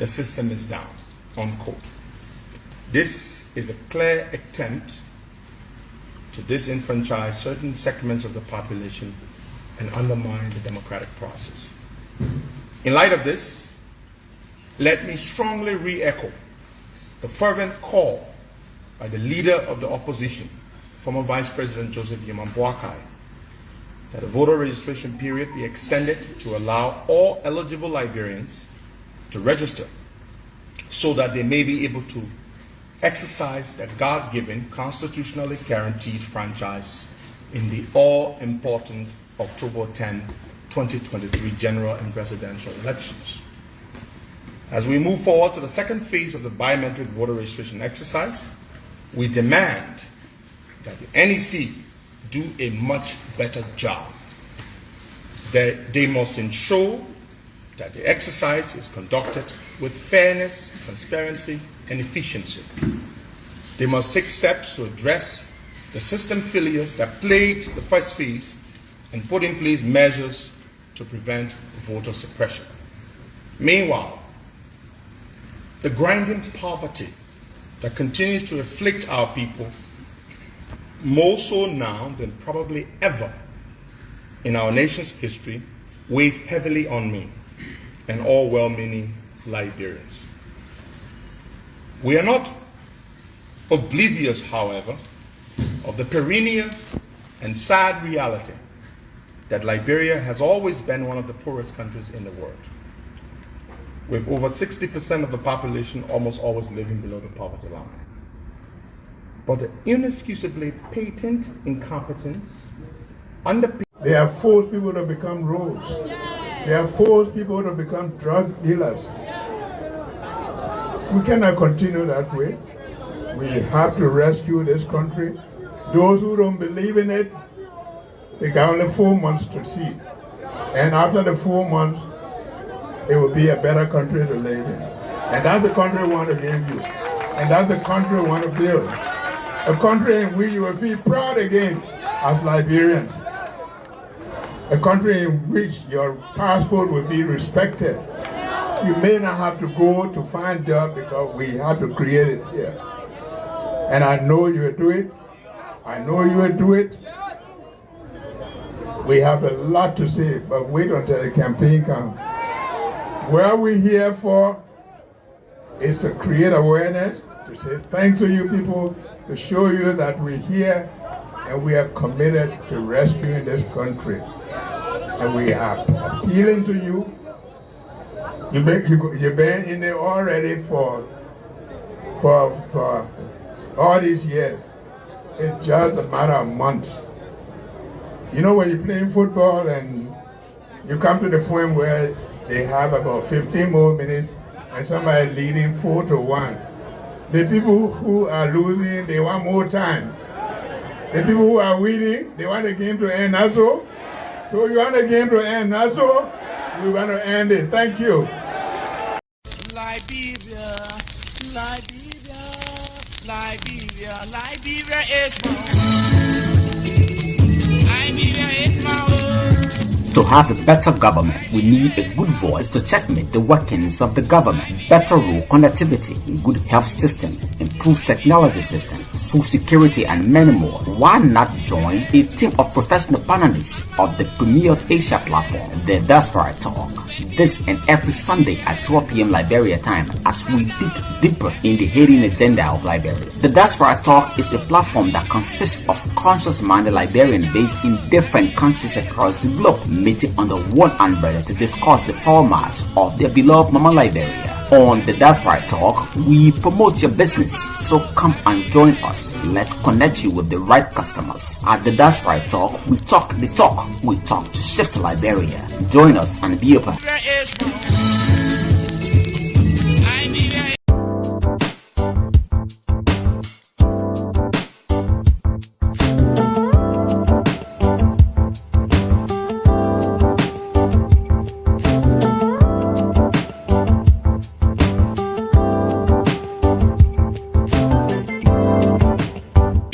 the system is down, unquote. This is a clear attempt to disenfranchise certain segments of the population and undermine the democratic process. In light of this, let me strongly re-echo the fervent call by the leader of the opposition, former Vice President Joseph Yeman Boakai, that the voter registration period be extended to allow all eligible Liberians to register so that they may be able to exercise their God-given, constitutionally guaranteed franchise in the all-important October 10, 2023 general and presidential elections. As we move forward to the second phase of the biometric voter registration exercise, we demand that the NEC do a much better job. They must ensure that the exercise is conducted with fairness, transparency, and efficiency. They must take steps to address the system failures that plagued the first phase and put in place measures to prevent voter suppression. Meanwhile, the grinding poverty that continues to afflict our people, more so now than probably ever in our nation's history, weighs heavily on me and all well-meaning Liberians. We are not oblivious, however, of the perennial and sad reality that Liberia has always been one of the poorest countries in the world, with over 60% of the population almost always living below the poverty line. But the inexcusably patent incompetence they have forced people to become rogues. They have forced people to become drug dealers. We cannot continue that way. We have to rescue this country. Those who don't believe in it, they got only 4 months to see. And after the 4 months, it will be a better country to live in. And that's the country we want to give you. And that's the country we want to build. A country in which you will feel proud again as Liberians. A country in which your passport will be respected. You may not have to go to find a job because we have to create it here. And I know you will do it. I know you will do it. We have a lot to say, but wait until the campaign comes. What we're here for is to create awareness, to say thanks to you people, to show you that we're here and we are committed to rescuing this country. And we are appealing to you. You've been in there already for all these years. It's just a matter of months. You know, when you're playing football and you come to the point where they have about 15 more minutes and somebody leading 4-1. The people who are losing, they want more time. The people who are winning, they want the game to end also. So you want the game to end also? We want to end it. Thank you. Liberia, Liberia, Liberia, Liberia is my home. Liberia is my home. To have a better government, we need a good voice to checkmate the workings of the government, better road connectivity, good health system, improved technology system, food security, and many more. Why not join a team of professional panelists of the premier Asia platform, the Diaspora Talk, this and every Sunday at 12 p.m. Liberia time as we dig deeper in the hidden agenda of Liberia. The Diaspora Talk is a platform that consists of conscious-minded Liberians based in different countries across the globe, meeting under one umbrella to discuss the format of their beloved Mama Liberia. On the Diaspora Talk, we promote your business, so come and join us. Let's connect you with the right customers. At the Diaspora Talk, we talk the talk. We talk to shift Liberia. Join us and be open.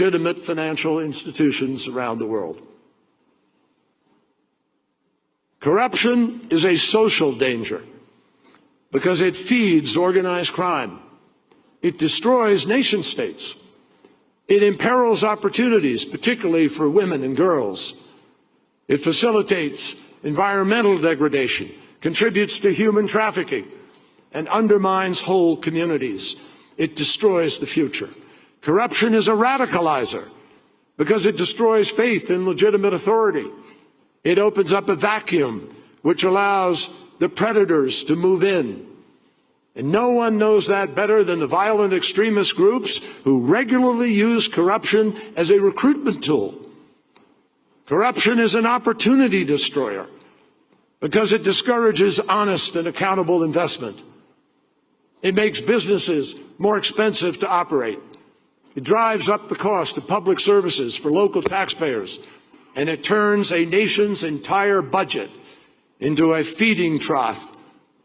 Legitimate financial institutions around the world. Corruption is a social danger because it feeds organized crime. It destroys nation states. It imperils opportunities, particularly for women and girls. It facilitates environmental degradation, contributes to human trafficking, and undermines whole communities. It destroys the future. Corruption is a radicalizer because it destroys faith in legitimate authority. It opens up a vacuum which allows the predators to move in. And no one knows that better than the violent extremist groups who regularly use corruption as a recruitment tool. Corruption is an opportunity destroyer because it discourages honest and accountable investment. It makes businesses more expensive to operate. It drives up the cost of public services for local taxpayers, and it turns a nation's entire budget into a feeding trough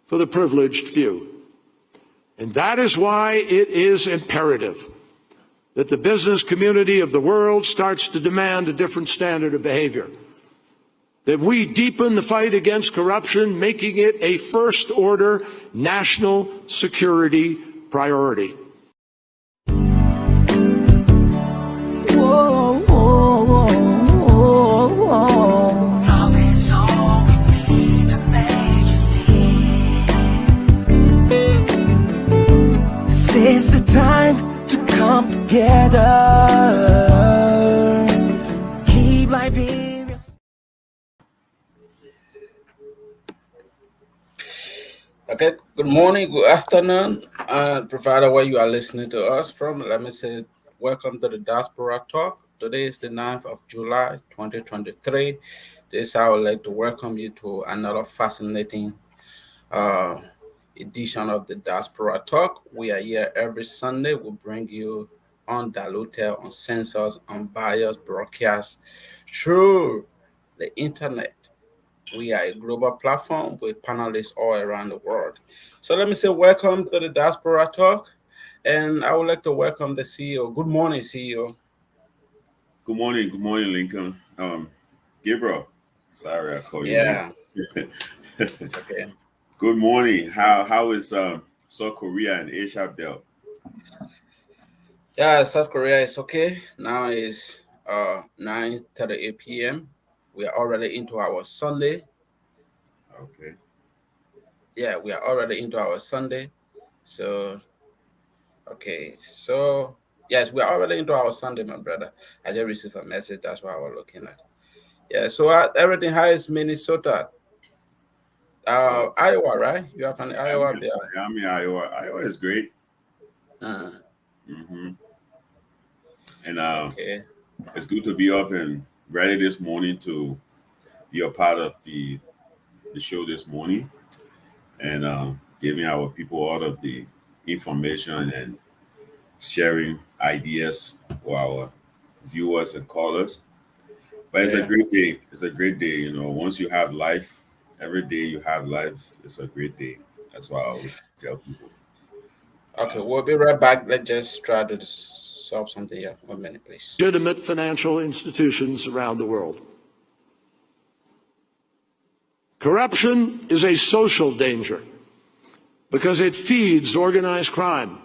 for the privileged few. And that is why it is imperative that the business community of the world starts to demand a different standard of behavior, that we deepen the fight against corruption, making it a first-order national security priority. This is the time to come together. Keep Liberia. Okay, good morning, good afternoon, provider where you are listening to us from. Let me say welcome to the Diaspora Talk. Today is the 9th of July, 2023. This I would like to welcome you to another fascinating edition of the Diaspora Talk. We are here every Sunday. We bring you undiluted, uncensored, unbiased broadcasts through the internet. We are a global platform with panelists all around the world. So let me say welcome to the Diaspora Talk. And I would like to welcome the CEO. Good morning, CEO. Good morning, Lincoln. Gabriel, sorry I called you. Yeah. It's okay. Good morning. How is South Korea and Asia Belt? Yeah, South Korea is okay. Now it's 9:38 p.m. We are already into our Sunday. Okay. Yeah, we are already into our Sunday. So, okay. So, yes, we are already into our Sunday, my brother. I just received a message. That's what I was looking at. Yeah, so everything high is Minnesota. Iowa, right? You are from Iowa? Yeah, I'm in Iowa. Iowa is great. Mm-hmm. And Okay. it's good to be up and ready this morning to be a part of the show this morning and giving our people all of the information and sharing ideas for our viewers and callers. But it's a great day. It's a great day. You know, once you have life, every day you have life, it's a great day. That's why I always tell people. Okay, we'll be right back. Let's just try to solve something here. 1 minute, please. Legitimate financial institutions around the world. Corruption is a social danger because it feeds organized crime.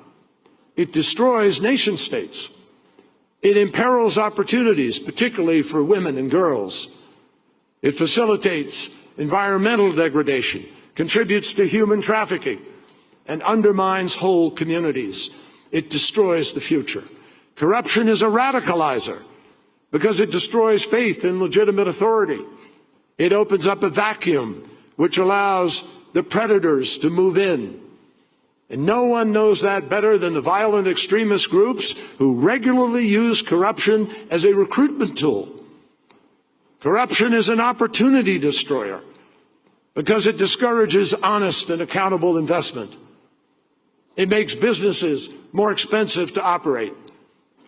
It destroys nation states. It imperils opportunities, particularly for women and girls. It facilitates environmental degradation, contributes to human trafficking, and undermines whole communities. It destroys the future. Corruption is a radicalizer because it destroys faith in legitimate authority. It opens up a vacuum which allows the predators to move in. And no one knows that better than the violent extremist groups who regularly use corruption as a recruitment tool. Corruption is an opportunity destroyer because it discourages honest and accountable investment. It makes businesses more expensive to operate.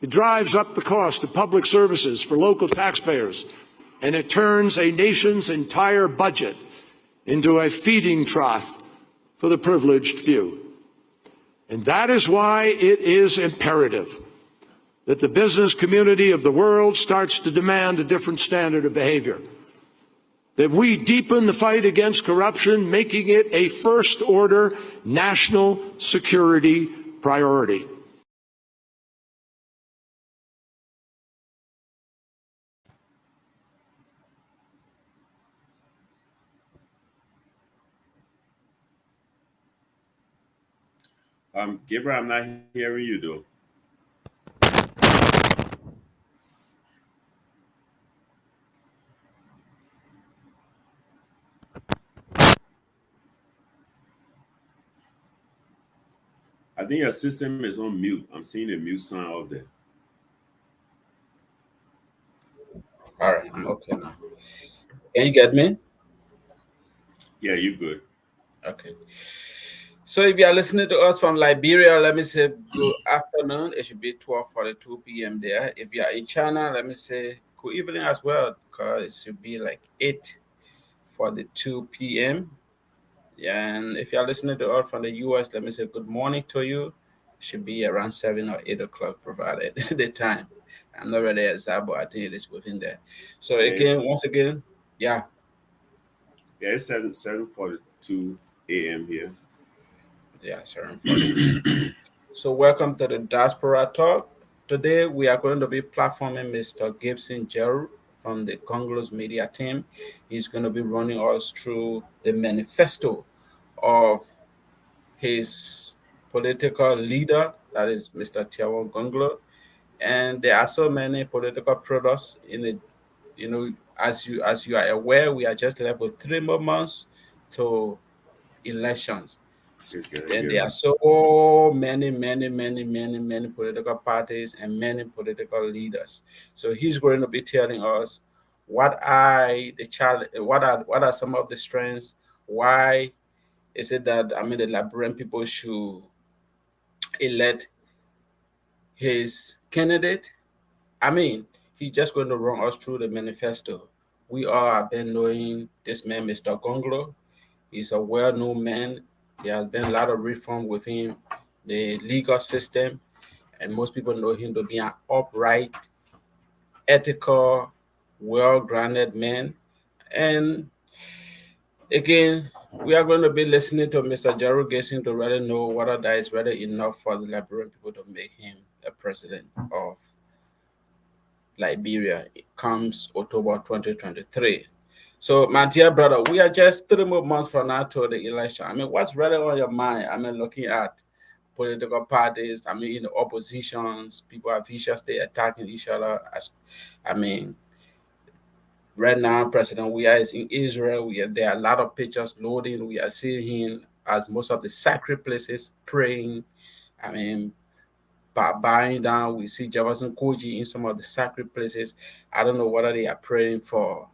It drives up the cost of public services for local taxpayers, and it turns a nation's entire budget into a feeding trough for the privileged few. And that is why it is imperative that the business community of the world starts to demand a different standard of behavior, that we deepen the fight against corruption, making it a first-order national security priority. Gabriel, I'm not hearing you though. I think your system is on mute. I'm seeing a mute sign out there. All right, I'm okay now. Can you get me? Yeah, you good. Okay. So if you are listening to us from Liberia, let me say good afternoon. It should be 12:42 p.m. there. If you are in China, let me say good evening as well, because it should be like 8:42 p.m. Yeah, and if you are listening to us from the US, let me say good morning to you. It should be around 7 or 8 o'clock, provided the time. I'm not really exact, but I think it is within there. So again, once again, yeah. Yeah, it's 7:42 a.m. here. Yeah, 7:42. So welcome to the Diaspora Talk. Today we are going to be platforming Mr. Gibson Jerue from the Gongloe media team. He's going to be running us through the manifesto of his political leader, that is Mr. Gongloe. And there are so many political products in it. You know, as you are aware, we are just left with 3 more months to elections. And there are so many political parties and many political leaders. So he's going to be telling us what are some of the strengths. Why is it that the Liberian people should elect his candidate? He's just going to run us through the manifesto. We all have been knowing this man, Mr. Gongloe. He's a well-known man. There has been a lot of reform within the legal system, and most people know him to be an upright, ethical, well-grounded man. And again, we are going to be listening to Mr. Jerue Gibson to really know whether that is really enough for the Liberian people to make him a president of Liberia. It comes October 2023. So, my dear brother, we are just 3 more months from now to the election. What's really on your mind? Looking at political parties, in the oppositions, people are viciously attacking each other. Right now, President Weah is in Israel. There are a lot of pictures loading. We are seeing him at most of the sacred places praying. Bowing down. We see Jefferson Koji in some of the sacred places. I don't know whether they are praying for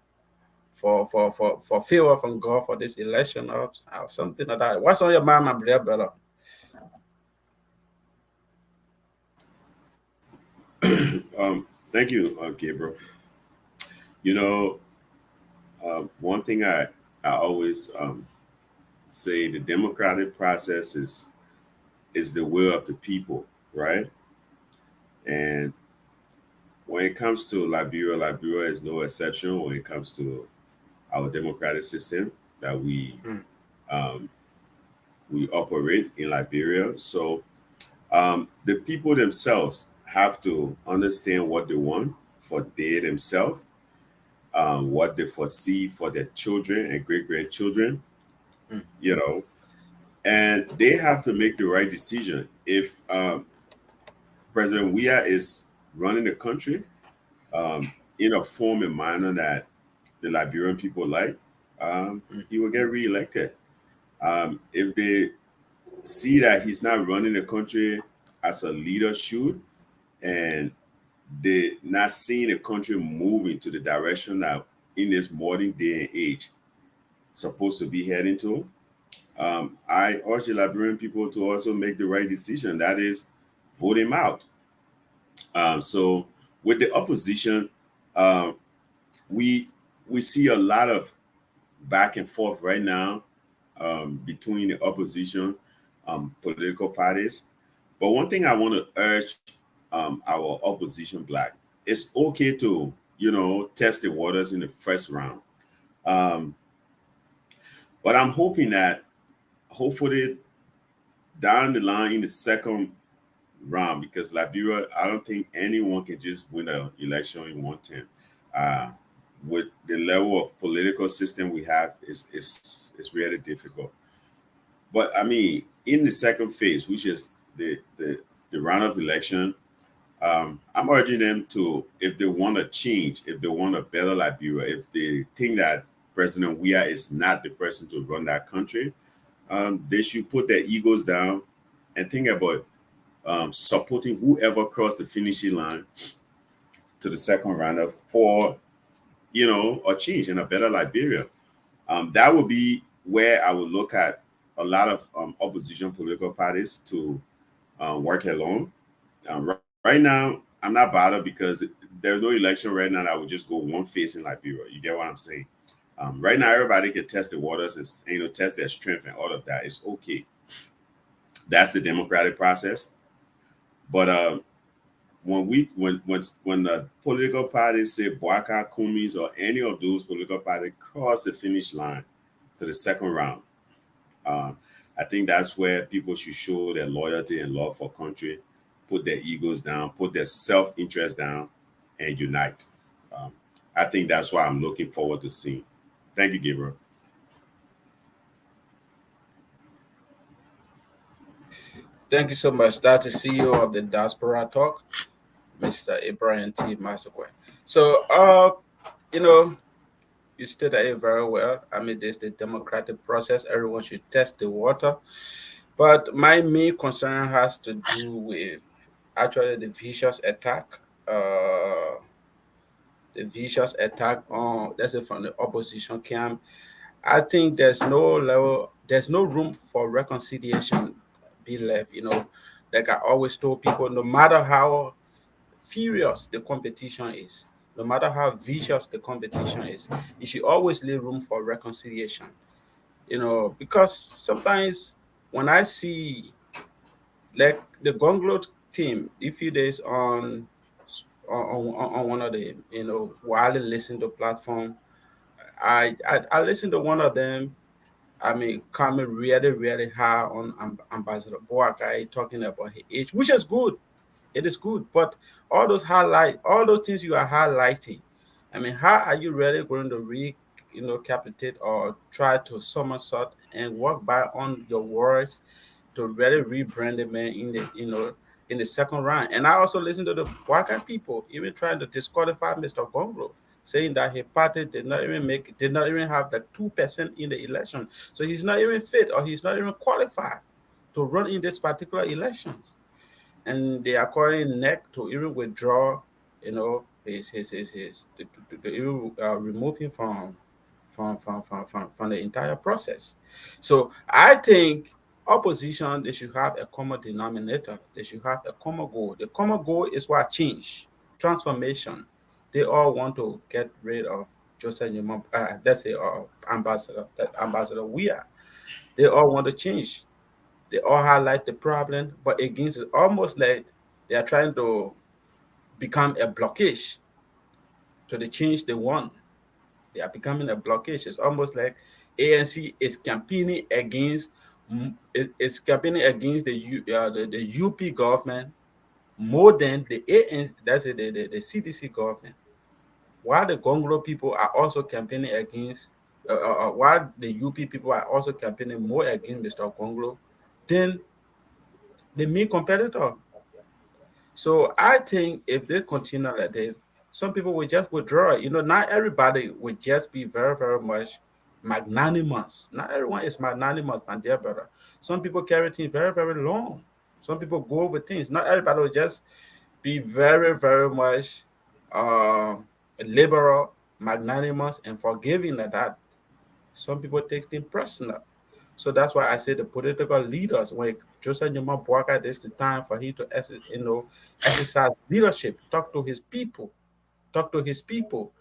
favor from God for this election or something like that. What's on your mind, my dear brother? Thank you, Gabriel. One thing I always say, the democratic process is the will of the people, right? And when it comes to Liberia is no exception when it comes to our democratic system that we operate in Liberia. So the people themselves have to understand what they want for they themselves, what they foresee for their children and great-grandchildren, and they have to make the right decision. If President Weah is running the country in a form and manner that the Liberian people like, he will get reelected. If they see that he's not running the country as a leader should, and they're not seeing the country moving to the direction that in this modern day and age supposed to be heading to, I urge the Liberian people to also make the right decision. That is, vote him out. So with the opposition, we see a lot of back and forth right now between the opposition political parties. But one thing I want to urge our opposition black, it's okay to test the waters in the first round. Um, but I'm hoping that hopefully down the line in the second round, because Liberia, I don't think anyone can just win an election in one term. Uh, with the level of political system we have, it's really difficult. But I mean, in the second phase, which is the round of election, I'm urging them to, if they want to change, if they want a better Liberia, if they think that President Weah is not the person to run that country, they should put their egos down and think about supporting whoever crossed the finishing line to the second round of for a change in a better Liberia. That would be where I would look at a lot of opposition political parties to work alone. Right now, I'm not bothered because there's no election right now that would just go one face in Liberia. You get what I'm saying? Right now, everybody can test the waters and test their strength and all of that. It's okay. That's the democratic process. But when the political parties say Boaka, Kumis, or any of those political parties cross the finish line to the second round, I think that's where people should show their loyalty and love for country, put their egos down, put their self-interest down, and unite. Um, I think that's why I'm looking forward to seeing. Thank you, Gabriel. Thank you so much. That's the CEO of the Diaspora Talk, Mr. Abraham T. Masakwe. So, you know, you stated it very well. I mean, this the democratic process. Everyone should test the water. But my main concern has to do with actually the vicious attack. The vicious attack on, let's say, from the opposition camp. I think there's no room for reconciliation be left. Like I always told people, no matter how furious the competition is, no matter how vicious the competition is, you should always leave room for reconciliation. Because sometimes when I see like the Gongloe team, a few days on one of the while I listen to platform, I listened to one of them. I mean, coming really, really high on Ambassador Boakai talking about his age, which is good. It is good. But all those things you are highlighting, I mean, how are you really going to capitate or try to somersault and walk by on your words to really rebrand the man in the second round? And I also listen to the Waka people even trying to disqualify Mr. Gonglo, saying that his party did not even have the 2% in the election. So he's not even fit or he's not even qualified to run in this particular elections. And they are calling NEC to even withdraw, to even remove him from the entire process. So I think opposition, they should have a common denominator. They should have a common goal. The common goal is what? Change, transformation. They all want to get rid of Joseph Newman, let's say, Ambassador Weah. They all want to change. They all highlight the problem, but against it's almost like they are trying to become a blockage to the change they want. They are becoming a blockage. It's almost like ANC is campaigning against the UP government more than the ANC, that's it, the CDC government. While the Gonglo people are also campaigning against, while the UP people are also campaigning more against Mr. Gonglo than the main competitor. So I think if they continue like this, some people will just withdraw. Not everybody will just be very, very much magnanimous. Not everyone is magnanimous, my dear brother. Some people carry things very, very long. Some people go over things. Not everybody will just be very, very much uh, liberal, magnanimous, and forgiving like that. Some people take things personal. So that's why I say the political leaders, when Joseph Numa Boakai, this is the time for him to exercise leadership, talk to his people, talk to his people.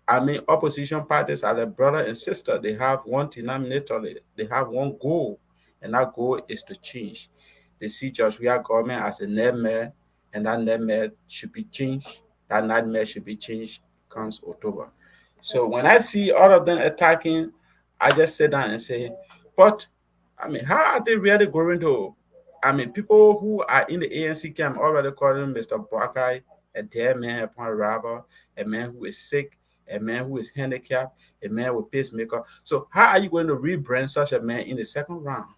I mean, opposition parties are like brother and sister. They have one denominator, they have one goal, and that goal is to change. They see Joshua government as a nightmare, and that nightmare should be changed. That nightmare should be changed comes October. So when I see all of them attacking, I just sit down and say, but I mean, how are they really going to? I mean, people who are in the ANC camp already calling Mr. Boakai a dead man upon a robber, a man who is sick, a man who is handicapped, a man with pacemaker. So how are you going to rebrand such a man in the second round?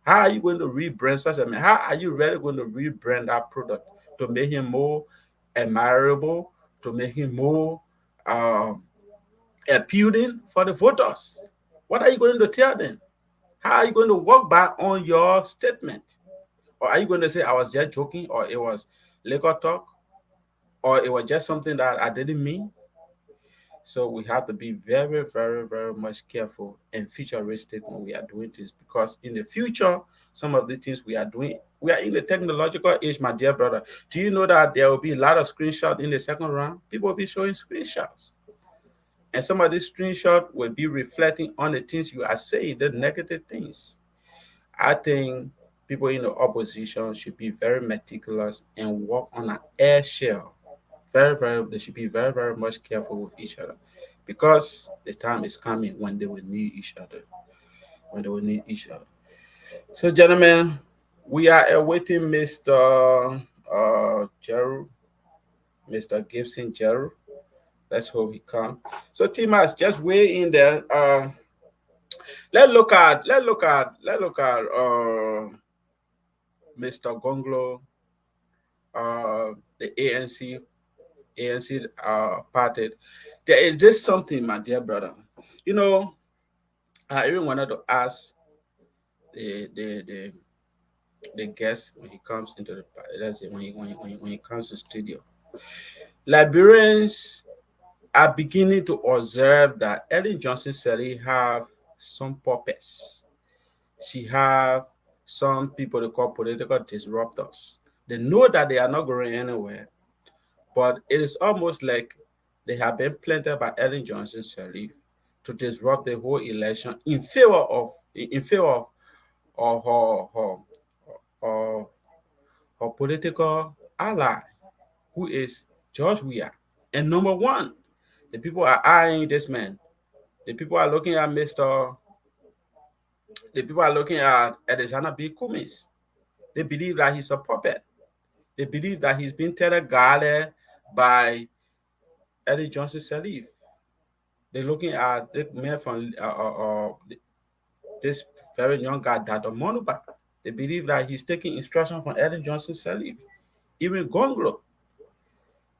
How are you going to rebrand such a man? How are you really going to rebrand that product to make him more admirable, to make him more um, appealing for the voters? What are you going to tell them? How are you going to walk back on your statement? Or are you going to say I was just joking, or it was legal talk, or it was just something that I didn't mean? So we have to be very, very, very much careful and futuristic when we are doing things, because in the future, some of the things we are doing, we are in the technological age, my dear brother. Do you know that there will be a lot of screenshots in the second round? People will be showing screenshots. And some of these screenshots will be reflecting on the things you are saying, the negative things. I think people in the opposition should be very meticulous and walk on an airshell. Very, very, they should be very, very much careful with each other, because the time is coming when they will need each other. When they will need each other. So, gentlemen, we are awaiting Mr. Jerue, Mr. Gibson Jerue. Let's hope he comes. So, Timas, just weigh in there. Let's look at Mr. Gongloe, the ANC party. There is just something, my dear brother. You know, I even wanted to ask the the the, the guest when he comes into the, let's say when he comes to studio. Liberians are beginning to observe that Ellen Johnson Sirleaf have some purpose. She have some people they call political disruptors. They know that they are not going anywhere, but it is almost like they have been planted by Ellen Johnson Sirleaf to disrupt the whole election in favor of her, her political ally, who is George Weah. And number one, the people are eyeing this man. The people are looking at Mr. The people are looking at Alexander B. Cummings. They believe that he's a puppet. They believe that he's been guided by Ellen Johnson Sirleaf. They're looking at the man from this very young guy, Dada Monuba. They believe that he's taking instruction from Ellen Johnson Sirleaf, even Gongloe,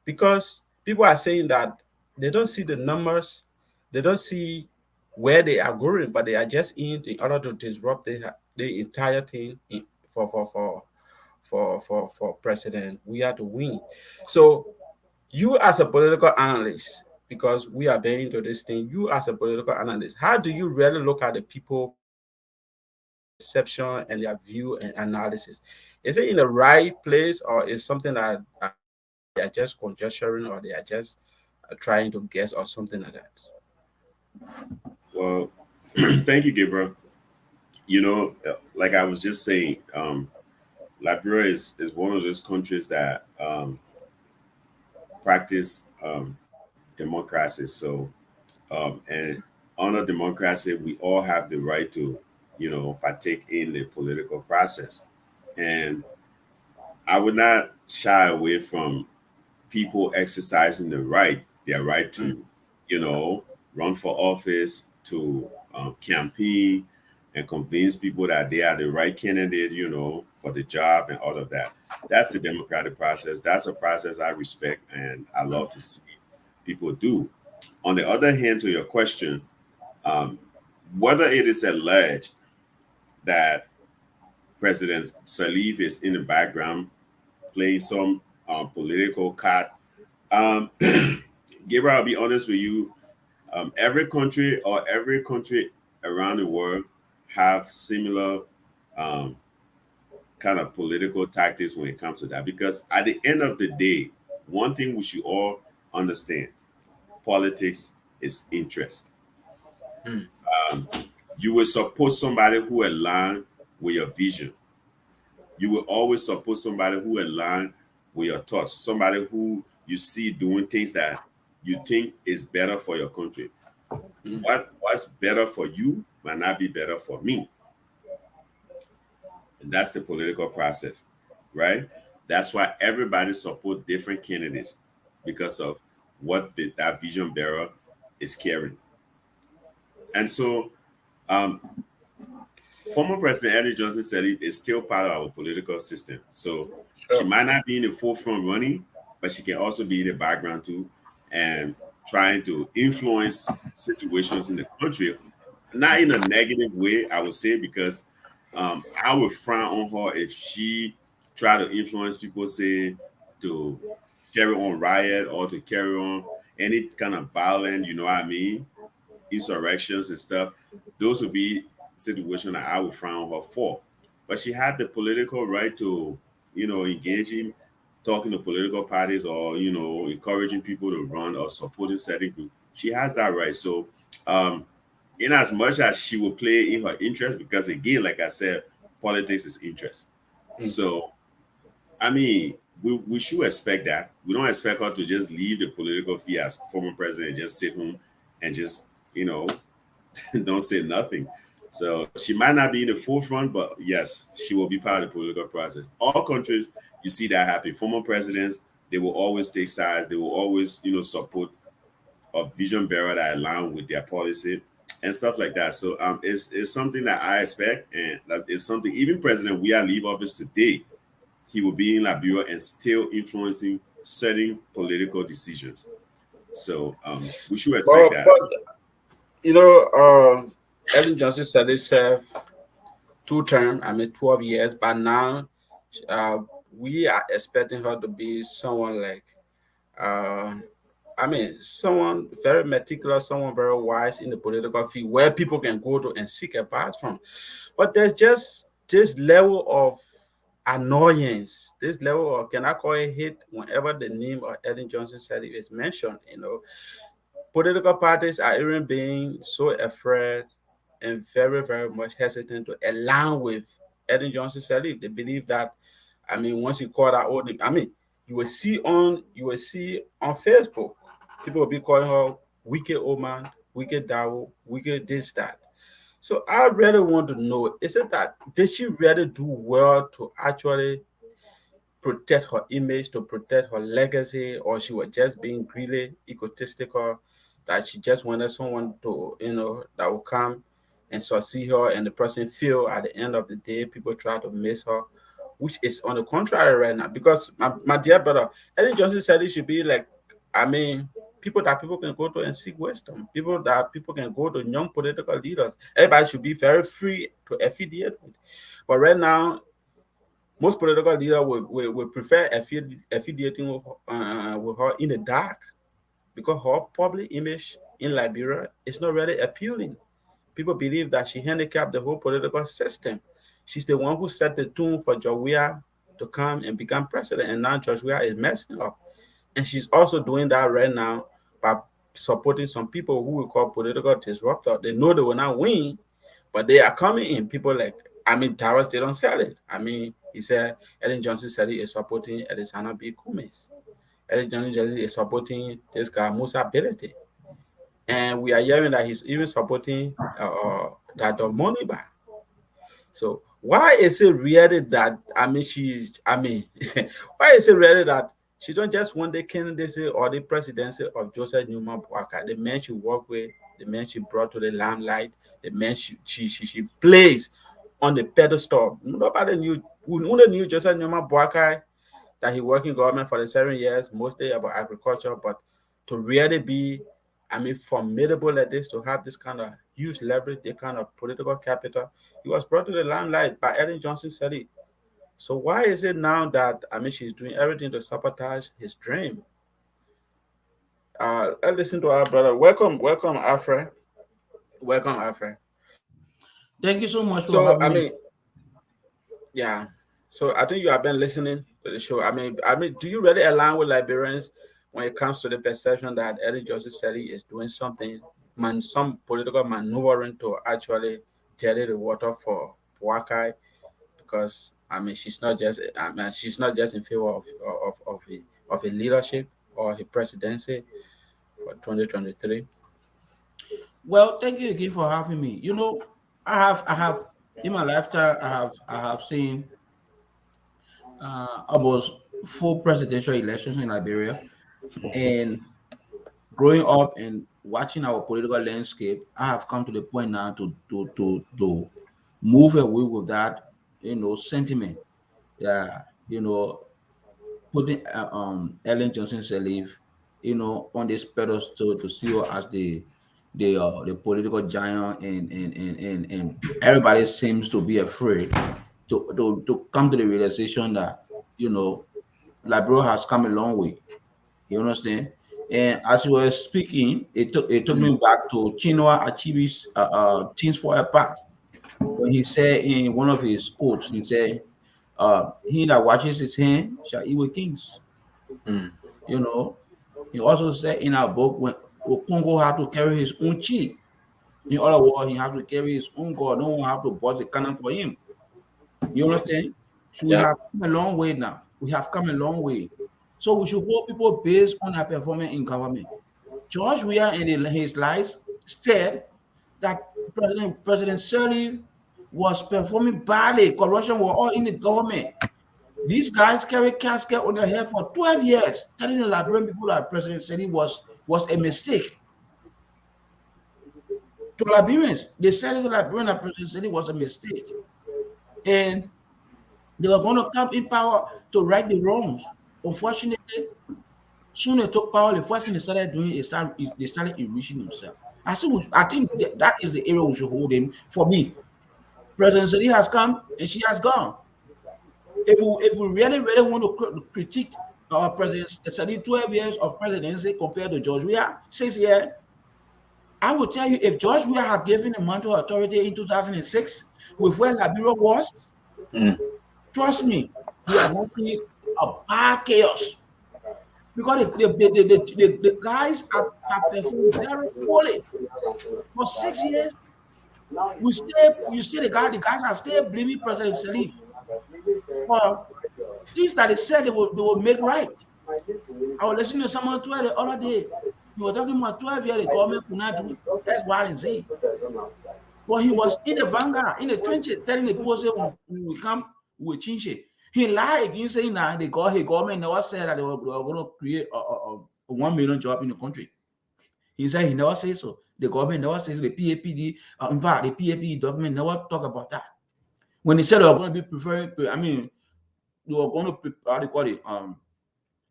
because people are saying that they don't see the numbers, they don't see where they are going, but they are just in order to disrupt the entire thing for President We are to win. So you as a political analyst, because we are being into this thing, you as a political analyst, how do you really look at the people perception and their view and analysis? Is it in the right place, or is something that they are just conjecturing, or they are just trying to guess, or something like that? Well, thank you, Gabriel. You know, like I was just saying, Liberia is one of those countries that practice democracy. So, and under democracy, we all have the right to, partake in the political process. And I would not shy away from people exercising their right to, run for office, to campaign and convince people that they are the right candidate, for the job and all of that. That's the democratic process. That's a process I respect and I love to see people do. On the other hand, to your question, whether it is alleged that President Sirleaf is in the background playing some political card, Gabriel, I'll be honest with you. Every country around the world have similar kind of political tactics when it comes to that. Because at the end of the day, one thing we should all understand: politics is interest. You will support somebody who align with your vision. You will always support somebody who align with your thoughts. Somebody who you see doing things that you think is better for your country. What's better for you might not be better for me. And that's the political process, right? That's why everybody support different candidates because of what that vision bearer is carrying. And so, um, former President Ellen Johnson Sirleaf is still part of our political system. So she Sure. might not be in the forefront running, but she can also be in the background too, and trying to influence situations in the country, not in a negative way, I would say, because I would frown on her if she tried to influence people, say, to carry on riot or to carry on any kind of violent, you know what I mean, insurrections and stuff. Those would be situations that I would frown on her for. But she had the political right to, engage in talking to political parties or, encouraging people to run or supporting certain group. She has that right. So, in as much as she will play in her interest, because again, like I said, politics is interest. So, I mean, we should expect that. We don't expect her to just leave the political field as former president and just sit home and just, don't say nothing. So she might not be in the forefront, but yes, she will be part of the political process. All countries, you see that happen. Former presidents, they will always take sides. They will always, support a vision bearer that align with their policy and stuff like that. So it's something that I expect, and that is something even President we are leave office today, he will be in Liberia and still influencing certain political decisions. So we should expect that. But you know, Ellen Johnson Sirleaf served 2 terms, 12 years, but now uh, we are expecting her to be someone like, uh, someone very meticulous, someone very wise in the political field where people can go to and seek advice from. But there's just this level of annoyance, this level of, can I call it hate, whenever the name of Ellen Johnson Sirleaf is mentioned. Political parties are even being so afraid and very, very much hesitant to align with Ellen Johnson Sirleaf. They believe that, once you call that old name, you will see on Facebook, people will be calling her wicked old man, wicked Dawo, wicked this, that. So I really want to know, is it that did she really do well to actually protect her image, to protect her legacy, or she was just being greedy, egotistical, that she just wanted someone to, that will come and succeed her, and the person feel at the end of the day, people try to miss her, which is on the contrary right now. Because my dear brother, Eddie Johnson said it should be like, people that people can go to and seek wisdom, people that people can go to, young political leaders. Everybody should be very free to affiliate with. But right now, most political leaders will prefer affiliating with her in the dark, because her public image in Liberia is not really appealing. People believe that she handicapped the whole political system. She's the one who set the tune for Jerue to come and become president, and now Jerue is messing up. And she's also doing that right now by supporting some people who we call political disruptors. They know they will not win, but they are coming in. People like, Towers, they don't sell it. He said Ellen Johnson said he is supporting Alexander B. Cummings. Ellen Johnson is supporting this guy, Musa Belete. And we are hearing that he's even supporting that Moniba. So why is it really that, why is it really that she don't just want the candidacy or the presidency of Joseph Newman Boakai, the man she worked with, the man she brought to the limelight, the man she placed on the pedestal. Nobody knew, who only knew Joseph Newman Boakai, that he worked in government for the 7 years, mostly about agriculture, but to really be, formidable like this, to have this kind of huge leverage, the kind of political capital, he was brought to the limelight by Ellen Johnson Sirleaf. So why is it now that, she's doing everything to sabotage his dream? Let's listen to our brother. Welcome, Alfred. Welcome, Alfred. Thank you so much for So having me. yeah. So I think you have been listening to the show. Do you really align with Liberians when it comes to the perception that Ellen Johnson Sirleaf is doing something, some political maneuvering to actually dirty the water for Boakai? Because she's not just in favor of a leadership or a presidency. for 2023? Well, thank you again for having me. I have in my lifetime, I have seen almost 4 presidential elections in Liberia, and growing up and watching our political landscape, I have come to the point now to move away with that, sentiment. Yeah, putting Ellen Johnson Sirleaf, on this pedestal to see her as the political giant, and everybody seems to be afraid to come to the realization that Liberia has come a long way. You understand? And as you were speaking, it took me back to Chinua Achebe's "Things Fall Apart," when he said in one of his quotes, he said, "He that watches his hand shall eat with kings." Mm. You know, he also said in our book, when Okongo had to carry his own chi. In other words, he had to carry his own God. No one have to bust the cannon for him. You understand? So we Yeah. have come a long way now. We have come a long way. So we should hold people based on our performance in government. George Weah in his lies said that President Sirleaf was performing badly. Corruption was all in the government. These guys carry casket on their head for 12 years, telling the Liberian people that President Sirleaf was a mistake. To Liberians, they said to Liberians that President Sirleaf was a mistake. And they were going to come in power to right the wrongs. Unfortunately, soon they took power. The first thing they started doing is they started enriching themselves. I think that is the area we should hold in. For me, President Sirleaf has come and she has gone. If we really want to critique President Sirleaf 12 years of presidency compared to George Weah 6 years, I will tell you, if George Weah had given the mantle of authority in 2006 with where Liberia was, trust me, we are not seeing a bad chaos. Because the guys have performed very poorly for 6 years. The guys are still blaming President Sirleaf for things that they said they will make right. I was listening to someone the other day. He was talking about 12 years the government could not do X, Y, and Z. But he was in the vanguard, in the trenches, telling the people, say, when we come, we'll change it. He lied again, saying that the government never said that they were going to create a 1 million job in the country. He said he never said so. The government never says so. The PAPD, in fact, the PAPD government never talk about that. When they said they were going to be preferring, they were going to,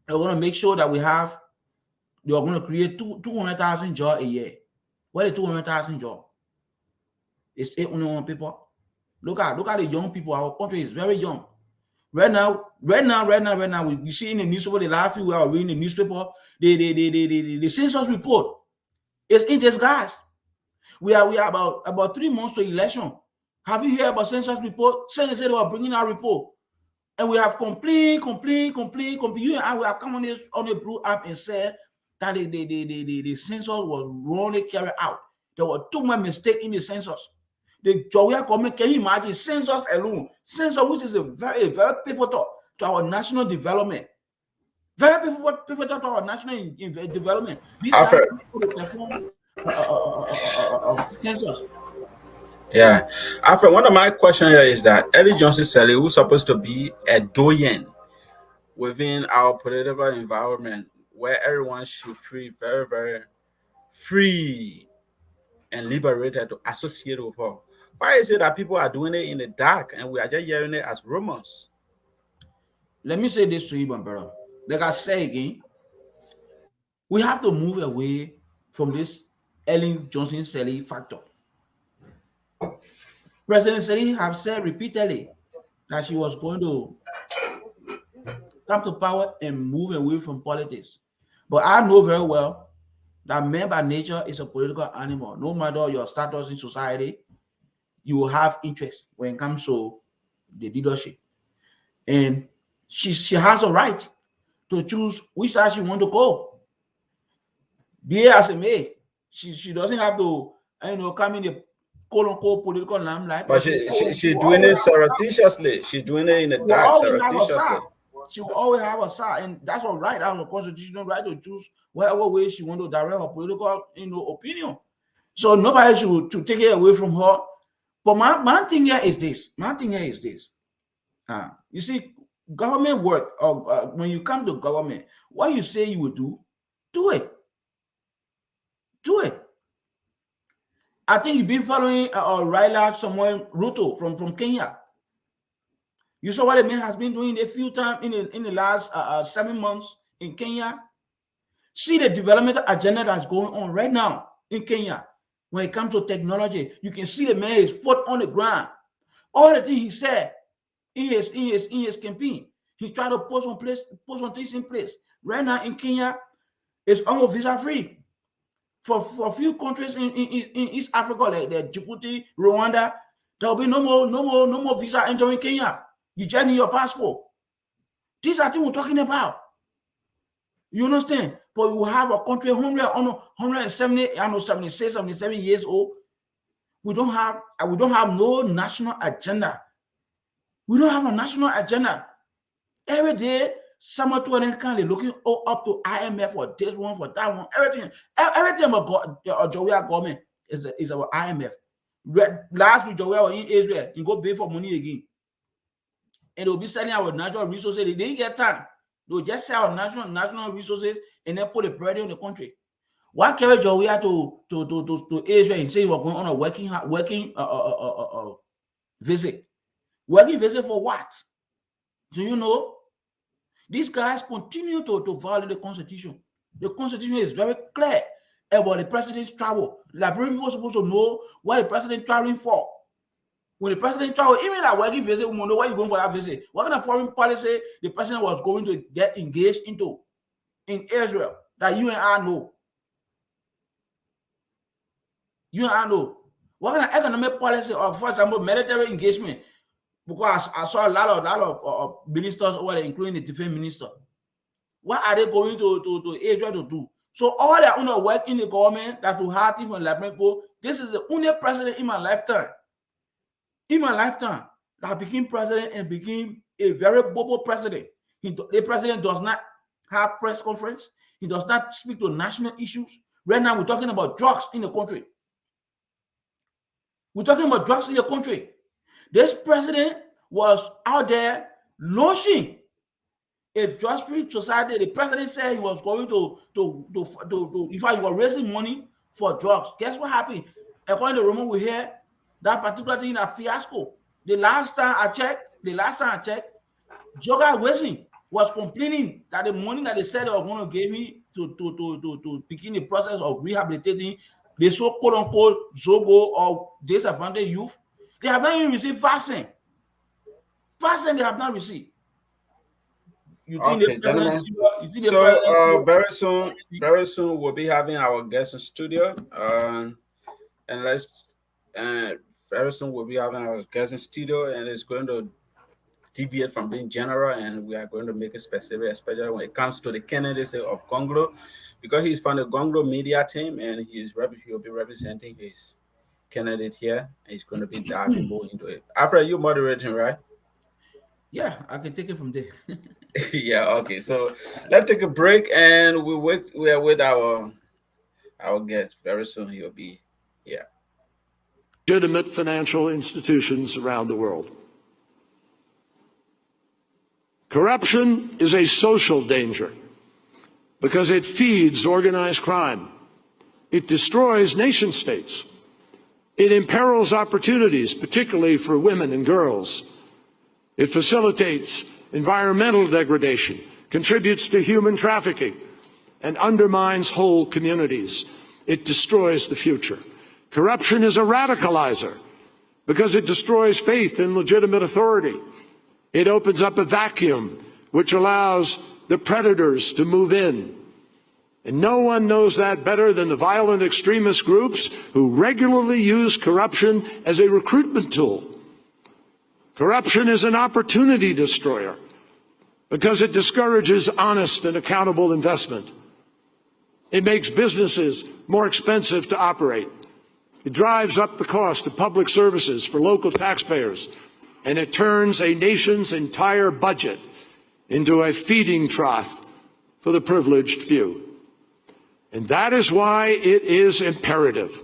they were going to make sure that they were going to create 200,000 jobs a year. What is 200,000 jobs? It's 801 people. Look at the young people. Our country is very young. Right now, we see in the newspaper the last few hours reading the newspaper, the census report is in disguise. We are about 3 months to election. Have you heard about census report? Senate said they were bringing our report, and we have complained. You and I, we have come on the Blue app and said that the census was wrongly carried out. There were too much mistakes in the census. The Jerue government, can you imagine census alone? Census, which is a very pivotal to our national development. Very pivotal to our national development. These Alfred. Census. Yeah. Alfred, one of my questions here is that Ellen Johnson Sirleaf, who's supposed to be a doyen within our political environment, where everyone should feel very, very free and liberated to associate with her. Why is it that people are doing it in the dark and we are just hearing it as rumors? Let me say this to you, my brother. Like I say again, we have to move away from this Ellen Johnson Sirleaf factor. President Sirleaf have said repeatedly that she was going to come to power and move away from politics. But I know very well that man by nature is a political animal. No matter your status in society, you will have interest when it comes to the leadership. And she has a right to choose which side she wants to go. Be it as it may, she doesn't have to come in the quote-unquote political limelight. But she's doing it surreptitiously. She's doing it in the dark surreptitiously. she will always have a side, and that's her right. That's her constitutional right to choose whatever way she wants to direct her political, opinion. So nobody should take it away from her. But my thing here is this. You see, government work, or when you come to government, what you say you will do it. Do it. I think you've been following Raila Samuel Ruto from Kenya. You saw what the man has been doing a few times in the last 7 months in Kenya. See the development agenda that's going on right now in Kenya. When it comes to technology, you can see the man is foot on the ground. All the things he said in his campaign, he tried to put some things in place. Right now in Kenya, it's almost visa free. For a few countries in East Africa, like the Djibouti, Rwanda, there will be no more visa entering Kenya. You just need your passport. These are things we're talking about. You understand? But we have a country 170, 76, 77 years old. We don't have no national agenda. We don't have a national agenda. Every day, someone to an kind of looking up to IMF for this one, for that one, everything about Jerue government is about IMF. Last week, Jerue was in Israel, you go pay for money again. And they'll be selling our natural resources. They didn't get time. They'll just sell our national resources and then put the bread in the country. Why carry Jerue to Israel and say you were going on a working visit? Working visit for what? Do you know? These guys continue to violate the Constitution. The Constitution is very clear about the president's travel. Liberian people are supposed to know what the president is traveling for. When the president travel, even that working visit, we know why you're going for that visit. What kind of foreign policy the president was going to get engaged into in Israel that you and I know? You and I know. What kind of economic policy, or for example, military engagement? Because I saw a lot of ministers over there, including the defense minister. What are they going to Israel to do? So all their own work in the government that will have things from Liberian people. This is the only president in my lifetime. That became president and became a very bobo president. The president does not have press conference. He does not speak to national issues. Right now, we're talking about drugs in the country. This president was out there launching a drug-free society. The president said he was going to in fact, he was raising money for drugs. Guess what happened? According to the rumor we hear, that particular thing, a fiasco. The last time I checked, Joga Wesley was complaining that the money that they said they were going to give me to begin the process of rehabilitating the so quote-unquote Zogo or disadvantaged youth, they have not even received vaccine. Vaccine they have not received. You think okay, gentlemen. So very soon we'll be having our guests in studio, and very soon we'll be having our guests in studio, and it's going to deviate from being general, and we are going to make it specific, especially when it comes to the candidacy of Gongloe, because he's from the Gongloe media team, and he'll be representing his candidate here, and he's going to be diving more into it. Alfred, you're moderating, right? Yeah, I can take it from there. Yeah, okay. So let's take a break, and we are with our guest. Very soon he'll be here. Legitimate financial institutions around the world. Corruption is a social danger because it feeds organized crime. It destroys nation states. It imperils opportunities, particularly for women and girls. It facilitates environmental degradation, contributes to human trafficking, and undermines whole communities. It destroys the future. Corruption is a radicalizer because it destroys faith in legitimate authority. It opens up a vacuum which allows the predators to move in. And no one knows that better than the violent extremist groups who regularly use corruption as a recruitment tool. Corruption is an opportunity destroyer because it discourages honest and accountable investment. It makes businesses more expensive to operate. It drives up the cost of public services for local taxpayers, and it turns a nation's entire budget into a feeding trough for the privileged few. And that is why it is imperative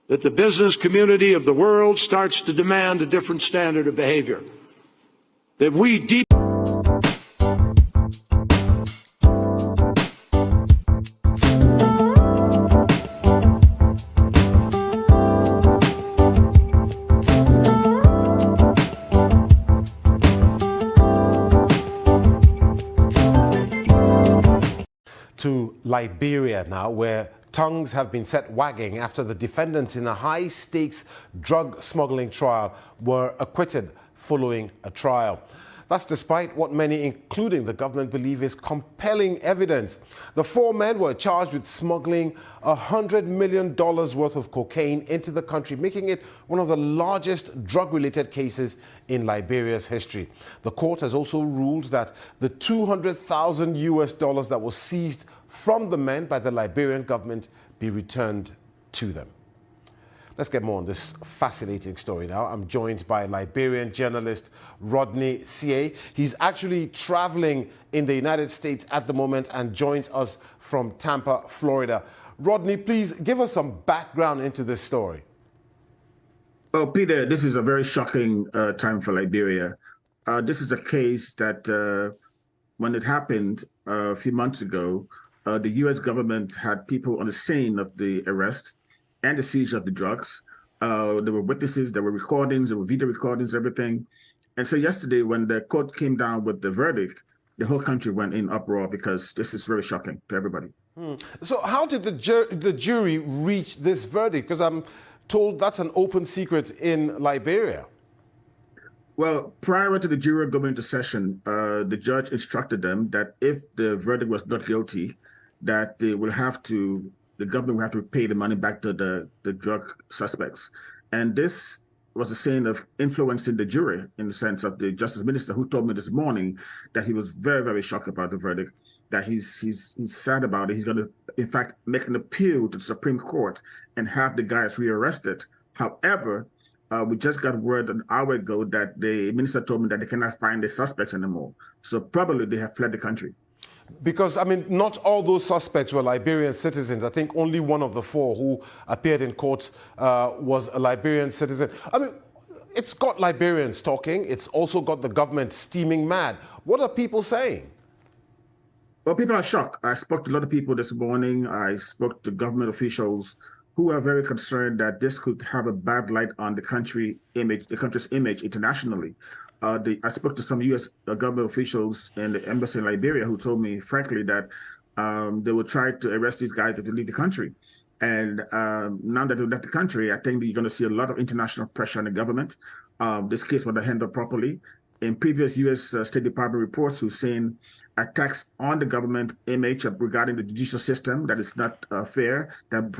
that the business community of the world starts to demand a different standard of behavior, that we deep to Liberia now, where tongues have been set wagging after the defendants in a high-stakes drug smuggling trial were acquitted following a trial. That's despite what many, including the government, believe is compelling evidence. The four men were charged with smuggling $100 million worth of cocaine into the country, making it one of the largest drug-related cases in Liberia's history. The court has also ruled that the $200,000 that was seized from the men by the Liberian government be returned to them. Let's get more on this fascinating story now. I'm joined by Liberian journalist Rodney Sie. He's actually traveling in the United States at the moment and joins us from Tampa, Florida. Rodney, please give us some background into this story. Well, Peter, this is a very shocking time for Liberia. This is a case that when it happened a few months ago, the U.S. government had people on the scene of the arrest and the seizure of the drugs. There were witnesses, there were recordings, there were video recordings, everything. And so yesterday, when the court came down with the verdict, the whole country went in uproar because this is very shocking to everybody. So how did the jury reach this verdict? Because I'm told that's an open secret in Liberia. Well, prior to the jury going into session, the judge instructed them that if the verdict was not guilty, that they will have to, the government will have to pay the money back to the drug suspects. And this was a sign of influencing the jury in the sense of the justice minister, who told me this morning that he was very, very shocked about the verdict, that he's sad about it. He's going to, in fact, make an appeal to the Supreme Court and have the guys rearrested. However, we just got word an hour ago that the minister told me that they cannot find the suspects anymore. So probably they have fled the country. Because, I mean, not all those suspects were Liberian citizens. I think only one of the four who appeared in court was a Liberian citizen. I mean, it's got Liberians talking. It's also got the government steaming mad. What are people saying? Well, people are shocked. I spoke to a lot of people this morning. I spoke to government officials who are very concerned that this could have a bad light on the country's image internationally. I spoke to some U.S. government officials in the embassy in Liberia who told me, frankly, that they will try to arrest these guys if they leave the country. And now that they left the country, I think that you're going to see a lot of international pressure on the government. This case was handled properly. In previous U.S. State Department reports, we've seen attacks on the government image regarding the judicial system, that it's not fair, that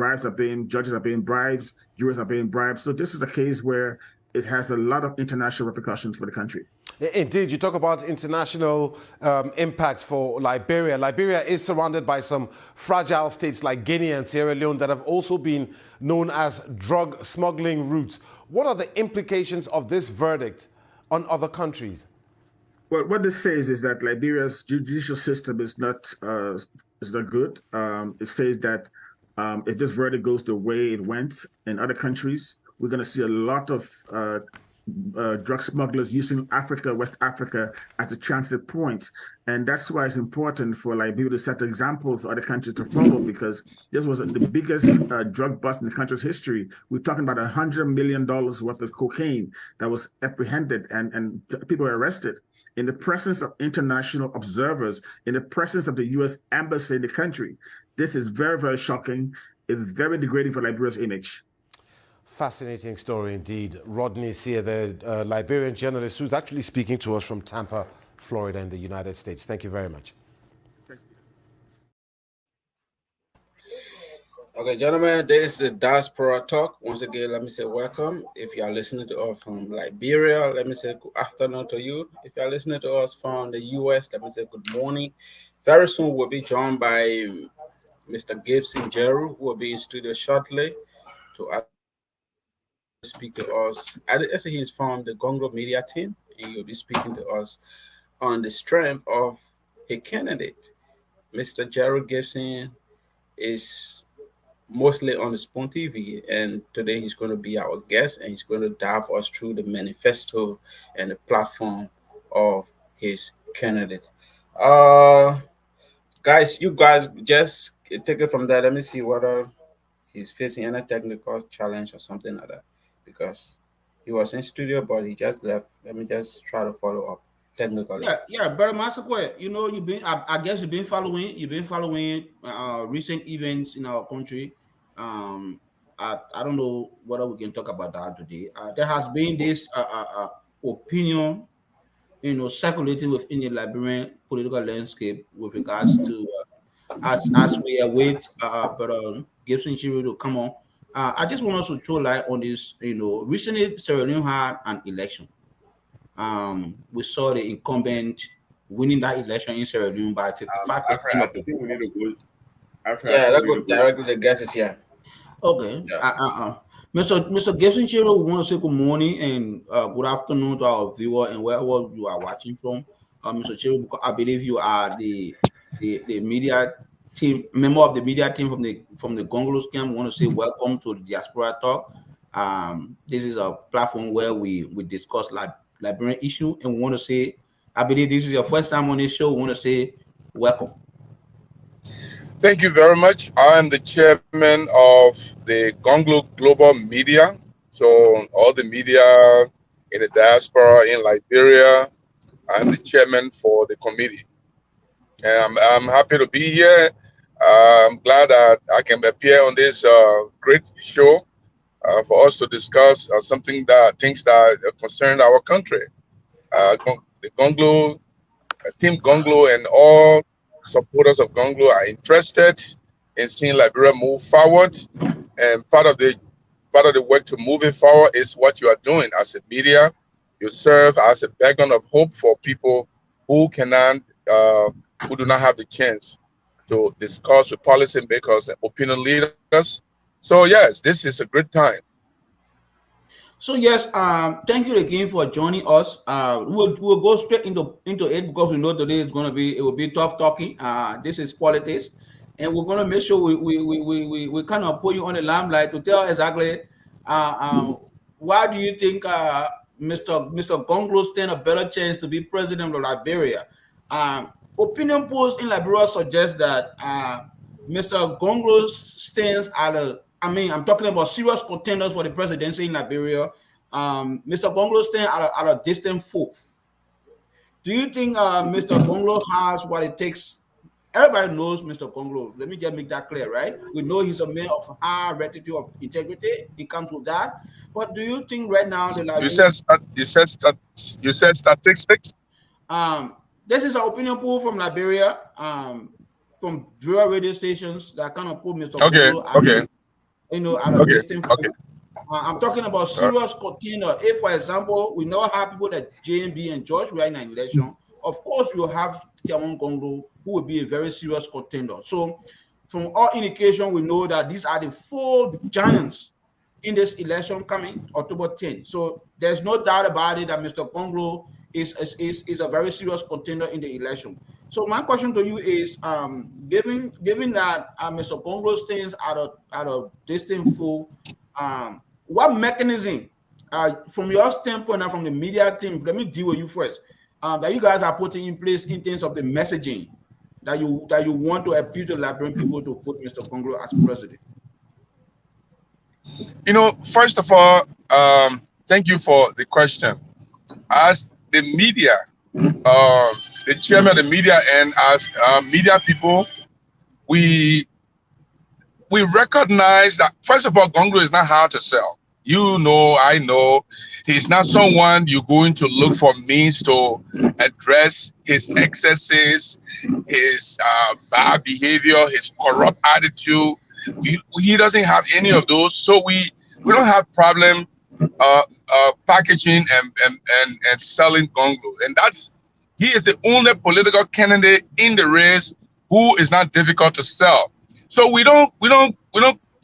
judges are being bribed, jurors are being bribed. So this is a case where it has a lot of international repercussions for the country. Indeed, you talk about international impacts for Liberia. Liberia is surrounded by some fragile states like Guinea and Sierra Leone that have also been known as drug smuggling routes. What are the implications of this verdict on other countries? Well, what this says is that Liberia's judicial system is not good. It says that if this verdict goes the way it went in other countries, we're going to see a lot of drug smugglers using Africa, West Africa, as a transit point. And that's why it's important for Liberia to set an example for other countries to follow, because this was the biggest drug bust in the country's history. We're talking about $100 million worth of cocaine that was apprehended and people were arrested in the presence of international observers, in the presence of the U.S. embassy in the country. This is very, very shocking. It's very degrading for Liberia's image. Fascinating story indeed. Rodney Sie, the Liberian journalist who's actually speaking to us from Tampa, Florida in the United States. Thank you very much. Okay, gentlemen, this is the Diaspora Talk. Once again, let me say welcome. If you are listening to us from Liberia, let me say good afternoon to you. If you are listening to us from the U.S., let me say good morning. Very soon, we'll be joined by Mr. Gibson Jerue, who will be in studio shortly to speak to us. He's from the Gongloe media team, and he'll be speaking to us on the strength of a candidate. Mr. Jerue Gibson is mostly on the Spoon TV, and today he's going to be our guest, and he's going to dive us through the manifesto and the platform of his candidate. Uh, Guys, you guys just take it from there. Let me see whether he's facing any technical challenge or something like that, because he was in studio, but he just left. Let me just try to follow up technically. Yeah, Brother Master, you know, I guess you've been following recent events in our country. I don't know whether we can talk about that today. There has been this opinion, you know, circulating within the Liberian political landscape with regards to as we await Brother Gibson Jerue to come on. I just want us to throw light on this. You know, recently Sierra Leone had an election. We saw the incumbent winning that election in Sierra Leone by 55% I of the think we need to go. Yeah, let's go directly to the guests here. Okay. Yeah. Mr. Gibson Jerue, we want to say good morning and good afternoon to our viewer and wherever you are watching from. Mr. Jerue, because I believe you are the media team, member of the media team from the Gongloe scam. We want to say welcome to the Diaspora Talk. This is a platform where we discuss Liberian issue, and we want to say, I believe this is your first time on this show. We want to say welcome. Thank you very much. I am the chairman of the Gongloe Global Media. So all the media in the diaspora in Liberia, I'm the chairman for the committee. And I'm happy to be here. I'm glad that I can appear on this great show for us to discuss things that concern our country. The Gongloe, Team Gongloe, and all supporters of Gongloe are interested in seeing Liberia move forward, and part of the work to move it forward is what you are doing as a media. You serve as a beacon of hope for people who do not have the chance to discuss with policymakers and opinion leaders. So yes, this is a great time. So yes, thank you again for joining us. We'll go straight into it because we know today it will be tough talking. This is politics, and we're gonna make sure we kind of put you on the limelight to tell exactly why do you think Mr. Gongloe stand a better chance to be president of Liberia? Opinion polls in Liberia suggest that Mr. Gongloe stands I'm talking about serious contenders for the presidency in Liberia. Mr. Gongloe stands at a distant fourth. Do you think Mr. Gongloe has what it takes? Everybody knows Mr. Gongloe. Let me just make that clear, right? We know he's a man of high reputation of integrity. It comes with that. But do you think right now you said statistics? This is an opinion poll from Liberia, from rural radio stations that kind of put Mr. Gongloe at a distant fourth. I'm talking about serious contender. If, for example, we now have people like JMB and George right in an election, of course, you have Tiamon Gongloe, who will be a very serious contender. So, from all indication, we know that these are the four giants in this election coming October 10th. So, there's no doubt about it that Mr. Gongloe is a very serious contender in the election. So, my question to you is, given that Mr. Gongloe stands at a distant foe, what mechanism, from your standpoint and from the media team, let me deal with you first, that you guys are putting in place in terms of the messaging that you want to appeal to Liberian people to vote Mr. Gongloe as president? First of all, thank you for the question. As the media, the chairman of the media, and as media people, we recognize that, first of all, Gongloe is not hard to sell. I know, he's not someone you're going to look for means to address his excesses, his bad behavior, his corrupt attitude. He doesn't have any of those, so we don't have problem packaging and selling Gongloe. And he is the only political candidate in the race who is not difficult to sell. So we don't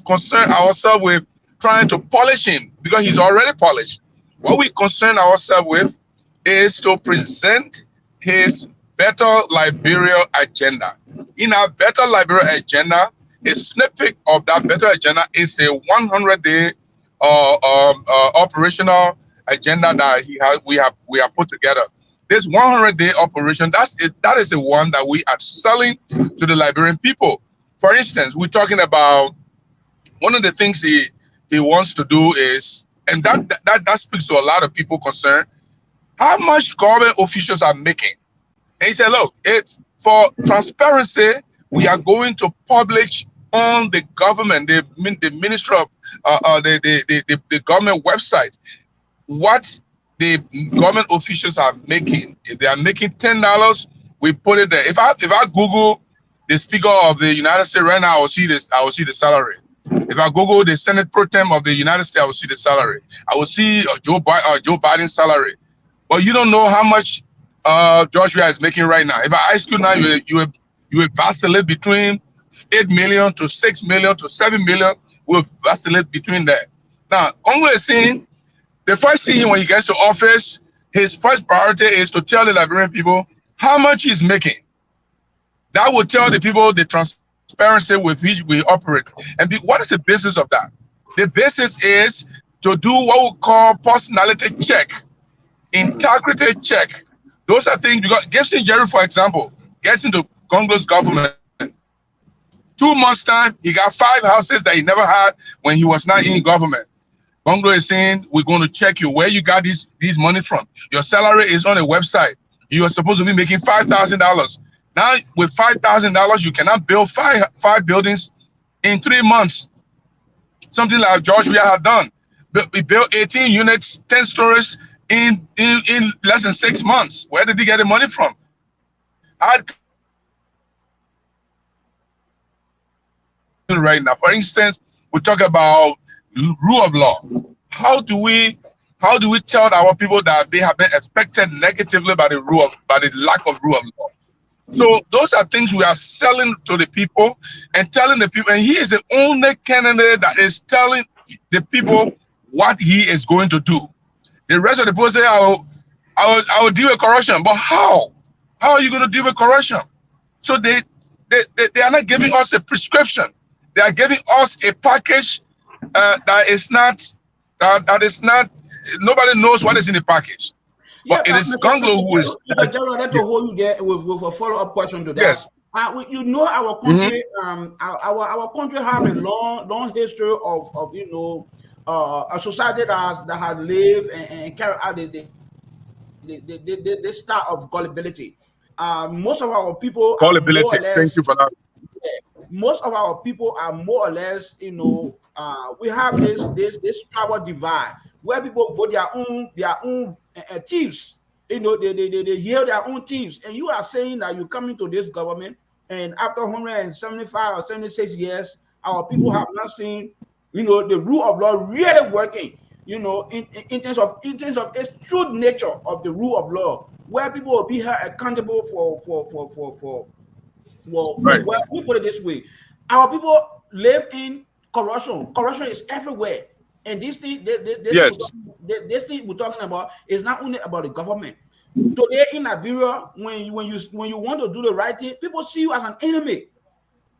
concern ourselves with trying to polish him because he's already polished. What we concern ourselves with is to present his Better Liberia agenda. In our Better Liberia agenda, a snippet of that Better agenda is a 100-day operational agenda that we have put together. This 100-day operation, that is the one that we are selling to the Liberian people. For instance, we're talking about one of the things he wants to do is, and that speaks to a lot of people concerned, how much government officials are making. And he said, look, it's for transparency, we are going to publish on the government, the ministry of the government website, what the government officials are making. If they are making $10, we put it there. If I Google the Speaker of the United States right now, I will see the salary. If I Google the Senate Pro Tem of the United States, I will see the salary. I will see Joe Biden's salary. But you don't know how much Joshua is making right now. If I ask you now, you will vacillate between 8 million to 6 million to 7 million. Will vacillate between that. Now, Gongloe is saying the first thing when he gets to office, his first priority is to tell the Liberian people how much he's making. That will tell the people the transparency with which we operate. And what is the basis of that? The basis is to do what we call personality check, integrity check. Those are things, because Gibson Jerue, for example, gets into Gongloe's government. 2 months' time, he got 5 houses that he never had when he was not in government. Gongloe is saying, we're going to check you where you got these money from. Your salary is on a website. You are supposed to be making $5,000. Now, with $5,000, you cannot build five buildings in 3 months. Something like Joshua had done. We built 18 units, 10 stories in less than 6 months. Where did he get the money from? Right now, for instance, we talk about rule of law. How do we tell our people that they have been affected negatively by the lack of rule of law? So those are things we are selling to the people and telling the people, and he is the only candidate that is telling the people what he is going to do. The rest of the people say, I will deal with corruption. But how? How are you going to deal with corruption? So they are not giving us a prescription. They are giving us a package that is not, nobody knows what is in the package. But it is Gongloe who is. I'd like to hold you there with a follow-up question to that. Yes. You know, our country, our country have a long history of a society that has lived and carried out the style of gullibility. Most of our people Gullibility. Are more or less, thank you for that. Most of our people are more or less, we have this tribal divide where people vote their own thieves. They hear their own thieves. And you are saying that you come into this government, and after 175 or 76 years, our people have not seen, the rule of law really working. In terms of its true nature of the rule of law, where people will be held accountable for Right. Well, we put it this way: our people live in corruption. Corruption is everywhere, and this thing we're talking about is not only about the government. Today in Liberia, when you want to do the right thing, people see you as an enemy,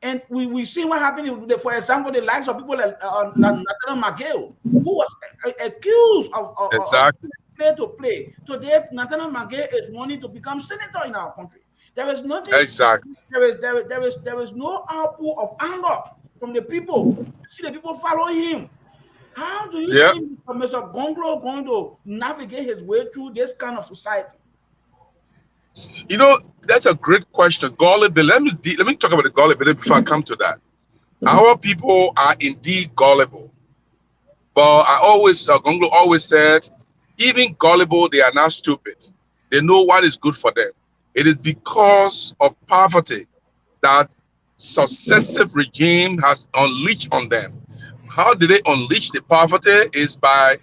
and we see what happened. For example, the likes of people like Nathaniel McGill, who was accused of Exactly. play. Today, Nathaniel McGill is wanting to become senator in our country. There is nothing. Exactly. There is no output of anger from the people. You see the people following him. How do you think Mr. Gongloe going to navigate his way through this kind of society? That's a great question. Gullibility. Let me talk about the gullibility before I come to that. Our people are indeed gullible, but Gongloe always said, even gullible, they are not stupid. They know what is good for them. It is because of poverty that successive regime has unleashed on them. How did they unleash the poverty? Is by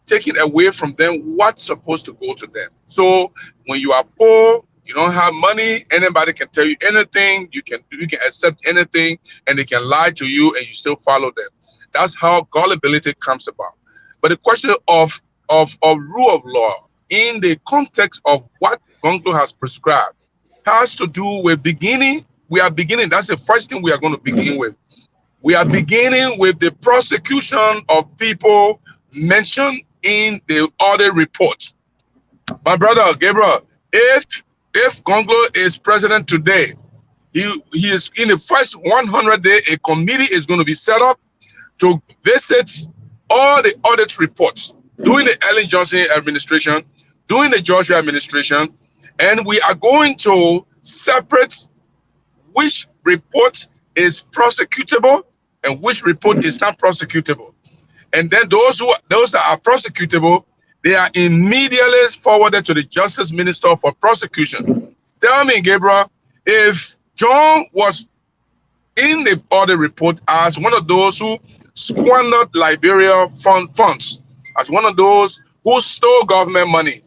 taking away from them what's supposed to go to them. So when you are poor, you don't have money, anybody can tell you anything, you can accept anything, and they can lie to you and you still follow them. That's how gullibility comes about. But the question of rule of law in the context of what Gongloe has prescribed has to do with beginning. We are beginning. That's the first thing we are going to begin with. We are beginning with the prosecution of people mentioned in the audit report. My brother Gabriel, if Gongloe is president today, he is in the first 100 days, a committee is going to be set up to visit all the audit reports during the Ellen Johnson administration, during the Joshua administration, and we are going to separate which report is prosecutable and which report is not prosecutable. And then those that are prosecutable, they are immediately forwarded to the Justice Minister for prosecution. Tell me, Gabriel, if John was in the audit report as one of those who squandered Liberia funds, as one of those who stole government money,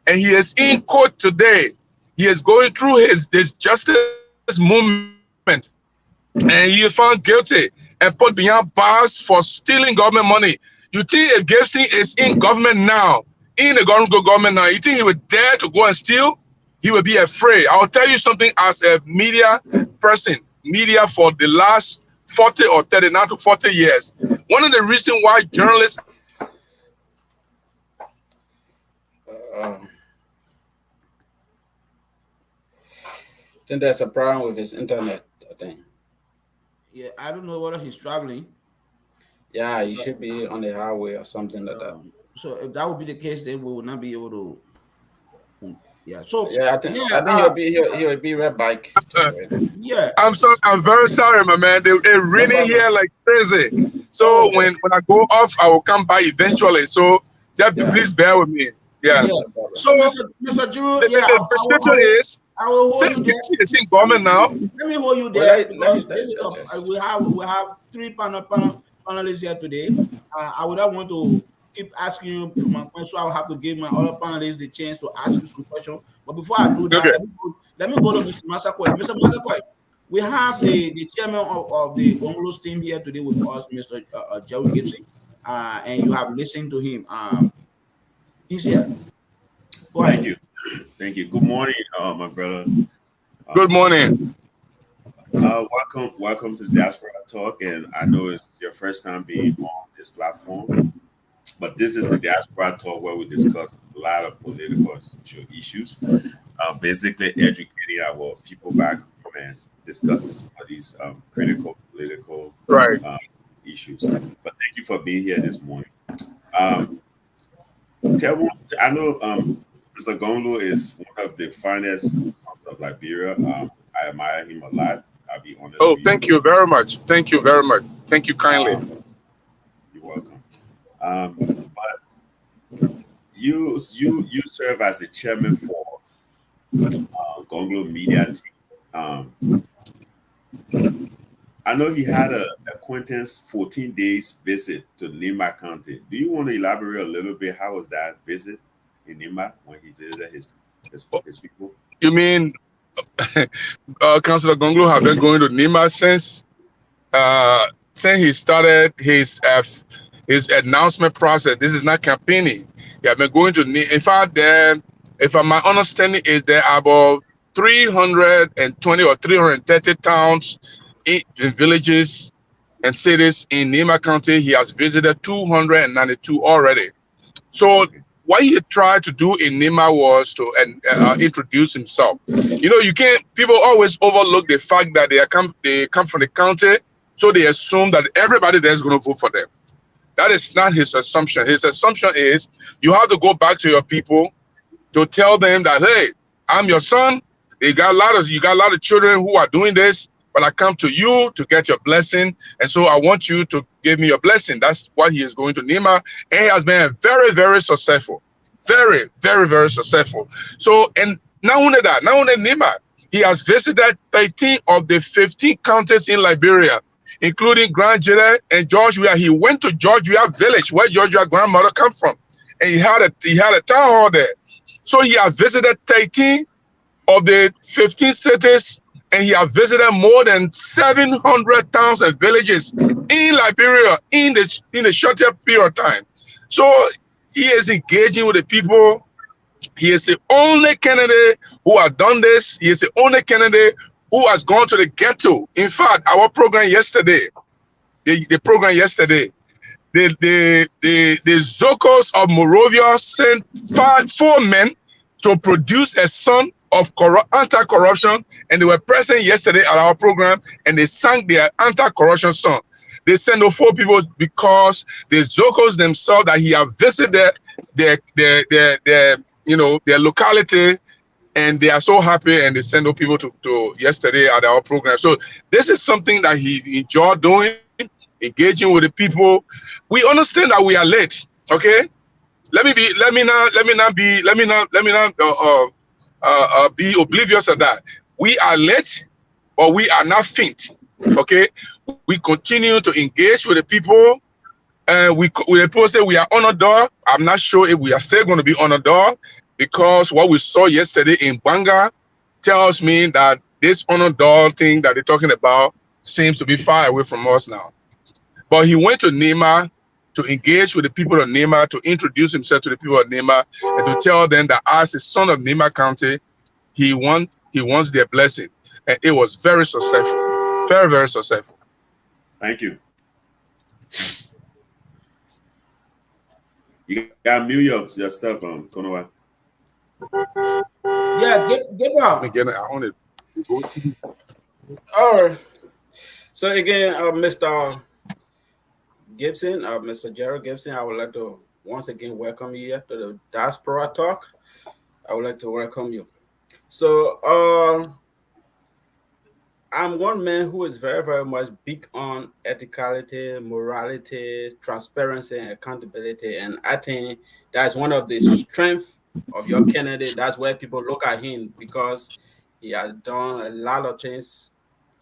and he is in court today, he is going through his justice movement, and he is found guilty and put behind bars for stealing government money. You think if Gibson is in government now, in the government now, you think he would dare to go and steal? He would be afraid. I'll tell you something as a media person, media for the last 40 or 39 to 40 years. One of the reasons why journalists I think there's a problem with his internet, I think. Yeah, I don't know whether he's traveling. Yeah, he should be on the highway or something like that. So if that would be the case, then we will not be able to. Yeah. So yeah, I think he'll be right back. Yeah. I'm very sorry, my man. They're raining here like crazy. So when I go off, I will come by eventually. So just please bear with me. Yeah. So Mr. Jerue, the prescription is since Gibson is in government now. Let me hold you there because we have three panelists here today. I would not want to keep asking you my question, so I'll have to give my other panelists the chance to ask you some questions. But before I do that, let me go to Mr. Massaquoi. Mr. Massaquoi, we have the chairman of the Gongloe team here today with us, Mr. Jerue Gibson, and you have listened to him. He's here. Thank you. Thank you. Good morning, my brother. Good morning. Welcome to the Diaspora Talk, and I know it's your first time being on this platform, but this is the Diaspora Talk where we discuss a lot of political and social issues, basically educating our people back home and discussing some of these critical political issues. But thank you for being here this morning. I know Mr. Gongloe is one of the finest sons of Liberia. I admire him a lot. I'll be honest. Oh, thank you very much. Thank you very much. Thank you kindly. You're welcome. But you serve as the chairman for Gongloe Media Team. I know he had an acquaintance 14 days visit to Nima County. Do you want to elaborate a little bit? How was that visit in Nima when he visited his people? You mean Councillor Gongloe have been going to Nima since he started his announcement process? This is not campaigning. He have been going to Nima. In fact, if my understanding is there are about 320 or 330 towns in villages and cities in Nima County. He has visited 292 already. So what he tried to do in Nima was to introduce himself. You know, people always overlook the fact that they come from the county, so they assume that everybody there is going to vote for them. That is not his assumption. His assumption is you have to go back to your people to tell them that, hey, I'm your son. You got a lot of children who are doing this, but I come to you to get your blessing, and so I want you to give me your blessing. That's what he is going to Nima, and he has been very, very successful. Very, very, very successful. So, and not only that, not only Nima, he has visited 13 of the 15 counties in Liberia, including Grand Jerue and Joshua. He went to Joshua village, where Joshua's grandmother come from, and he had a town hall there. So he has visited 13 of the 15 cities, and he has visited more than 700 towns and villages in Liberia in the shorter period of time. So he is engaging with the people He is the only candidate who has done this. He is the only candidate who has gone to the ghetto. In fact, our program yesterday, the program yesterday, the Zocos of Moravia sent 4 men to produce a song of anti-corruption, and they were present yesterday at our program, and they sang their anti-corruption song. They sent those 4 people because the Zocos themselves that he have visited their locality, and they are so happy, and they send those people to yesterday at our program. So this is something that he enjoyed doing, engaging with the people. We understand that we are late. Okay, let me not be oblivious of that. We are late, but we are not faint. Okay, we continue to engage with the people. We say we are underdog. I'm not sure if we are still going to be underdog, because what we saw yesterday in Banga tells me that this underdog thing that they're talking about seems to be far away from us now. But he went to Nema to engage with the people of Nema, to introduce himself to the people of Nema, and to tell them that as a son of Nema County, he wants their blessing. And it was very successful. Very, very successful. Thank you. You got mute your stuff on, Konowa. Yeah, get out. Again, I want to. All right. So again, Mr. Gibson, Mr. Jerue Gibson, I would like to once again welcome you here to the Diaspora Talk. I would like to welcome you. So I'm one man who is very, very much big on ethicality, morality, transparency, and accountability. And I think that's one of the strengths of your candidate. That's where people look at him, because he has done a lot of things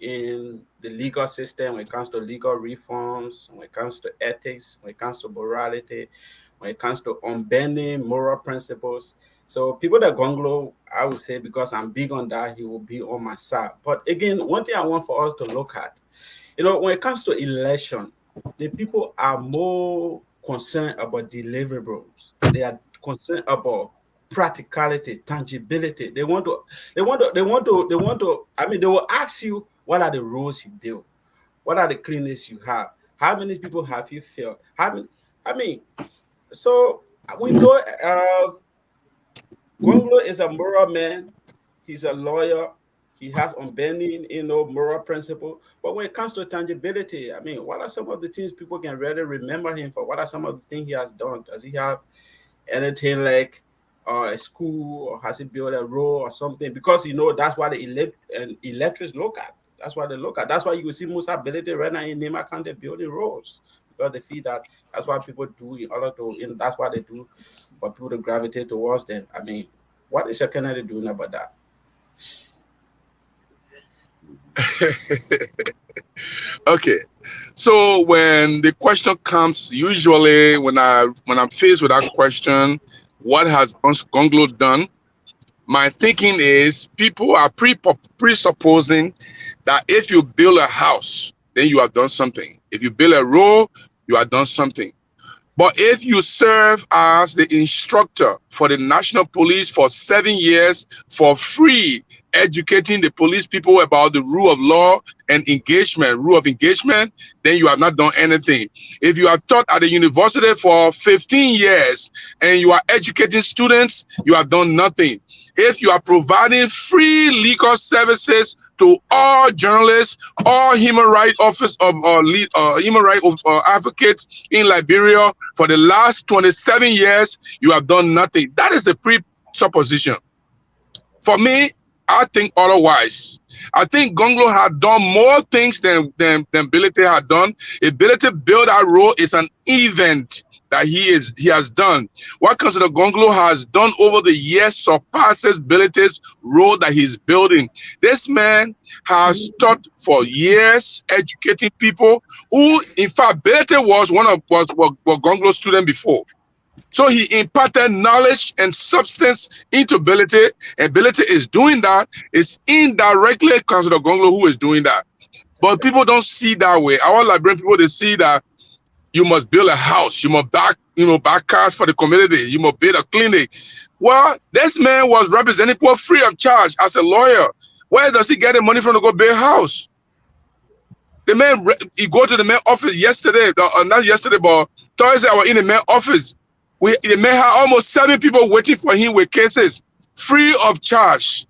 in the legal system when it comes to legal reforms, when it comes to ethics, when it comes to morality, when it comes to unbending moral principles. So people that Gongloe, I would say, because I'm big on that, he will be on my side. But again, one thing I want for us to look at, when it comes to election, the people are more concerned about deliverables. They are concerned about practicality, tangibility. They want to. I mean, they will ask you, what are the roads you build? What are the clinics you have? How many people have you failed? So we know Gongloe is a moral man. He's a lawyer. He has unbending, moral principle. But when it comes to tangibility, I mean, what are some of the things people can really remember him for? What are some of the things he has done? Does he have anything like a school, or has he built a road or something? Because that's why the electors look at. That's why they look at. That's why you see most ability right now in Nema County building roads, because they feel that's what people do in order to. That's what they do for people to gravitate towards them. I mean, what is your candidate doing about that? Okay, so when the question comes, usually when I'm faced with that question, what has Gongloe done? My thinking is people are presupposing that if you build a house, then you have done something. If you build a road, you have done something. But if you serve as the instructor for the National Police for 7 years for free, educating the police people about the rule of law and rule of engagement, then you have not done anything. If you have taught at the university for 15 years and you are educating students, you have done nothing. If you are providing free legal services to all journalists, all human rights advocates in Liberia for the last 27 years, you have done nothing. That is a presupposition. For me, I think otherwise. I think Gongloe had done more things than Bility had done. If Bility built that road, it's an event that he has done. What Councillor Gongloe has done over the years surpasses Bility's road that he's building. This man has taught for years, educating people who, in fact, Bility was Gongloe's student before. So he imparted knowledge and substance into Bility, and Bility is doing that. It's indirectly Councillor Gongloe who is doing that. But people don't see that way. Our Liberian people, they see that you must build a house, you must back cars for the community, you must build a clinic. Well, this man was representing people free of charge as a lawyer. Where does he get the money from to go build a house? The man, he go to the main office yesterday, not yesterday, but Thursday I was in the main office. The man had almost 7 people waiting for him with cases, free of charge.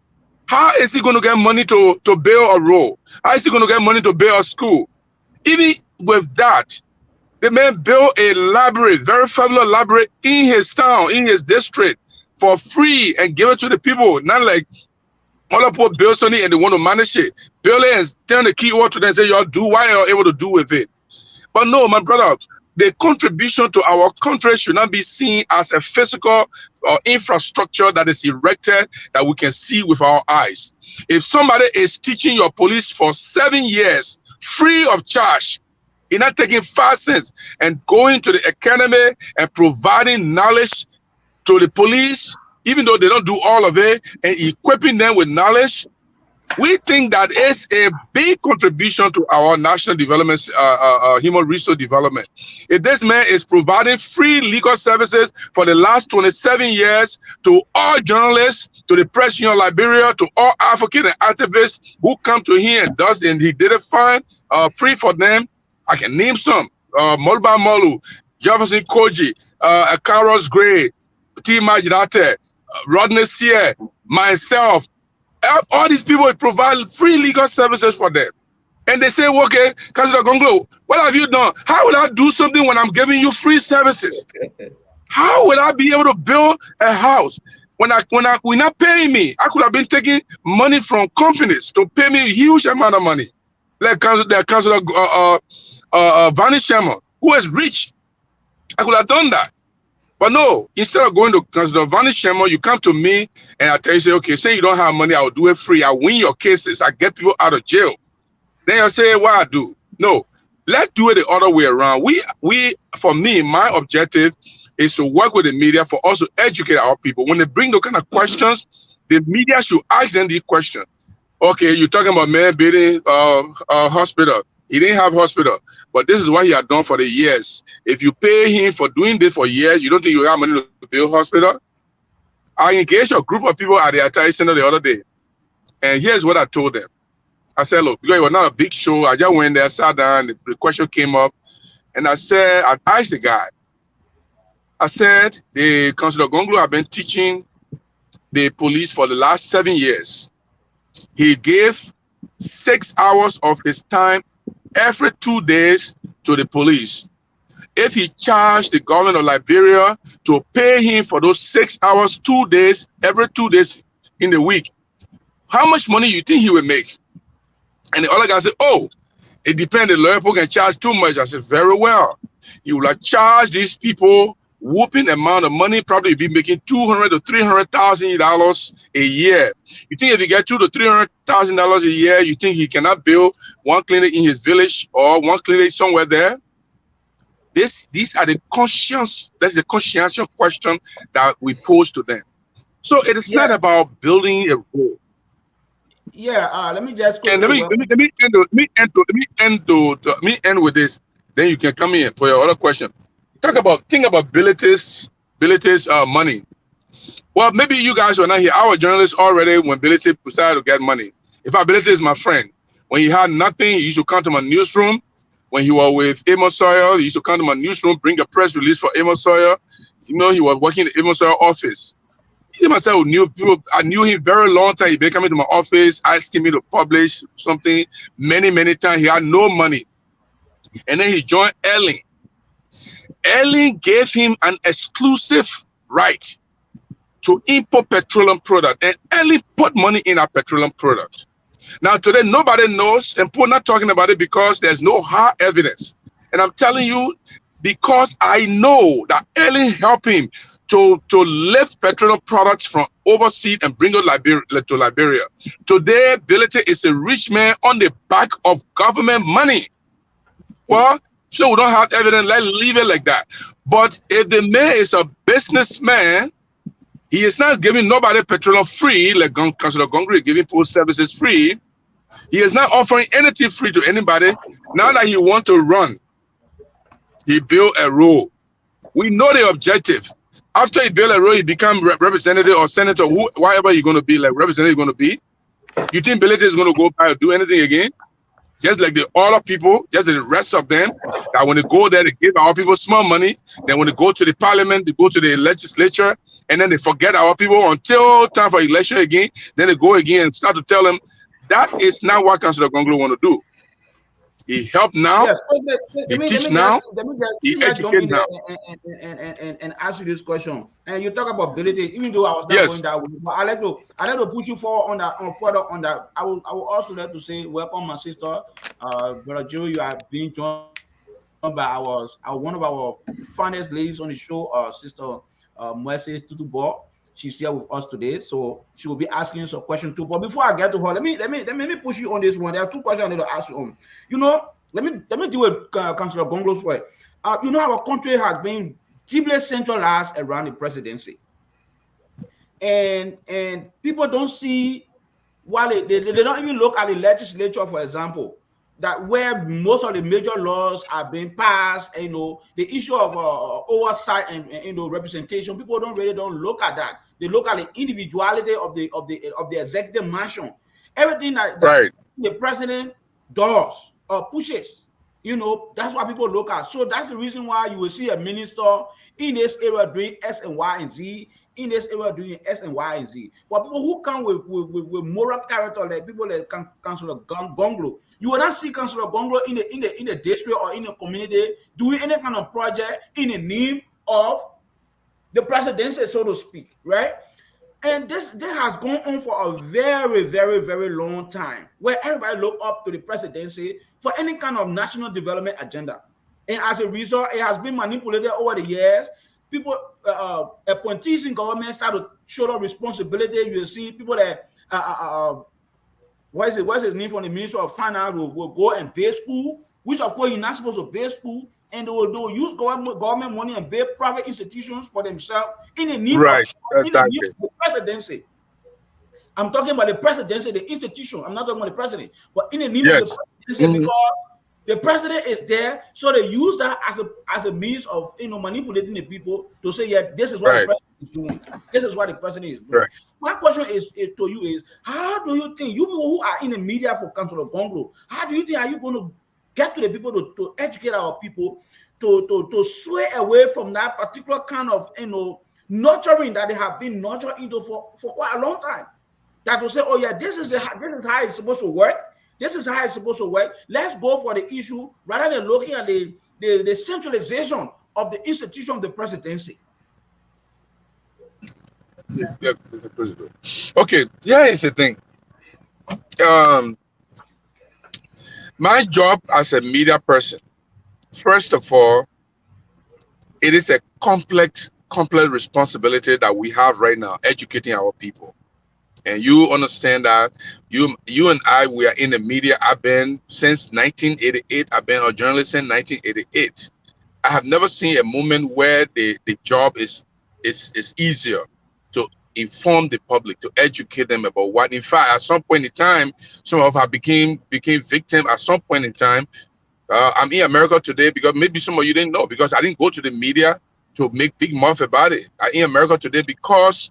How is he going to get money to build a road? How is he going to get money to build a school? Even with that, the man built a library, very fabulous library in his town, in his district, for free and give it to the people. Not like other people build something and they want to manage it. Build it and turn the key over to them and say, y'all do what you're able to do with it. But no, my brother, the contribution to our country should not be seen as a physical or infrastructure that is erected that we can see with our eyes. If somebody is teaching your police for 7 years, free of charge, you're not taking 5 cents and going to the academy and providing knowledge to the police, even though they don't do all of it, and equipping them with knowledge, we think that is a big contribution to our national development, human resource development. If this man is providing free legal services for the last 27 years to all journalists, to the press union of Liberia, to all African and activists who come to him and he did it fine, free for them. I can name some: Molba Molu, Jefferson Koji, Carlos Gray, T. Majidate, Rodney Sear, myself. All these people provide free legal services for them. And they say, okay, Councillor Gongloe, what have you done? How will I do something when I'm giving you free services? How will I be able to build a house when we're not paying me? I could have been taking money from companies to pay me a huge amount of money. Like Councillor Vani Sherman, who is rich. I could have done that. But no, instead of going to Councillor Vani Sherman, you come to me and I tell you, say, okay, say you don't have money, I will do it free. I win your cases. I get people out of jail. Then you say, what I do? No, let's do it the other way around. For me, my objective is to work with the media for us to educate our people. When they bring those kind of questions, the media should ask them the question. Okay, you're talking about man building hospital. He didn't have hospital, but this is what he had done for the years. If you pay him for doing this for years, you don't think you have money to build hospital? I engaged a group of people at the Attire Center the other day, and here's what I told them. I said, look, because it was not a big show, I just went there, sat down, the question came up, and I asked the guy, I said, the Councillor Gongloe have been teaching the police for the last 7 years. He gave 6 hours of his time every 2 days to the police. If he charged the government of Liberia to pay him for those 6 hours, 2 days, every 2 days in the week, how much money you think he would make? And the other guy said, oh, it depends. The lawyer can charge too much. I said, very well. You will have charged these people whooping amount of money, probably be making $200,000 to $300,000 a year. You think if you get $200,000 to $300,000 a year, you think he cannot build one clinic in his village or one clinic somewhere there? These are the conscientious question that we pose to them. So it is not about building a road. Yeah, let me just go. And let me end with this. Then you can come in for your other question. Think about Bilitis money. Well, maybe you guys were not here. I was journalists already when Bilitis started to get money. In fact, Bilitis is my friend. When he had nothing, he used to come to my newsroom. When he was with Amos Sawyer, he used to come to my newsroom, bring a press release for Amos Sawyer. You know, he was working in the Amos Sawyer office. He myself knew people. I knew him very long time. He'd been coming to my office, asking me to publish something many, many times. He had no money. And then he joined Ellen. Ellen gave him an exclusive right to import petroleum product, and Ellen put money in our petroleum product. Now today, nobody knows, and people not talking about it because there's no hard evidence. And I'm telling you, because I know that Ellen helped him to lift petroleum products from overseas and bring it to Liberia. Today, Bility is a rich man on the back of government money. Well, so we don't have evidence, let's leave it like that. But if the man is a businessman, he is not giving nobody petroleum free, like Councillor Gongloe giving post services free. He is not offering anything free to anybody. Now that he wants to run, he built a road. We know the objective. After you build a road, you become representative or senator, whatever you're going to be, like representative you're going to be. You think Belete is going to go by or do anything again? Just like the other people, just like the rest of them, that when they go there, they give our people small money. Then when they go to the parliament, they go to the legislature, and then they forget our people until time for election again. Then they go again and start to tell them that is not what Councillor Gongloe want to do. He helped now, yes. he teach now, he educate now. And ask you this question. And you talk about ability, even though I was not going that way, but I like to push you forward on that, further on that. I will also like to say welcome my sister, Brother Jerue. You are being joined by one of our finest ladies on the show, Sister Mercy Tutubo. She's here with us today, so she will be asking you some questions too. But before I get to her, let me push you on this one. There are two questions I need to ask you on. You know, let me deal with Councillor Gongloe first. You know, our country has been deeply centralized around the presidency, and people don't see while they don't even look at the legislature, for example, that where most of the major laws are being passed, and, you know, the issue of oversight and you know, representation, people don't look at that. They look at the individuality of the executive mansion. Everything that the president does or pushes, you know, that's what people look at. So that's the reason why you will see a minister in this area doing X and Y and Z, in this area doing X and Y and Z. But people who come with moral character, like people like Councillor Gongloe, you will not see Councillor Gongloe in the district or in the community doing any kind of project in the name of the presidency, so to speak, right? And this has gone on for a very, very, very long time, where everybody look up to the presidency for any kind of national development agenda. And as a result, it has been manipulated over the years. People, appointees in government start to show up responsibility. You see people that, what's his name from the Ministry of Finance will go and pay school, which of course you're not supposed to pay school, and they will use government money and pay private institutions for themselves in the name of the presidency. I'm talking about the presidency, the institution. I'm not talking about the president, but in the name of the presidency, because the president is there, so they use that as a means of, you know, manipulating the people to say, yeah, this is what the president is doing. This is what the president is doing. My question is to you is, how do you think, you people who are in the media for Councillor Gongloe, how do you think are you going to get to the people to educate our people to sway away from that particular kind of, you know, nurturing that they have been nurtured into for quite a long time? That will say, oh yeah, this is how it's supposed to work. This is how it's supposed to work. Let's go for the issue rather than looking at the centralization of the institution of the presidency. Okay, here is the thing. My job as a media person, first of all, it is a complex responsibility that we have right now, educating our people. And you understand that you and I, we are in the media. I've been since 1988. I've been a journalist since 1988. I have never seen a moment where the job is easier to inform the public, to educate them about what. In fact, at some point in time, some of us became victim. At some point in time, I'm in America today because maybe some of you didn't know, because I didn't go to the media to make big mouth about it. I'm in America today because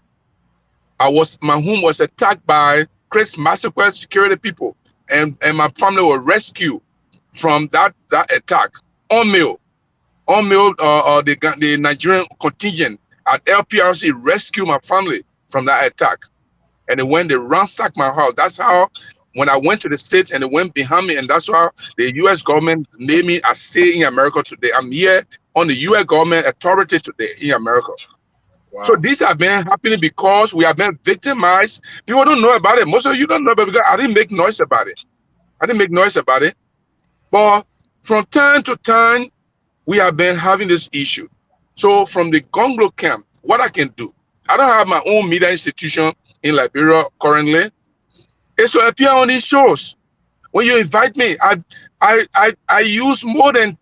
my home was attacked by Chris Massacre security people, and my family were rescued from that attack. The Nigerian contingent at LPRC rescued my family from that attack. And when they ransacked my house, that's how, when I went to the States and they went behind me, and that's how the U.S. government made me stay in America today. I'm here on the U.S. government authority today in America. Wow. So these have been happening because we have been victimized. People don't know about it. Most of you don't know about it because I didn't make noise about it. But from time to time, we have been having this issue. So from the Gongloe camp, what I can do, I don't have my own media institution in Liberia currently, is to appear on these shows. When you invite me, I use more than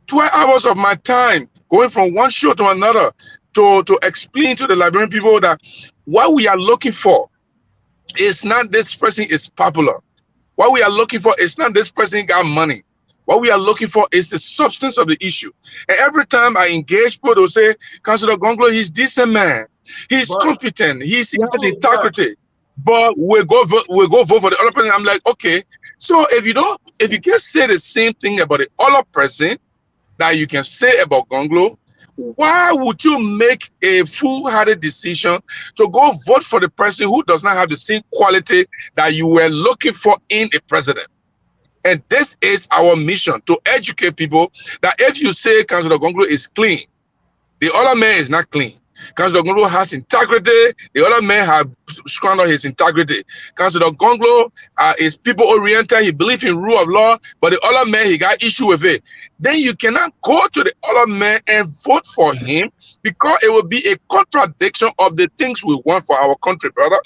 12 hours of my time going from one show to another to explain to the Liberian people that what we are looking for is not this person is popular. What we are looking for is not this person got money. What we are looking for is the substance of the issue. And every time I engage people, they'll say, Councillor Gongloe, he's decent man. He's competent. He has integrity. But we'll go vote for the other person. I'm like, okay. So if you can say the same thing about the other person that you can say about Gongloe, why would you make a foolhardy decision to go vote for the person who does not have the same quality that you were looking for in a president? And this is our mission, to educate people that if you say Councillor Gongloe is clean, the other man is not clean. Councillor Gongloe has integrity, the other man have squandered his integrity. Councillor Gongloe is people-oriented, he believes in rule of law, but the other man, he got issue with it. Then you cannot go to the other man and vote for him, because it will be a contradiction of the things we want for our country, brother.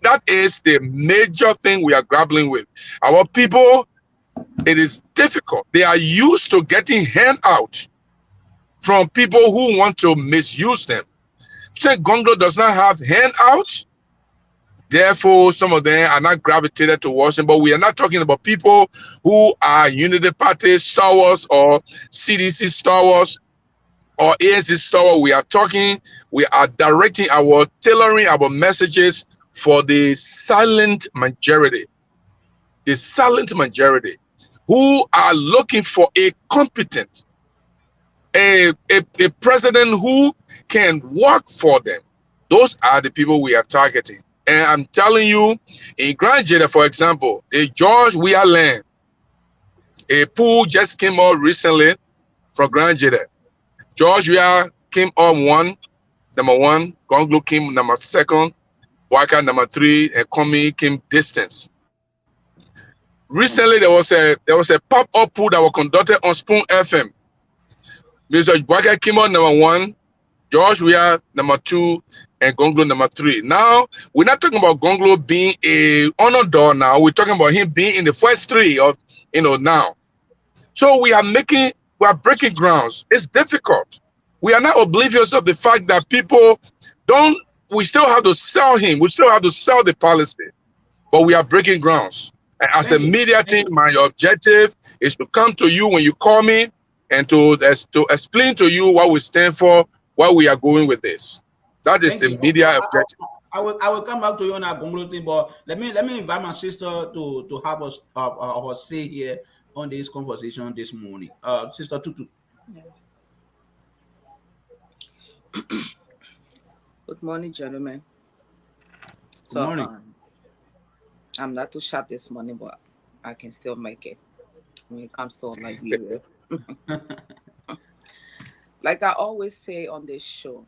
That is the major thing we are grappling with. Our people, it is difficult. They are used to getting handouts from people who want to misuse them. Since Gongloe does not have handouts, therefore some of them are not gravitated towards him. But we are not talking about people who are Unity Party stalwarts or CDC stalwarts or ANC stalwarts. We are directing tailoring our messages for the silent majority. The silent majority who are looking for a competent, a president who can work for them. Those are the people we are targeting. And I'm telling you, in Grand Jeddah, for example, a George Weah Land, a pool just came out recently from Grand Jeddah. George Weah came up number one, Gongloe came number 2, Waka number 3, and Komi came distance. Recently, there was a pop-up pool that was conducted on Spoon FM. Mr. Waka came out number 1, George Weah number 2, and Gongloe number 3. Now, we're not talking about Gongloe being a underdog now. We're talking about him being in the first 3 of, now. So we are breaking grounds. It's difficult. We are not oblivious of the fact that people we still have to sell him. We still have to sell the policy, but we are breaking grounds. And as a media team, my objective is to come to you when you call me and to explain to you what we stand for, why we are going with this. That is the media objective. I will come back to you on our Gongloe thing, but let me invite my sister to have us our say here on this conversation this morning. Sister Tutu. Yeah. Good morning, gentlemen. So, good morning. I'm not too sharp this morning, but I can still make it when it comes to Nigeria. Like I always say on this show,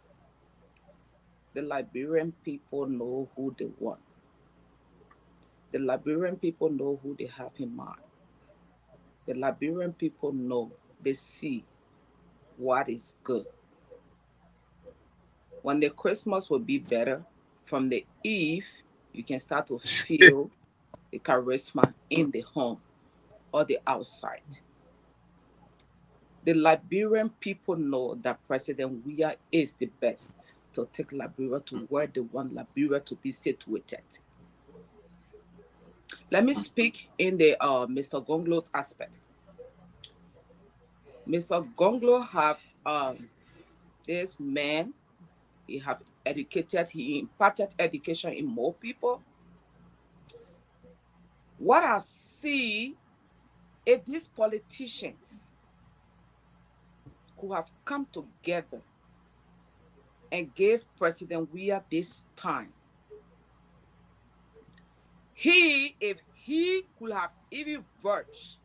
the Liberian people know who they want. The Liberian people know who they have in mind. The Liberian people know, they see what is good. When the Christmas will be better, from the eve, you can start to feel the charisma in the home or the outside. The Liberian people know that President Weah is the best to take Liberia to where they want Liberia to be situated. Let me speak in the Mr. Gongloe's aspect. Mr. Gongloe have this man. He have educated, he imparted education in more people. What I see, if these politicians could have come together and gave President Weah this time, if he could have even verged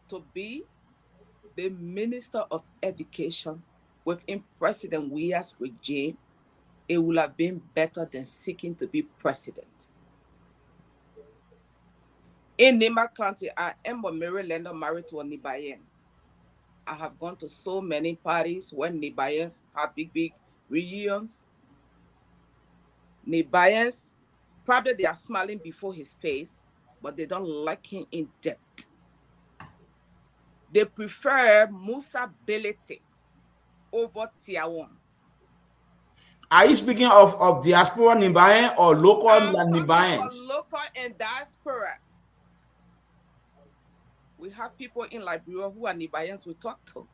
to be the Minister of Education within President Weah's regime, it would have been better than seeking to be president. In Nima County, I am a Marylander married to a Nibayan. I have gone to so many parties when Nibayans have big reunions. Nibayans, probably they are smiling before his face, but they don't like him in depth. They prefer Musa Belete over Tiawan. Are you speaking of diaspora Nibayan or local Nibayan? Local and diaspora. We have people in Liberia who are Nibarians we talk to.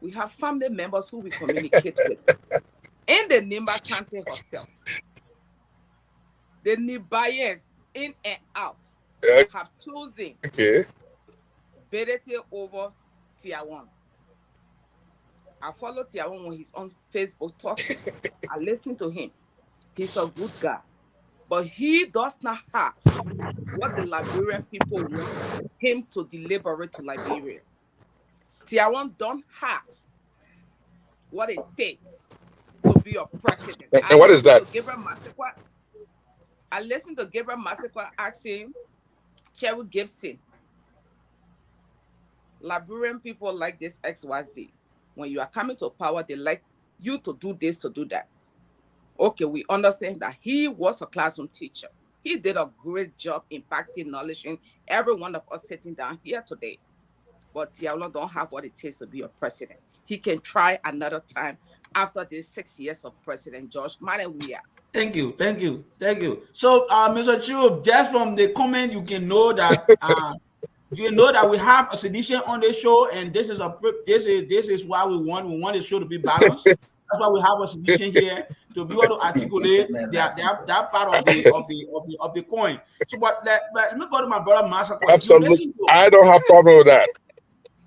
We have family members who we communicate with. In the Nimba County herself, the Nibarians in and out have chosen Bedete over Tiawan. I follow Tiawan when he's on Facebook talking. I listen to him. He's a good guy. But he does not have what the Liberian people want him to deliver to Liberia. Tiawan don't have what it takes to be a president. And what is that? I listened to Gabriel Massacre asking Jerue Gibson, Liberian people like this XYZ. When you are coming to power, they like you to do this, to do that. Okay, we understand that he was a classroom teacher. He did a great job impacting knowledge in every one of us sitting down here today. But Tiawan don't have what it takes to be a president. He can try another time after these 6 years of President George Manawia. Thank you. So, Mr. Jerue, just from the comment, you can know that we have a sedition on the show, and this is why we want the show to be balanced. That's why we have a sedition here to be able to articulate that part of the coin. So, but let me go to my brother Massacre. Absolutely, I don't have problem with that.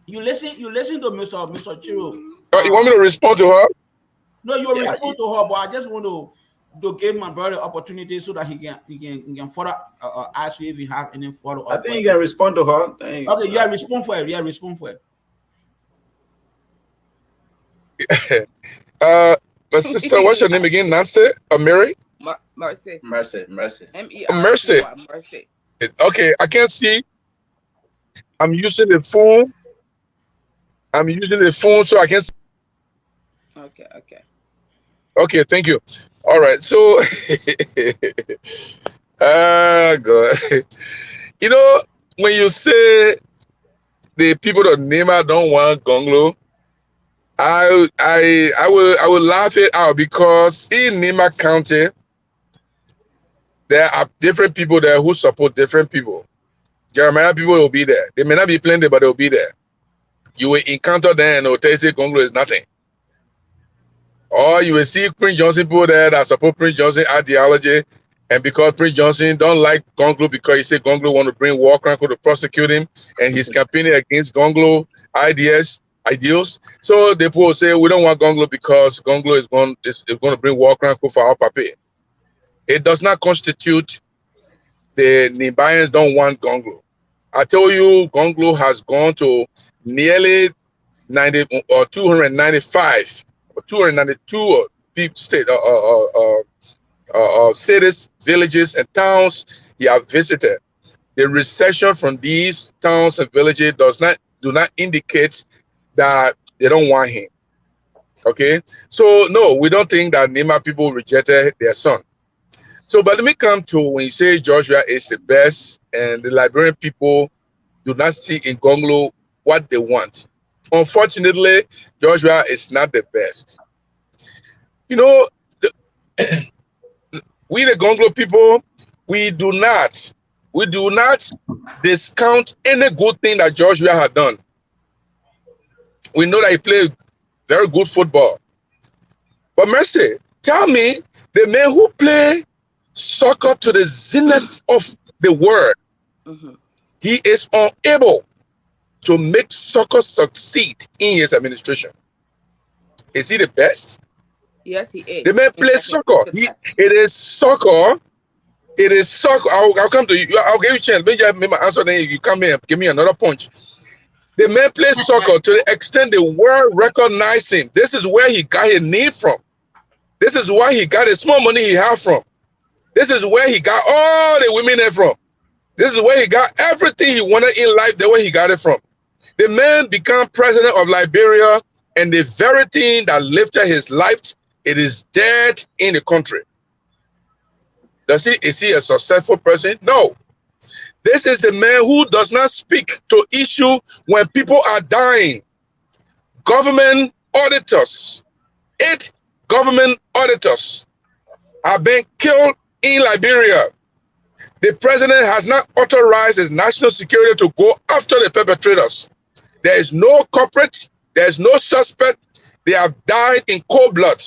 You listen to Mr. Jerue. You want me to respond to her? No, you respond to her, but I just want to give my brother opportunity so that he can further ask you if you have any follow-up. I think you can respond to her. Okay, respond for it. My sister, what's your name again? Nancy or Mary? Mercy. Mercy. Mercy. Mercy. Okay, I can't see. I'm using the phone. So I can see. Okay, thank you. All right, so God. You know, when you say the people of Nema don't want Gongloe, I will laugh it out, because in Nema County there are different people there who support different people. Jeremiah people will be there. They may not be plenty, but they'll be there. You will encounter them and they'll tell you Gongloe is nothing. Or you will see Prince Johnson people there that support Prince Johnson ideology, and because Prince Johnson don't like Gongloe because he said Gongloe want to bring war crime to prosecute him, and he's campaigning against Gongloe ideals. So the people will say we don't want Gongloe because Gongloe is going to bring war crime for our papi. It does not constitute the Nibarians don't want Gongloe. I tell you, Gongloe has gone to nearly 90 or 295. 292 cities, villages, and towns he has visited. The reception from these towns and villages do not indicate that they don't want him. Okay, so no, we don't think that Nema people rejected their son. So, but let me come to when you say Joshua is the best, and the Liberian people do not see in Gongloe what they want. Unfortunately, Joshua is not the best. You know, we the Gongloe people, we do not discount any good thing that Joshua had done. We know that he played very good football. But Mercy, tell me, the man who play soccer to the zenith of the world, he is unable to make soccer succeed in his administration. Is he the best? Yes, he is. The man plays soccer. It is soccer. I'll come to you. I'll give you a chance. Maybe I make my answer, then you come here and give me another punch. The man plays soccer to the extent the world recognize him. This is where he got his name from. This is why he got the small money he had from. This is where he got all the women there from. This is where he got everything he wanted in life, the way he got it from. The man became president of Liberia, and the very thing that lifted his life, it is dead in the country. Is he a successful person? No. This is the man who does not speak to issue when people are dying. Government auditors, 8 government auditors have been killed in Liberia. The president has not authorized his national security to go after the perpetrators. There is no culprit. There is no suspect. They have died in cold blood.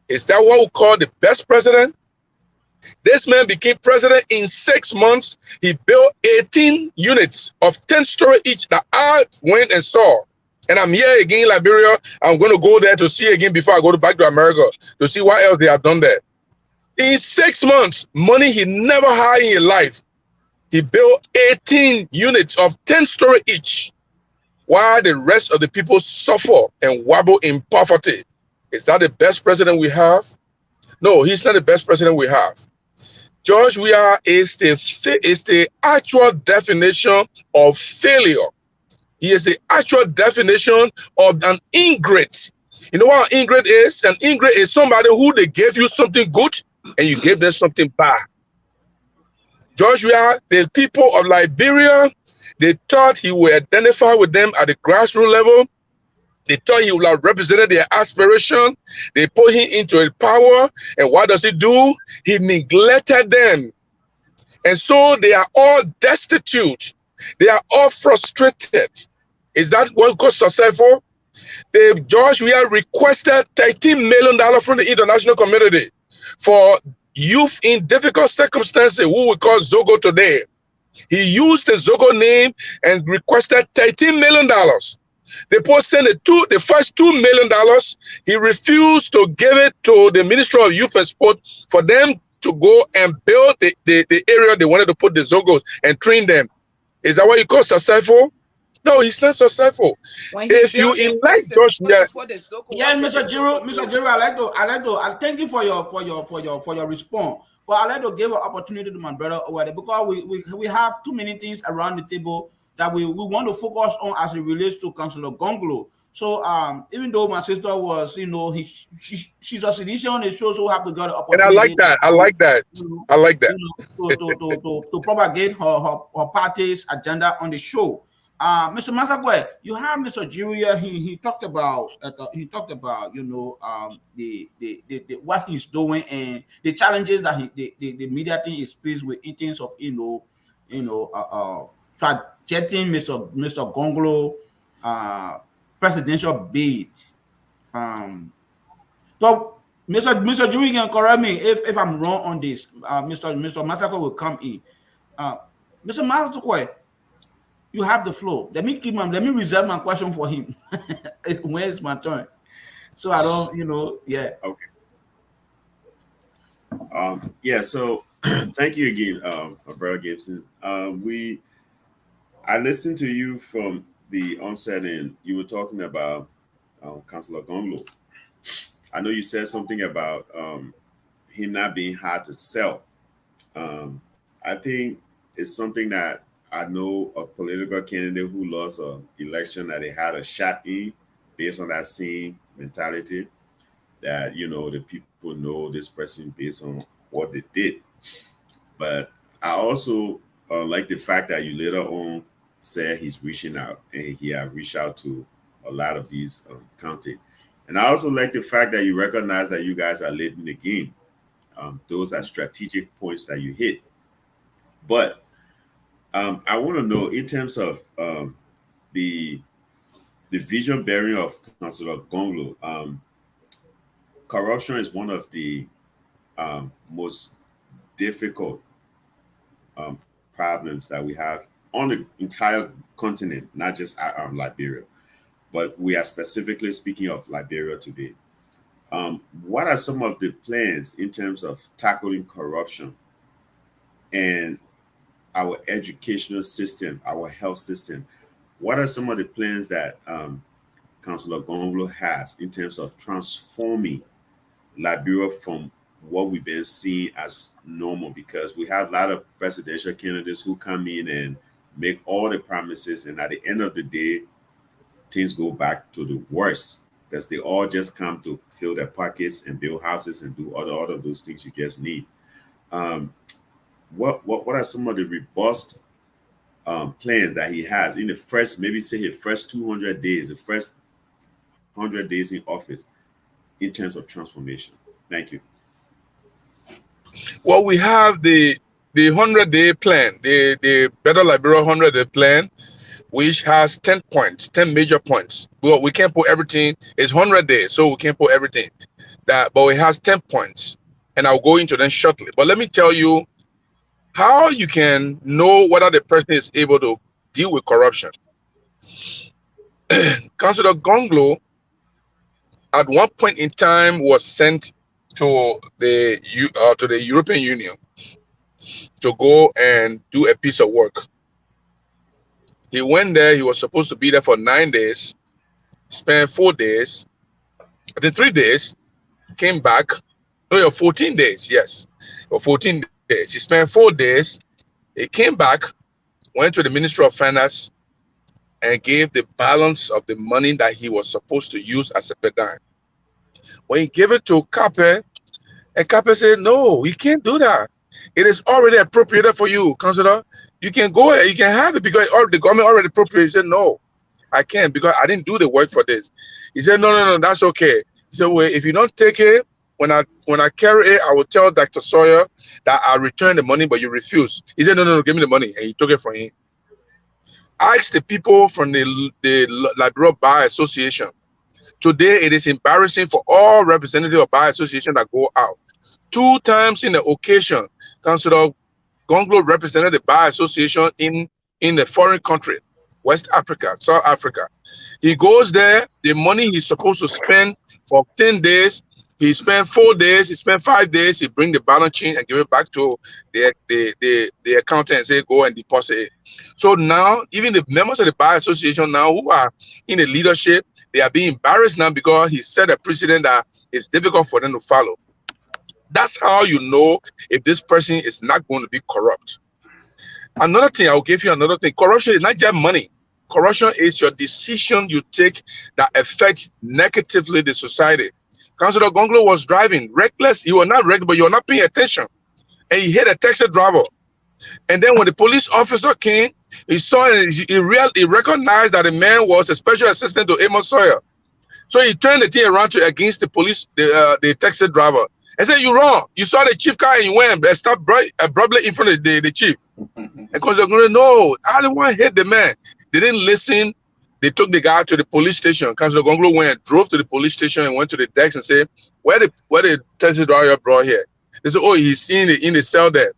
Is that what we call the best president? This man became president in 6 months. He built 18 units of 10 story each that I went and saw. And I'm here again in Liberia. I'm going to go there to see again before I go back to America to see what else they have done there. In 6 months, money he never had in his life. He built 18 units of 10 story each, while the rest of the people suffer and wobble in poverty. Is that the best president we have? No, he's not the best president we have. George Weah is the actual definition of failure. He is the actual definition of an ingrate. You know what an ingrate is? An ingrate is somebody who they gave you something good and you gave them something bad. George Weah, the people of Liberia, they thought he would identify with them at the grassroots level. They thought he would have represented their aspiration. They put him into power. And what does he do? He neglected them. And so they are all destitute. They are all frustrated. Is that what got successful? George Weah requested $13 million from the international community for youth in difficult circumstances, who we call Zogo today. He used the Zogo name and requested $13 million. The post sent the first $2 million. He refused to give it to the Ministry of Youth and Sport for them to go and build the area they wanted to put the Zogos and train them. Is that what you call successful? No, he's not successful. If you elect George Weah, yeah, Mr. Jerue, I thank you for your response. But I like to give an opportunity to my brother over there, because we have too many things around the table that we want to focus on as it relates to Councillor Gongloe. So even though my sister was, she's a sedition, it shows who have to get an opportunity. And I like that. I like that. I like that. To propagate her party's agenda on the show. Mr. Masakwe, you have Mr. Jerue. He talked about the what he's doing and the challenges that the media thing is faced with in terms of getting Mr. Gongloe presidential bid. So Mr. Jerue can correct me if I'm wrong on this. Mr. Masakwe will come in. Mr. Masakwe, you have the floor. Let me reserve my question for him when it's my turn. So I don't, yeah. Okay. Yeah. So thank you again, Brother Gibson. I listened to you from the onset, and you were talking about Councillor Gongloe. I know you said something about him not being hard to sell. I think it's something that I know a political candidate who lost an election that they had a shot in based on that same mentality that, the people know this person based on what they did. But I also like the fact that you later on said he's reaching out, and he have reached out to a lot of these counties. And I also like the fact that you recognize that you guys are late in the game. Those are strategic points that you hit. But I want to know, in terms of the vision bearing of Councillor Gongloe, corruption is one of the most difficult problems that we have on the entire continent, not just Liberia, but we are specifically speaking of Liberia today. What are some of the plans in terms of tackling corruption and our educational system, our health system? What are some of the plans that Councillor Gongloe has in terms of transforming Liberia from what we've been seeing as normal? Because we have a lot of presidential candidates who come in and make all the promises, and at the end of the day, things go back to the worst, because they all just come to fill their pockets and build houses and do all of those things you just need. What are some of the robust plans that he has in the first, maybe say his first 200 days, the first 100 days in office, in terms of transformation? Thank you. Well, we have the the 100-day plan, the Better Liberia 100-day plan, which has 10 points, 10 major points. Well, we can't put everything. It's 100 days, so we can't put everything. But it has 10 points, and I'll go into them shortly. But let me tell you how you can know whether the person is able to deal with corruption. Councillor Gongloe, at one point in time, was sent to the European Union to go and do a piece of work. He went there. He was supposed to be there for 9 days, spent 4 days, I think 3 days, came back. No, 14 days, yes. Or 14 days. He spent 4 days. He came back, went to the Ministry of Finance, and gave the balance of the money that he was supposed to use as a pedant. When he gave it to Kape, and Kape said, no, you can't do that. It is already appropriated for you, Councillor. You can go ahead, you can have it because the government already appropriated. He said, no, I can't because I didn't do the work for this. He said, no, that's okay. He said, well, if you don't take it, when I carry it, I will tell Dr. Sawyer that I'll return the money, but you refuse. He said, no, give me the money. And he took it from him. Ask the people from the Liberia Bar Association. Today, it is embarrassing for all representatives of Bar Association that go out. 2 times in the occasion, Councillor Gongloe represented the Bar Association in a foreign country, West Africa, South Africa. He goes there, the money he's supposed to spend for 10 days, he spent 4 days, he spent 5 days, he bring the balance sheet and give it back to the accountant and say, go and deposit it. So now, even the members of the Bar Association now who are in the leadership, they are being embarrassed now because he set a precedent that it's difficult for them to follow. That's how you know if this person is not going to be corrupt. Another thing, I'll give you another thing. Corruption is not just money. Corruption is your decision you take that affects negatively the society. Councillor Gongloe was driving reckless. He was not reckless, but you were not paying attention. And he hit a taxi driver. And then when the police officer came, he saw it, he recognized that the man was a special assistant to Amos Sawyer. So he turned the thing around against the police, the taxi driver. I said, you're wrong. You saw the chief car and you went and stopped abruptly in front of the chief. Because they're going to know, I didn't want to hit the man. They didn't listen. They took the guy to the police station. Councillor Gongloe went and drove to the police station and went to the desk and said, where the taxi driver brought here? They said, oh, he's in the cell there.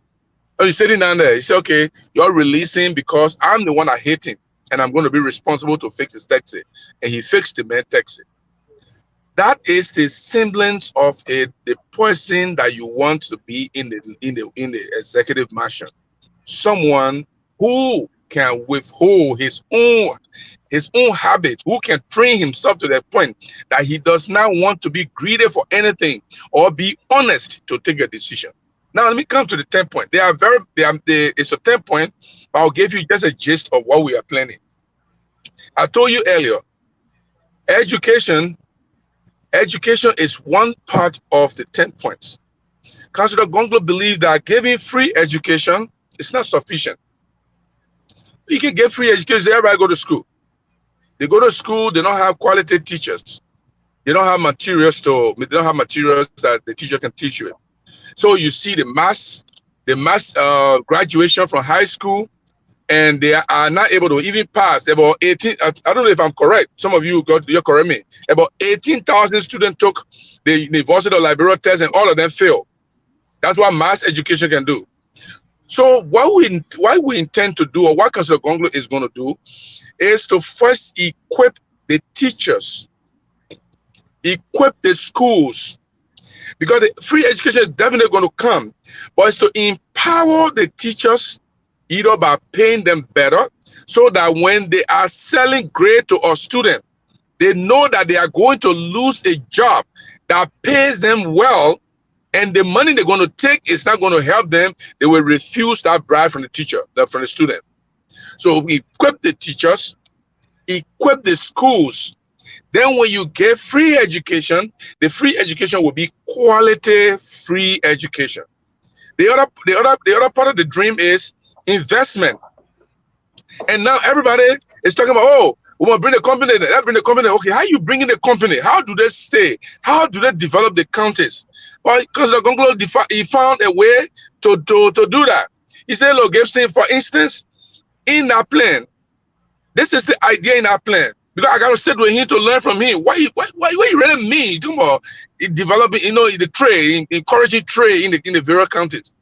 Oh, he's sitting down there. He said, okay, you're releasing because I'm the one that hit him and I'm going to be responsible to fix his taxi. And he fixed the man's taxi. That is the semblance of the person that you want to be in the executive mansion. Someone who can withhold his own habit, who can train himself to that point that he does not want to be greedy for anything or be honest to take a decision. Now let me come to the 10 point. It's a 10 point, but I'll give you just a gist of what we are planning. I told you earlier, education is one part of the 10 points. Councillor Gongloe believed that giving free education is not sufficient. You can get free education, everybody go to school. They go to school, they don't have quality teachers. They don't have materials that the teacher can teach you. So you see the mass graduation from high school, and they are not able to even pass. About 18, I don't know if I'm correct. Some of you you're correct me. About 18,000 students took the University of Liberia test and all of them failed. That's what mass education can do. So what we intend to do, or what Councillor Gongloe is going to do, is to first equip the teachers, equip the schools, because the free education is definitely going to come, but it's to empower the teachers either by paying them better so that when they are selling grade to a student, they know that they are going to lose a job that pays them well, and the money they're going to take is not going to help them. They will refuse that bribe from the teacher, from the student. So we equip the teachers, equip the schools. Then when you get free education, the free education will be quality free education. The other part of the dream is investment. And now everybody is talking about, oh, we want to bring the company, let's bring the company. Okay, how are you bringing the company? How do they stay? How do they develop the counties? Well, because the Gongloe, he found a way to do that. He said, look, Gibson, for instance, in that plan, this is the idea in our plan. Because I got to sit with him to learn from him. What you really mean? Talking about developing, the trade, encouraging trade in the various counties.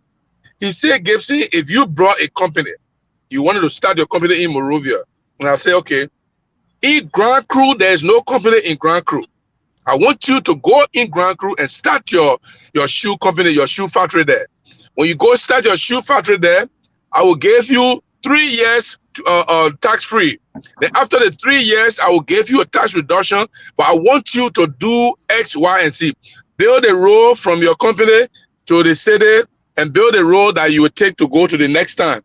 He said, Gibson, if you brought a company, you wanted to start your company in Monrovia, and I say, okay, in Grand Cru, there is no company in Grand Cru. I want you to go in Grand Cru and start your shoe company, your shoe factory there. When you go start your shoe factory there, I will give you 3 years tax-free. Then after the 3 years, I will give you a tax reduction, but I want you to do X, Y, and Z. Build a road from your company to the city and build a road that you will take to go to the next time.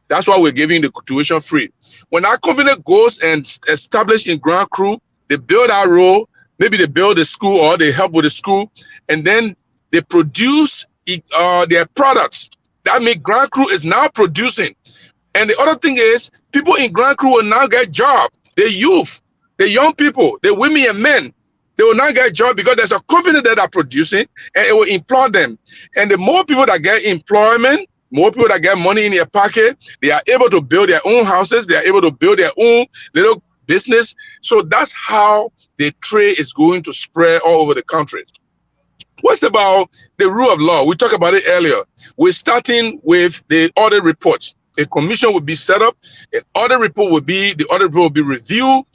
That's why we're giving the tuition free. When our company goes and establish in Grand Cru, they build our road, maybe they build a school or they help with the school, and then they produce their products. That means Grand Cru is now producing. And the other thing is, people in Grand Cru will now get jobs. The youth, the young people, the women and men, they will now get jobs because there's a company that are producing and it will employ them. And the more people that get employment, more people that get money in their pocket, they are able to build their own houses, they are able to build their own little business. So that's how the trade is going to spread all over the country. What's about the rule of law? We talked about it earlier. We're starting with the audit reports. A commission will be set up. The audit report will be reviewed.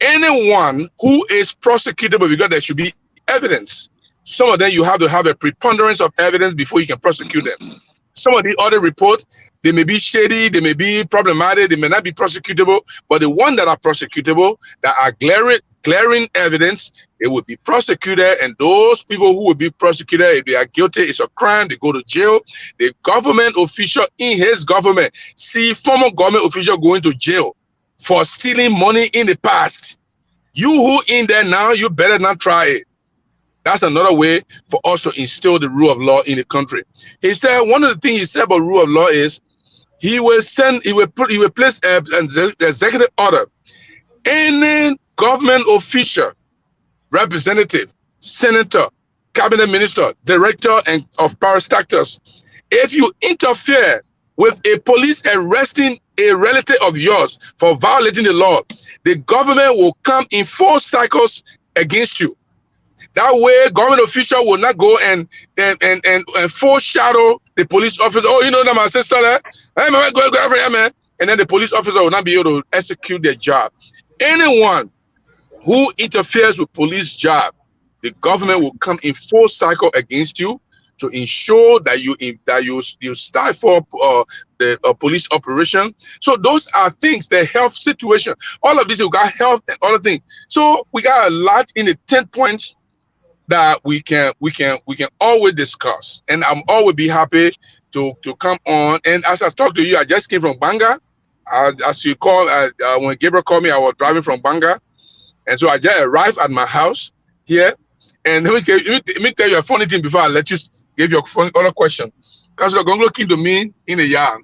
Anyone who is prosecutable, because there should be evidence. Some of them you have to have a preponderance of evidence before you can prosecute them. Some of the audit reports, they may be shady, they may be problematic, they may not be prosecutable, but the ones that are prosecutable, that are glaring evidence, they will be prosecuted, and those people who will be prosecuted, if they are guilty, it's a crime, they go to jail. The government official in his government see former government official going to jail for stealing money in the past. You who in there now, you better not try it. That's another way for us to instill the rule of law in the country. He said, one of the things he said about rule of law is he will place an executive order. Any government official, representative, senator, cabinet minister, director of parastatals, if you interfere with a police arresting a relative of yours for violating the law, the government will come in 4 cycles against you. That way, government official will not go and foreshadow the police officer. Oh, you know that my sister there? Hey, man, go over here, man. And then the police officer will not be able to execute their job. Anyone who interferes with police job, the government will come in 4 cycle against you to ensure that you stifle the police operation. So those are things, the health situation. All of this, we got health and other things. So we got a lot in the 10 points that we can always discuss, and I'm always be happy to come on. And as I talk to you, I just came from Banga. As you call, when Gabriel called me, I was driving from Banga, and so I just arrived at my house here. And let me tell you a funny thing before I let you give your other question. Councilor Gongloe came to me in the yard.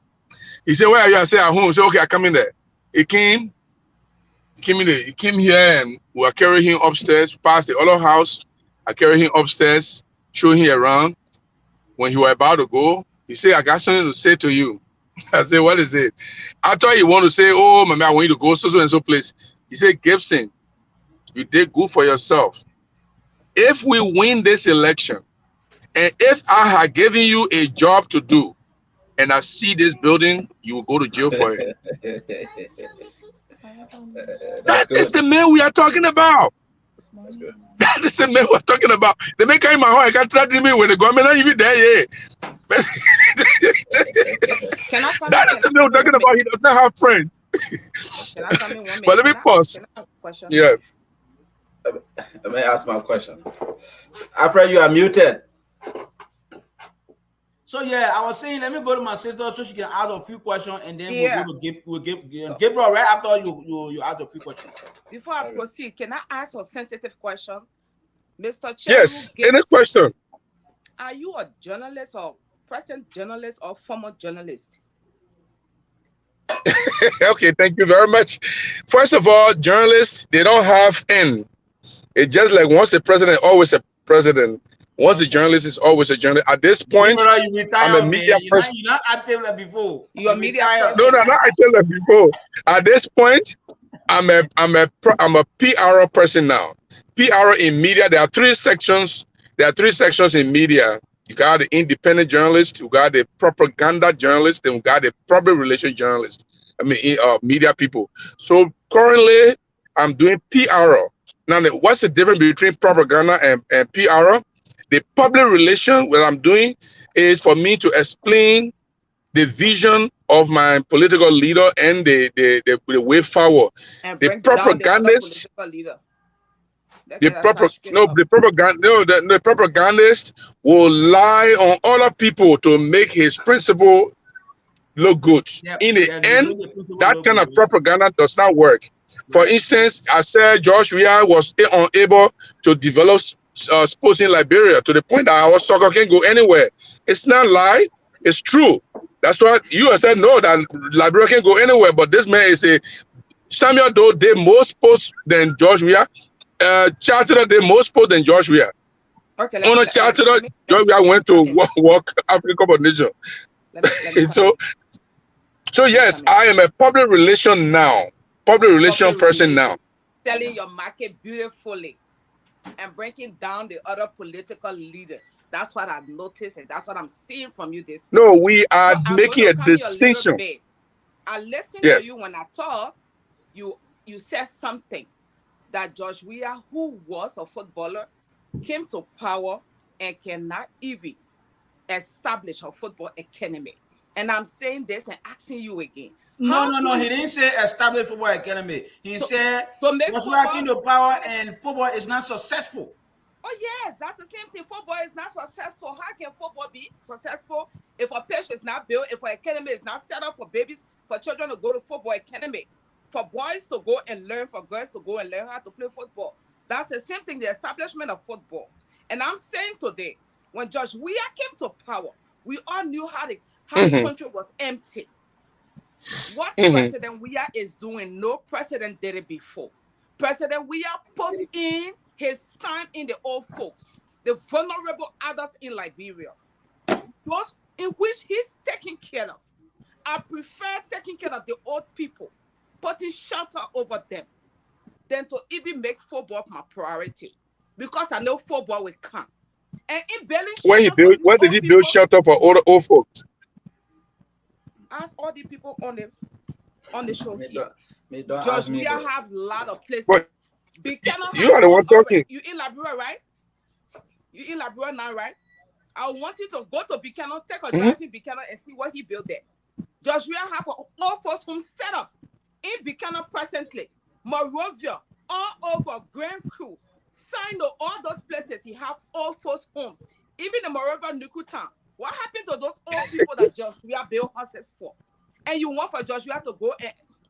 He said, "Where are you?" I said, "At home." He said, "Okay, I come in there." He came here, and we are carrying him upstairs, past the other house. I carried him upstairs, showing him around. When he was about to go, he said, "I got something to say to you." I said, "What is it?" I thought he wanted to say, "Oh, my man, I want you to go so and so place." He said, "Gibson, you did good for yourself. If we win this election, and if I had given you a job to do, and I see this building, you will go to jail for it." That is the man we are talking about. That's good. That is the man we're talking about. The man came in my home, I can't threaten me when the government ain't even there, yeah. That is the man we're talking about. He does not have friends. Can I come in 1 minute? But let me pause. Can I ask a question? Yeah. Let me ask my question. Alfred, you are muted. So yeah, I was saying, let me go to my sister so she can ask a few questions, and then we'll give Gabriel right after you ask a few questions. Before I proceed, can I ask a sensitive question, Mr. Jerue? Yes, any question? Are you a journalist or present journalist or former journalist? Okay, thank you very much. First of all, journalists, they don't have end. It's just like once a president, always a president. Once a journalist is always a journalist. At this point, you retire, I'm a media person. You're not active like before. You're a media person. No, not active like before. At this point, I'm a PR person now. PR in media. There are three sections. There are three sections in media. You got the independent journalist, you got the propaganda journalist, and you got the public relations journalist. Media people. So currently, I'm doing PR. Now, what's the difference between propaganda and PR? The public relation, what I'm doing is for me to explain the vision of my political leader and the way forward. And the propagandist, the propagandist will lie on other people to make his principle look good. In the end, that kind of propaganda does not work. For instance, I said George Weah was unable to develop sports in Liberia to the point that our soccer can go anywhere. It's not a lie, it's true. That's what you have said, no, that Liberia can go anywhere, but this man is a Samuel Doe did more sports than George Weah. Chartered did more sports than George Weah. Okay, Chartered, George Weah went to work African Cup of Nations. So yes, I am a public relation person now. Selling your market beautifully and breaking down the other political leaders. That's what I've noticed, and that's what I'm seeing from you this morning. No, we are making a distinction. I listened to you when I talk. You said something that George Weah, who was a footballer, came to power and cannot even establish a football academy. And I'm saying this and asking you again. No. He didn't say establish football academy. He said was working to power and football is not successful. Oh yes, that's the same thing. Football is not successful. How can football be successful if a pitch is not built, if an academy is not set up for babies, for children to go to football academy, for boys to go and learn, for girls to go and learn how to play football? That's the same thing, the establishment of football. And I'm saying today, when George Weah came to power, we all knew how the country was empty. What President Weah is doing, no president did it before. President Weah put in his time in the old folks, the vulnerable others in Liberia, those in which he's taking care of. I prefer taking care of the old people, putting shelter over them, than to even make football my priority, because I know football will come. And in building shelter, where did he build shelter for old folks? Ask all the people on the show here. George Weah have a lot of places. You are the one talking. You in Liberia, right? You in Liberia now, right? I want you to go to Buchanan, take a drive in Buchanan and see what he built there. George Weah have an all folks home set up in Buchanan presently. Morovia, all over Grand Crew, Sino, all those places he have all folks homes. Even the Morovia Nuku town. What happened to those old people that George Weah built houses for? And you want for George Weah to go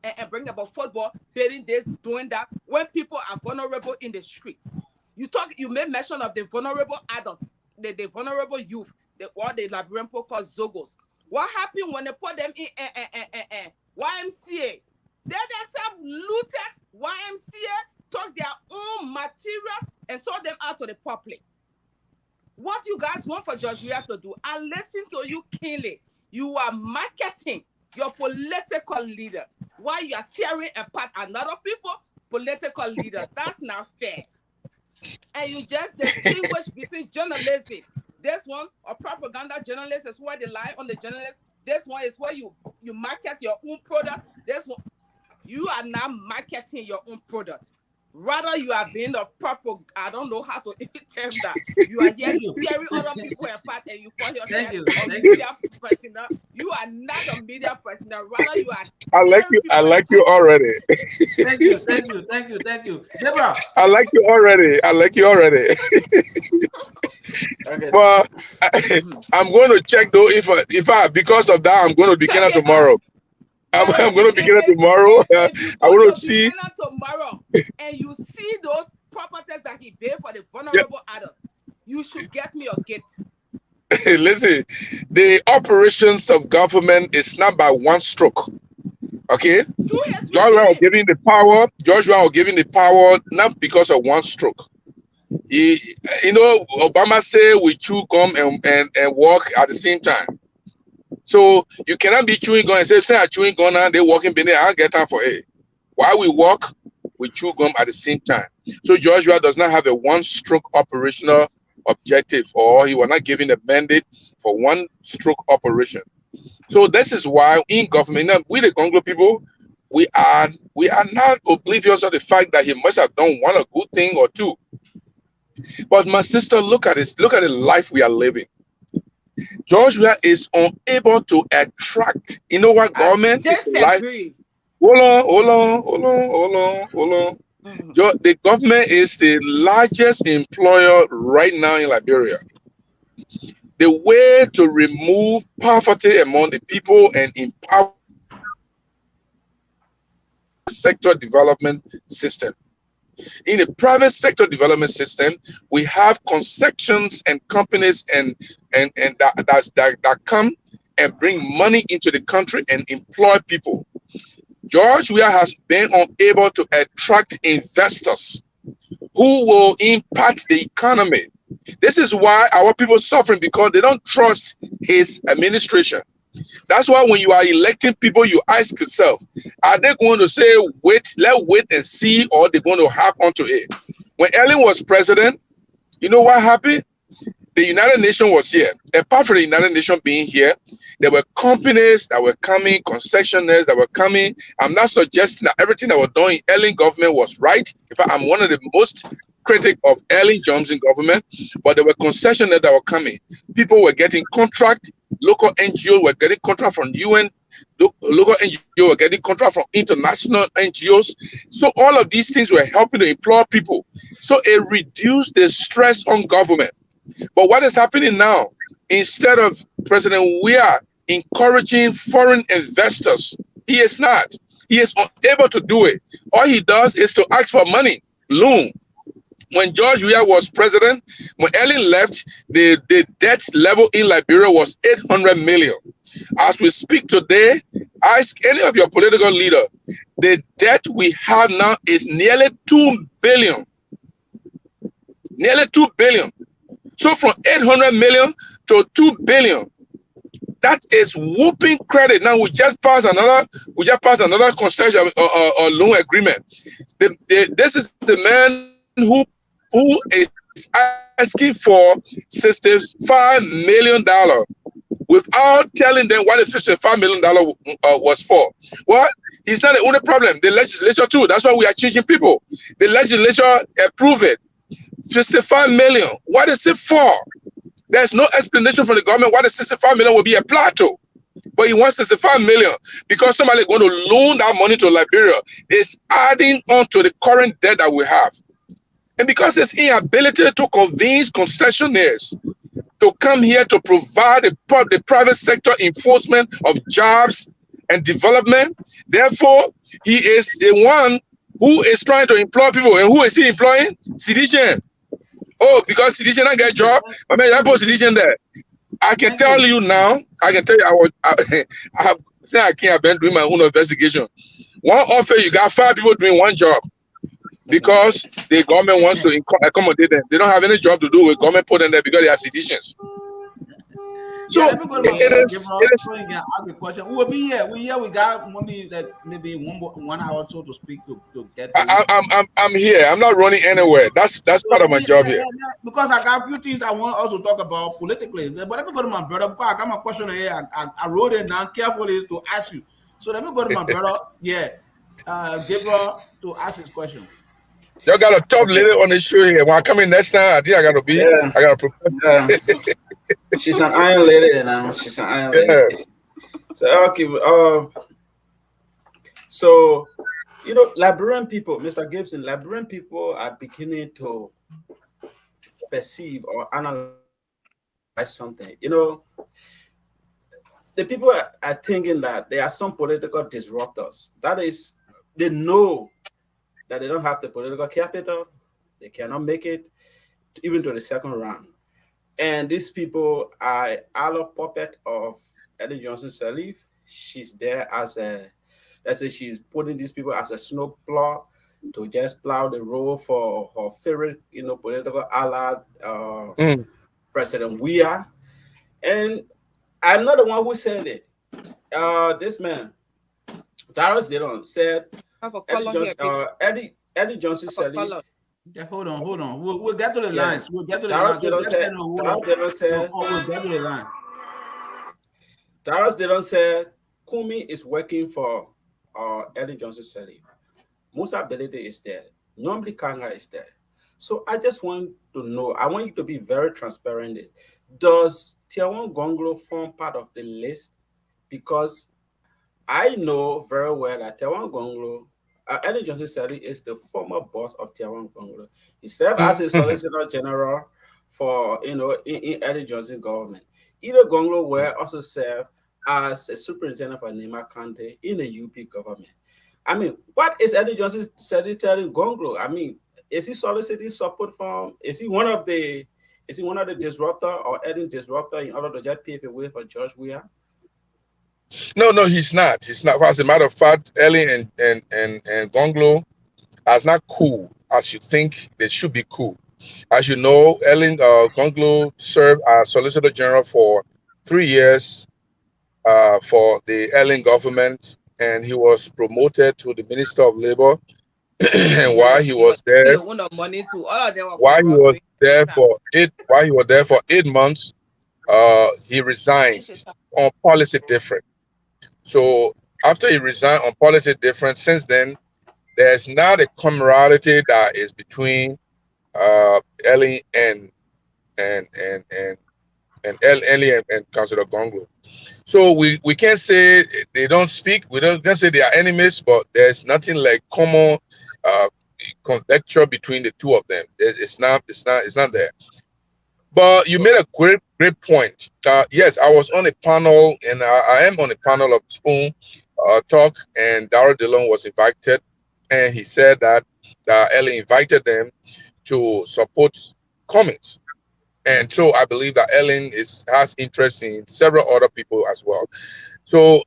and bring about football, building this, doing that, when people are vulnerable in the streets. You made mention of the vulnerable adults, the vulnerable youth, what the Liberian people call Zogos. What happened when they put them in YMCA? They themselves looted YMCA, took their own materials and sold them out to the public. What you guys want for George Weah to do? I listen to you keenly. You are marketing your political leader while you are tearing apart another people, political leaders. That's not fair. And you just distinguish between journalism. This one, a propaganda journalist, is where they lie on the journalist. This one is where you market your own product. This one, you are not marketing your own product. Rather, you are being a proper, I don't know how to even term that. You are here tearing other people apart and you call yourself a media person. You are not a media person. Rather, you are. I like you already. Thank you. Deborah. I like you already. Okay. But I'm going to check though if I because of that I'm going to begin tomorrow. I'm going to begin tomorrow. I want to see tomorrow, and you see those properties that he paid for the vulnerable adults. You should get me a gift. Listen, the operations of government is not by one stroke. Okay, George Weah giving the power. Not because of one stroke. You know, Obama said we chew gum and walk at the same time. So you cannot be chewing gum and say I'm chewing gum and they walking beneath. I don't get time for it. While we walk, we chew gum at the same time. So Joshua does not have a one-stroke operational objective, or he was not given a mandate for one-stroke operation. So this is why in government, we the Gongloe people, we are not oblivious of the fact that he must have done one a good thing or two. But my sister, look at this. Look at the life we are living. Joshua is unable to attract. You know what government is like? Hold on. The government is the largest employer right now in Liberia. The way to remove poverty among the people and empower sector development system. In the private sector development system, we have concessions and companies and that come and bring money into the country and employ people. George Weah has been unable to attract investors who will impact the economy. This is why our people are suffering, because they don't trust his administration. That's why when you are electing people, you ask yourself, are they going to say, let's wait and see, or they're going to hop onto it? When Ellen was president, you know what happened? The United Nations was here. Apart from the United Nations being here, there were companies that were coming, concessionaires that were coming. I'm not suggesting that everything that was done in Ellen government was right. In fact, I'm one of the most critic of Ellen Johnson government, but there were concessionaires that were coming. People were getting contract. Local NGOs were getting contract from UN. Local NGOs were getting contract from international NGOs. So all of these things were helping to employ people. So it reduced the stress on government. But what is happening now? Instead of President Weah encouraging foreign investors, he is not. He is unable to do it. All he does is to ask for money, loan. When George Weah was president, when Ellen left, the debt level in Liberia was 800 million. As we speak today, ask any of your political leader, the debt we have now is nearly 2 billion. Nearly 2 billion. So from 800 million to 2 billion, that is whooping credit. Now we just passed another concession or loan agreement. This is the man who is asking for $65 million without telling them what the $65 million was for. Well, it's not the only problem. The legislature too. That's why we are changing people. The legislature approved it. 65 million. What is it for? There's no explanation from the government why the 65 million will be applied to. But he wants 65 million because somebody is going to loan that money to Liberia. It's adding on to the current debt that we have. And because it's inability to convince concessionaires to come here to provide the private sector enforcement of jobs and development, therefore, he is the one who is trying to employ people. And who is he employing? Citizen. Oh, because Citizen don't get a job, I mean, I put Citizen there. I can tell you now, I have been doing my own investigation. One offer, you got 5 people doing one job because the government wants to accommodate them. They don't have any job to do with government put them there because they are citizens. So it is. We'll be here. We got maybe 1 hour or so to speak to get. I'm here. I'm not running anywhere. That's part of my job here. Because I got a few things I want also to talk about politically. But let me go to my brother. Because I got my question here. I wrote it down carefully to ask you. So let me go to my brother. Yeah, Gabriel, to ask his question. Y'all got a tough lady on the show here. When I come in next time, I think I gotta be. Yeah. I gotta prepare. Yeah. She's an iron lady now. She's an iron lady. So okay. So you know, Liberian people, Mr. Gibson, Liberian people are beginning to perceive or analyze something. You know, the people are thinking that there are some political disruptors. That is, they know that they don't have the political capital, they cannot make it even to the second round. And these people are a puppet of Ellen Johnson Sirleaf. She's there as a, let's say she's putting these people as a snowplow to just plow the road for her favorite, political ally, President Weah. And I'm not the one who said it. This man, Darius Dillon, said Eddie Johnson said it. Yeah, hold on. We'll get to the lines. We'll get to the Darius lines. We'll get to the line. Darius Dillon said Kumi is working for Eddie Johnson Sirleaf. Musa Belede is there. Normally Kanga is there. So I just want to know, I want you to be very transparent. Does Tiawan Gongloe form part of the list? Because I know very well that Tiawan Gongloe, Eddie Johnson Sirleaf is the former boss of Tiawan Gongloe. He served as a Solicitor General for, in Eddie Johnson government. Either Gongloe will also serve as a superintendent for Nima Kante in the UP government. I mean, what is Eddie Johnson telling Gongloe? I mean, is he soliciting support from? Is he one of the disruptor or Eddie disruptor in order to just pave a way for George Weah? No, he's not. He's not. As a matter of fact, Ellen and Gongloe are not cool as you think they should be cool. As you know, Gongloe served as Solicitor General for 3 years for the Ellen government, and he was promoted to the Minister of Labor. And while he was there, for 8 months, he resigned on policy difference. So after he resigned on policy difference, since then, there's not a camaraderie that is between Ellie and Councillor Gongloe. So we can't say they don't speak. We don't say they are enemies, but there's nothing like common conjecture between the two of them. It's not there. But you made a great point. Yes, I was on a panel, and I am on a panel of Spoon Talk, and Darrell Dillon was invited, and he said that Ellie invited them to support Cummings. And so I believe that Ellen has interest in several other people as well. So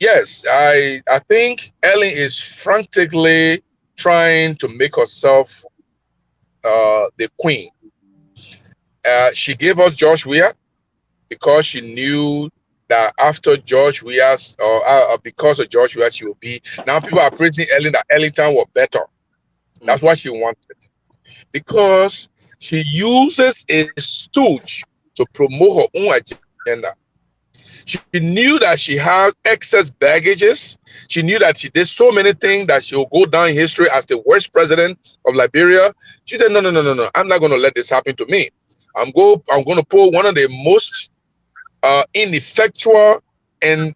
yes, I think Ellen is frantically trying to make herself the queen. She gave us George Weah because she knew that after George Weah's, or because of George Weah, she will be. Now people are praising Ellen that Ellington was better. That's what she wanted. Because she uses a stooge to promote her own agenda. She knew that she had excess baggages. She knew that she did so many things that she will go down in history as the worst president of Liberia. She said, no, I'm not going to let this happen to me. I'm going to pull one of the most ineffectual and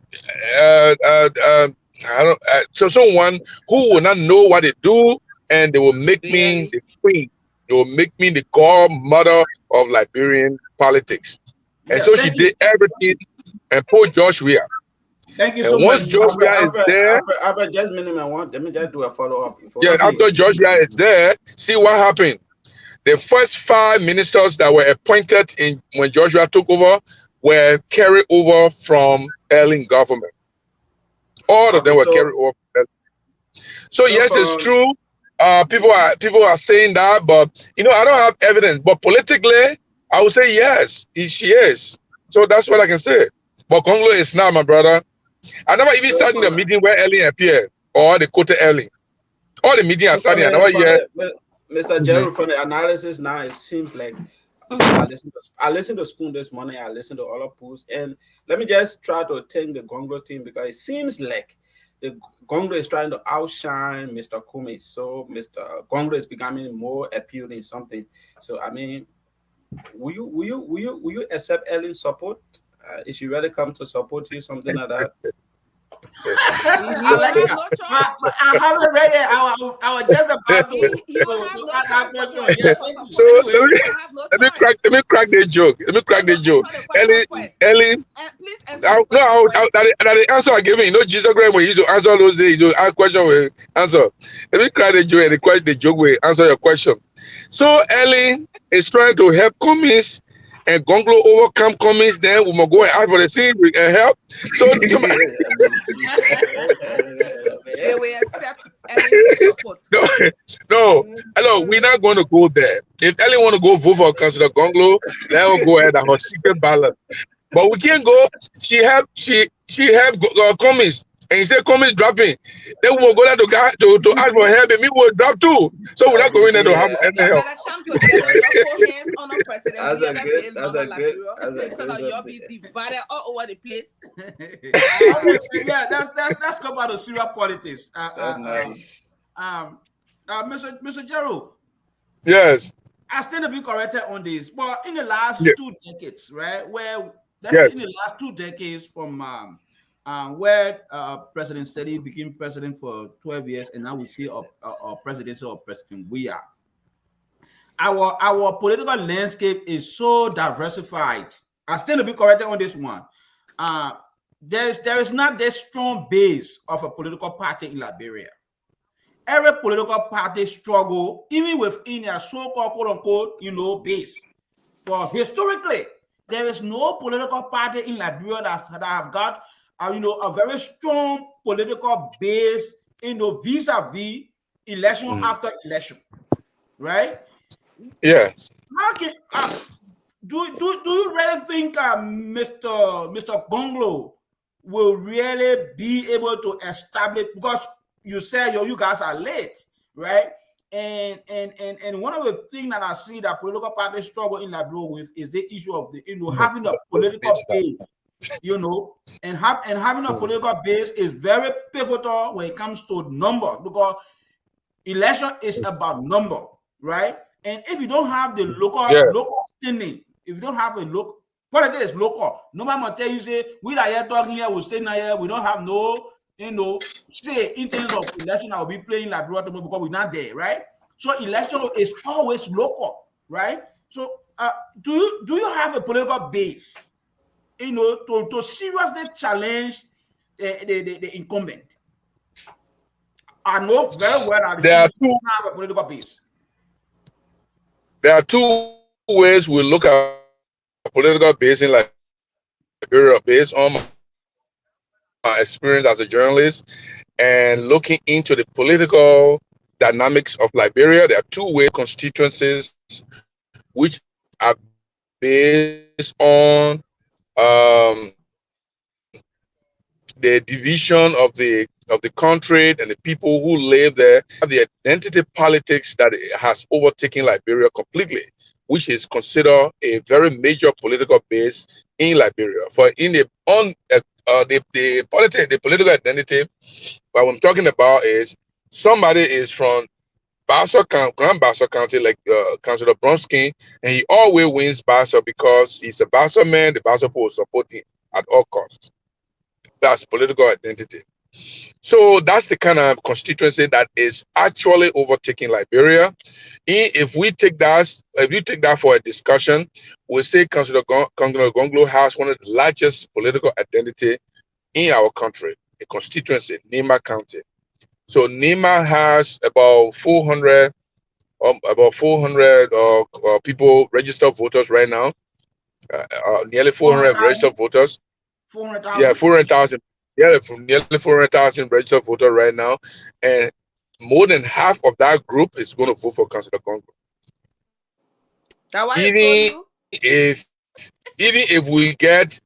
someone who will not know what they do, and they will make me the queen. They will make me the godmother of Liberian politics. And so she did everything and pulled George Weah. Thank you so much. Once George Weah is there, after just minimum, let me just do a follow-up. After George Weah is there, see what happened. The first 5 ministers that were appointed when George Weah took over were carried over from Ellen government. All of them were carried over from Ellen. So yes, it's true. People are saying that, but I don't have evidence. But politically, I would say yes, she is. So that's what I can say. But Gongloe is not, my brother. I never even sat in the meeting where Ellen appeared or they quoted Ellen. All the meetings I sat in, I never hear. Mr. Jerue, from the analysis now, it seems like I listened to Spoon this morning. I listened to all of Pools, and let me just try to thank the Gongloe team, because it seems like the Gongloe is trying to outshine Mr. Cummings. So Mr. Gongloe is becoming more appealing something. So I mean, will you accept Ellen's support? If she really come to support you, something like that? I haven't read it. I was just about to. So let me crack the joke. Ellie. The answer I gave you. Jesus Christ, when you used to answer those days, you ask question with answer. Let me crack the joke, and the joke will answer your question. So Ellie is trying to help Cummings, and Gongloe overcome Cummings, then we must go and ask for the same help. So they will accept any support. Hello, we're not going to go there. If Ellie want to go vote for Councillor Gongloe, let her go ahead and her secret ballot. But we can't go. She have comments, and he said comments dropping. Then we will go there to ask for help, and we will drop too. So we're not going there to have any help. Better come together, your four hands on the president. That's a great. You'll be divided all over the place. Yeah, let's come out of Syria politics. Nice. Mr. Jerue. Yes. I stand to be corrected on this, but in the last 2 decades, right, where in the last 2 decades from where President Sedi became president for 12 years, and now we see a presidency of President Weah. Our political landscape is so diversified. I stand to be corrected on this one. There is not this strong base of a political party in Liberia. Every political party struggle, even within their so-called quote-unquote, base. But historically, there is no political party in Liberia that have got, a very strong political base, vis-a-vis election after election, right? Yeah. How can do you really think Mr. Gongloe will really be able to establish, because you said you guys are late, right? And one of the things that I see that political parties struggle in Liberia with is the issue of having a political base, and having a political base is very pivotal when it comes to numbers, because election is about number, right? And if you don't have the local standing, if you don't have a local, politics is local. Nobody will tell you, say, we are here talking here, we stay here, we don't have no, say in terms of election, I will be playing like because we're not there, right? So election is always local, right? So do you have a political base, to seriously challenge the incumbent? I know very well that you have a political base. There are 2 ways we look at political base in Liberia based on my experience as a journalist and looking into the political dynamics of Liberia. There are 2 constituencies which are based on the division of the country and the people who live there, the identity politics that has overtaken Liberia completely, which is considered a very major political base in Liberia. For in the political identity, what I'm talking about is somebody is from Grand Bassa County, like Councillor Bronsky, and he always wins Bassa because he's a Bassa man. The Bassa people will support him at all costs. That's political identity. So that's the kind of constituency that is actually overtaking Liberia. If you take that for a discussion, we'll say Councillor Gongloe has one of the largest political identity in our country, a constituency, Nima County. So Nima has about 400 people, registered voters right now. Nearly 400 registered voters. 400,000. Yeah, 400,000. Yeah, from nearly 400,000 registered voters right now, and more than half of that group is going to vote for Councillor Gongloe. Even if we get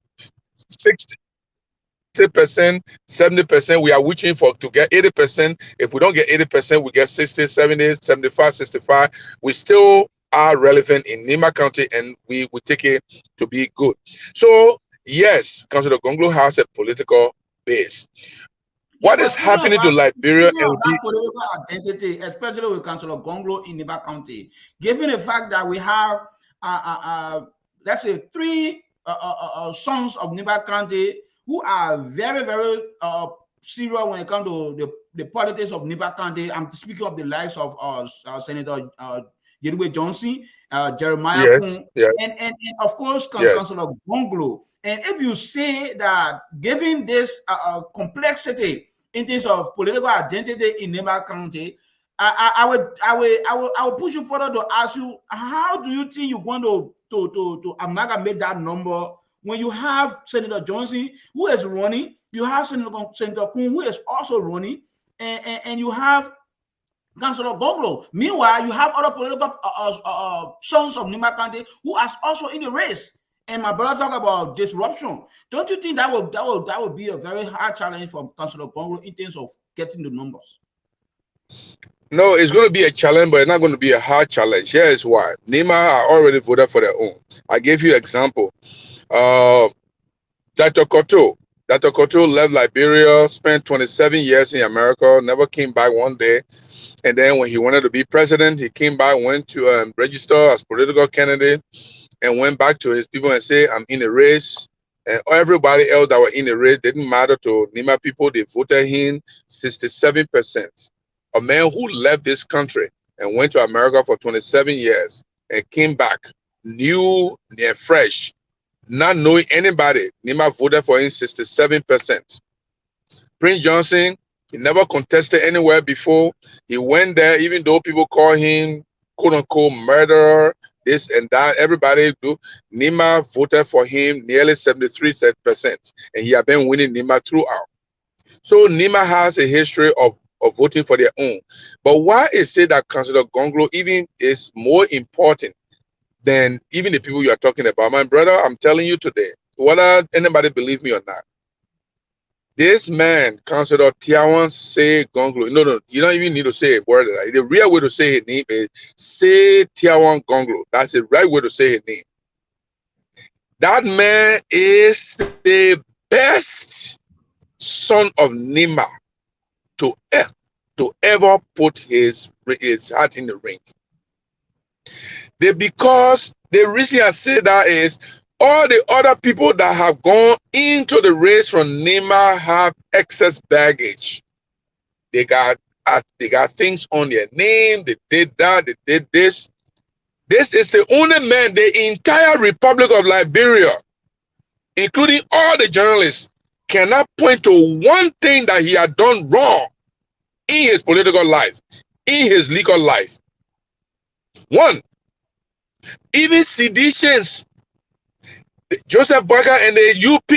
60%, 70%, we are wishing to get 80%. If we don't get 80%, we get 60, 70, 75, 65. We still are relevant in Nima County, and we take it to be good. So yes, Councillor Gongloe has a political base. What is happening to Liberia and political identity, especially with Councillor Gongloe in Nima County, given the fact that we have let's say 3 sons of Nima County who are very, very serious when it comes to the politics of Nima County. I'm speaking of the likes of Senator Jerue Johnson, Jeremiah, and of course Councillor Gongloe. And if you say that, given this complexity in terms of political identity in Nima County, I will push you further to ask you, how do you think you're going to amalgamate that number when you have Senator Johnson who is running, you have Senator Kuhn who is also running, and you have Councillor Gongloe. Meanwhile, you have other political sons of Nima Kante who are also in the race. And my brother talk about disruption. Don't you think that would be a very hard challenge for Councillor Gongloe in terms of getting the numbers? No, it's going to be a challenge, but it's not going to be a hard challenge. Here is why. Nima are already voted for their own. I gave you an example. Dr. Koto left Liberia, spent 27 years in America, never came back one day. And then when he wanted to be president, he came back, went to register as political candidate, and went back to his people and said, I'm in a race. And everybody else that were in the race didn't matter to Nima people. They voted him 67%. A man who left this country and went to America for 27 years and came back new and fresh, not knowing anybody. Nima voted for him 67%. Prince Johnson, he never contested anywhere before. He went there, even though people call him quote unquote murderer, this and that. Everybody do. Nima voted for him nearly 73%, and he had been winning Nima throughout. So Nima has a history of voting for their own. But why is it that Councillor Gongloe even is more important than even the people you are talking about? My brother, I'm telling you today, whether anybody believe me or not, this man, Councillor Tiawan say Gongloe. No, you don't even need to say a word. The real way to say his name is say Tiawan Gongloe. That's the right way to say his name. That man is the best son of Nima to ever put his heart in the ring. Because the reason I say that is all the other people that have gone into the race from Nima have excess baggage. They got things on their name. They did that. They did this. This is the only man, the entire Republic of Liberia, including all the journalists, cannot point to one thing that he had done wrong in his political life, in his legal life. One, even seditions, Joseph Boyka and the UP,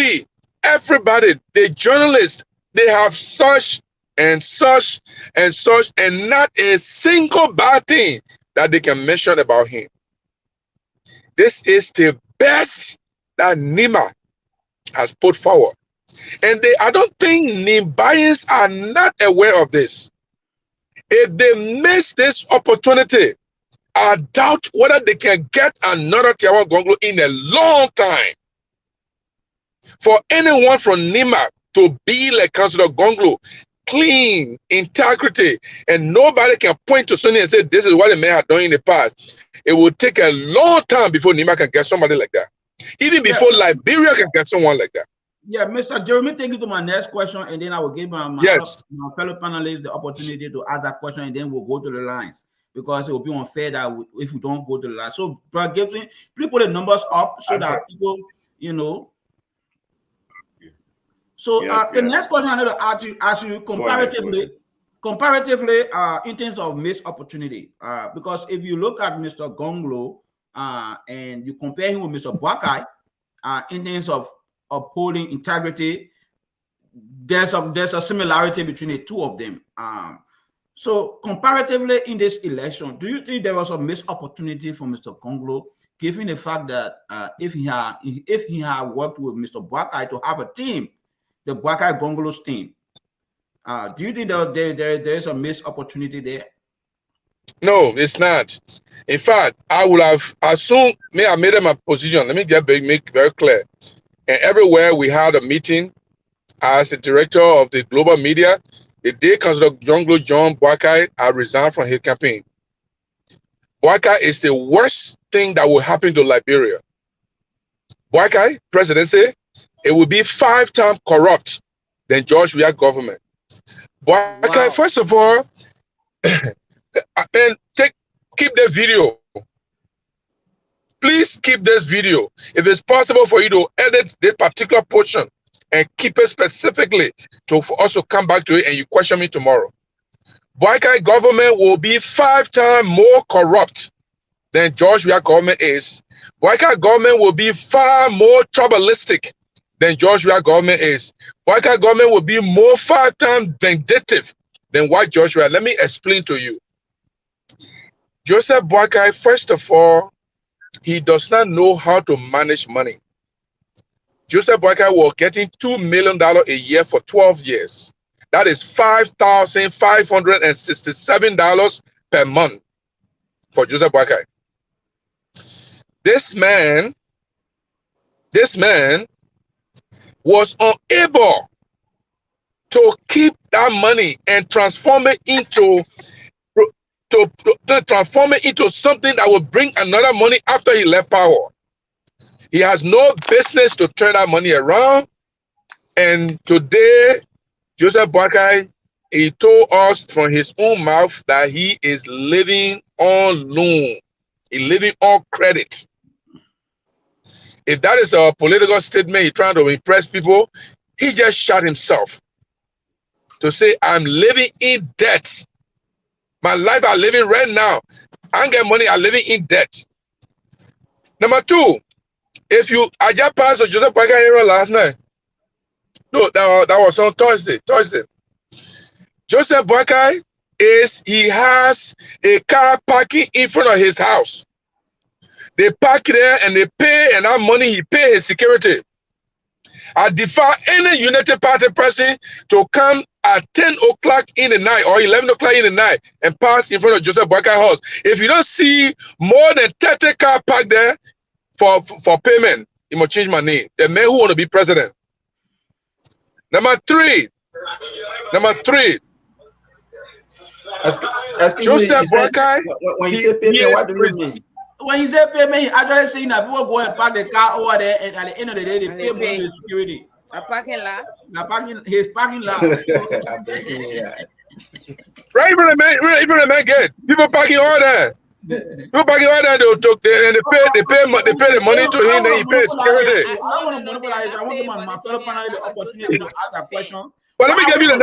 everybody, the journalists, they have such and such and such, and not a single bad thing that they can mention about him. This is the best that Nima has put forward. And I don't think Nimbayans are not aware of this. If they miss this opportunity, I doubt whether they can get another Tiawan Gongloe in a long time. For anyone from Nima to be like Councillor Gongloe, clean, integrity, and nobody can point to something and say, this is what the man had done in the past. It will take a long time before Nima can get somebody like that. Even before Liberia can get someone like that. Yeah, Mr. Jerue, take you to my next question, and then I will give my fellow panelists the opportunity to ask that question, and then we'll go to the lines, because it will be unfair that if we don't go to the lines. So, Brother Gibson, please put the numbers up so that people, you know. So, the next question I need to ask you comparatively, in terms of missed opportunity, because if you look at Mr. Gongloe and you compare him with Mr. Boakai, in terms of upholding integrity, there's a similarity between the two of them. So comparatively in this election, do you think there was a missed opportunity for Mr. Gongloe, given the fact that if he had worked with Mr. Boakai to have a team, the Boakai Gongloe's team, do you think there's a missed opportunity there? No, it's not. In fact, I would have assumed, I made my position. Let me make very clear. And everywhere we had a meeting, as the director of the global media, the day Councillor Gongloe John Boakai had resigned from his campaign. Boakai is the worst thing that will happen to Liberia. Boakai presidency, it will be 5 times corrupt than George Weah government. Boakai, first of all, and keep the video. Please keep this video. If it's possible for you to edit this particular portion and keep it specifically for us to come back to it and you question me tomorrow. Boakai government will be 5 times more corrupt than George Weah government is. Boakai government will be far more tribalistic than George Weah government is. Boakai government will be 5 times vindictive than what George Weah. Let me explain to you. Joseph Boakai, first of all, he does not know how to manage money. Joseph Boakai was getting $2 million a year for 12 years. That is $5,567 per month for Joseph Boakai. This man was unable to keep that money and transform it into something that will bring another money after he left power. He has no business to turn that money around. And today, Joseph Boakai, he told us from his own mouth that he is living on loan. He's living on credit. If that is a political statement, he's trying to impress people, he just shot himself to say, I'm living in debt. My life I'm living right now, I don't get money, I'm living in debt. Number two, if I just passed the Joseph Boakai area last night. No, that was on Thursday. Joseph Boakai he has a car parking in front of his house. They park there and they pay, and that money he pay his security. I defy any United Party person to come at 10 o'clock in the night or 11 o'clock in the night and pass in front of Joseph Boakai house. If you don't see more than 30 cars parked there for payment, you must change my name. The man who want to be president. Number three. Joseph Boakai. When you say payment, what do you mean? When you say payment, he actually saying that people go and park the car over there, and at the end of the day, they pay money to security. A parking lot. His parking lot. Right, even the man get people parking all there. People parking all there, they pay the money to him, then he pays security. I want to give my fellow panel the opportunity to ask that question. But let me give you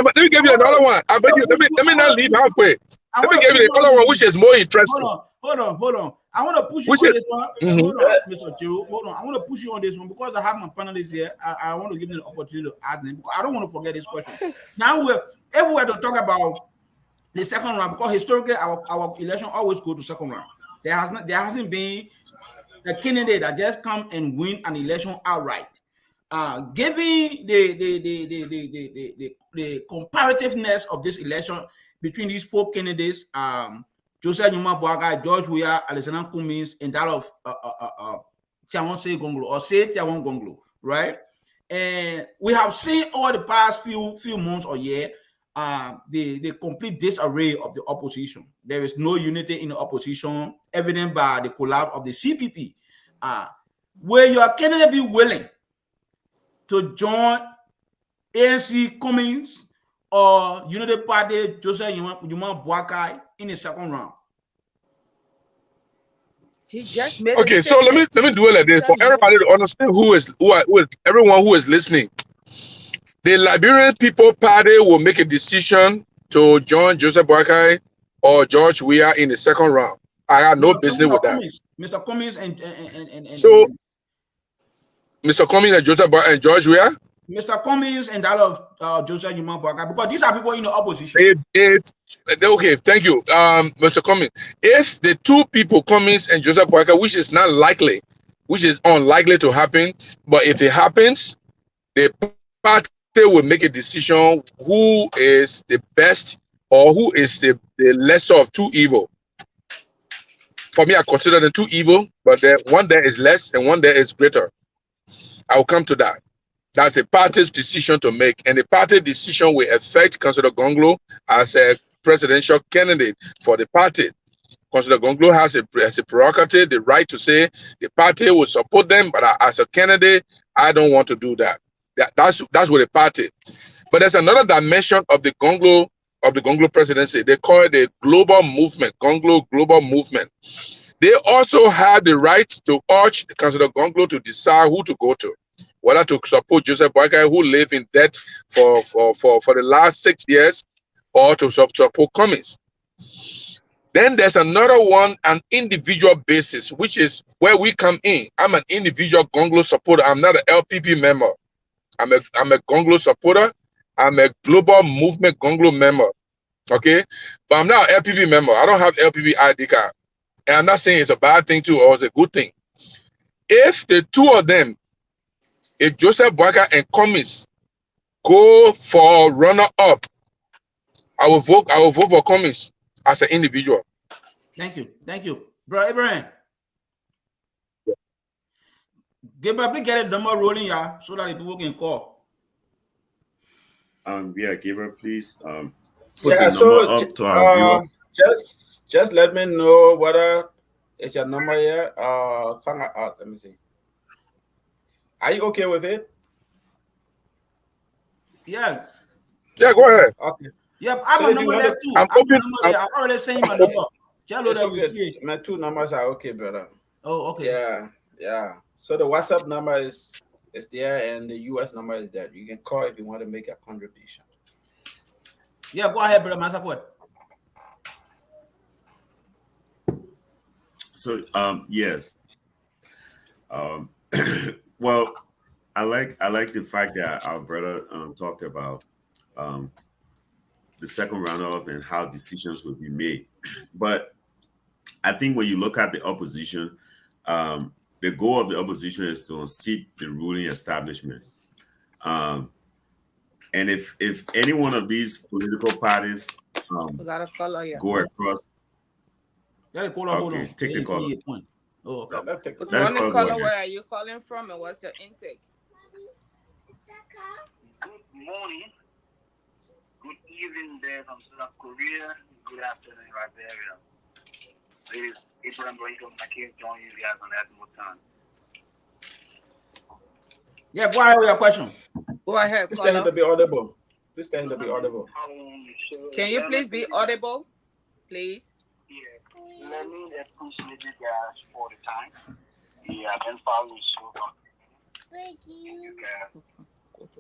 another one. I bet you. Let me not leave halfway. Let me give you the other one, which is more interesting. Hold on. I want to push you on this one. Hold on, Mr. Jerue. Hold on. I want to push you on this one because I have my panelists here. I want to give them the opportunity to ask them because I don't want to forget this question. Now, if we were to talk about the second round, because historically our election always go to second round. There hasn't been a candidate that just come and win an election outright. Given the comparativeness of this election between these four candidates, Joseph Numa Boakai, George Weah, Alexander Cummings, and that of Tiawon Gongloe, or say Tiawon Gongloe, right? And we have seen over the past few months or year, the complete disarray of the opposition. There is no unity in the opposition, evident by the collapse of the CPP. Will your candidate be willing to join ANC Cummings or Unity Party Joseph Numa Boakai in the second round? He just made okay, so let me do it like this for everybody to understand everyone who is listening. The Liberian People Party will make a decision to join Joseph Boakai or George Weah in the second round. I have no business with that. Mr. Cummings and so Mr. Cummings and Joseph Boakai and George Weah? Mr. Cummings and that of Joseph Numa Boakai, because these are people in the opposition. Okay, thank you, Mr. Cummings. If the two people, Cummings and Joseph Boakai, which is unlikely to happen, but if it happens, the party will make a decision who is the best or who is the lesser of two evil. For me, I consider them two evil, but one there is less and one there is greater. I will come to that. That's a party's decision to make, and the party decision will affect Councillor Gongloe as a presidential candidate for the party. Councillor Gongloe has a prerogative, the right to say the party will support them, but as a candidate, I don't want to do that. That's with the party. But there's another dimension of the Gongloe presidency. They call it the global movement, Gongloe global movement. They also have the right to urge Councillor Gongloe to decide who to go to, whether to support Joseph Boakai, who lived in debt for the last 6 years, or to support Cummings. Then there's another one, an individual basis, which is where we come in. I'm an individual Gongloe supporter. I'm not an LPP member. I'm a Gongloe supporter. I'm a global movement Gongloe member. Okay? But I'm not an LPP member. I don't have LPP ID card. and I'm not saying it's a bad thing too or it's a good thing. If the two of them, if Joseph Boakai and Cummings go for runner-up, I will vote for Cummings as an individual. Thank you, bro. Abraham. Gabriel, get a number rolling, yeah, so that the people can call. Yeah, Gabriel, please. Put the number up to our viewers. Just let me know whether it's your number here. Let me see. Are you okay with it? Yeah. Yeah, go ahead. Okay. Yeah, I'm a number there too. I'm already saying my number. It's okay. My two numbers are okay, brother. Oh, okay. Yeah. So the WhatsApp number is there, and the US number is there. You can call if you want to make a contribution. Yeah, go ahead, brother Massaquoi. So yes. Well, I like the fact that our brother talked about the second runoff and how decisions will be made. But I think when you look at the opposition, the goal of the opposition is to unseat the ruling establishment. And if any one of these political parties go across, okay, take the call. Oh, okay. Caller, where are you calling from, and what's your intake? Good morning. Good evening there from South Korea. Good afternoon, Liberia. This is Abraham Boyko Makin joining you guys on that more time. Yeah, go ahead with your question. Go ahead. Please tell him to be audible. Can you please be audible, please? Yeah. Let me appreciate you guys for the time. Yeah, I've been following the show. Thank you guys.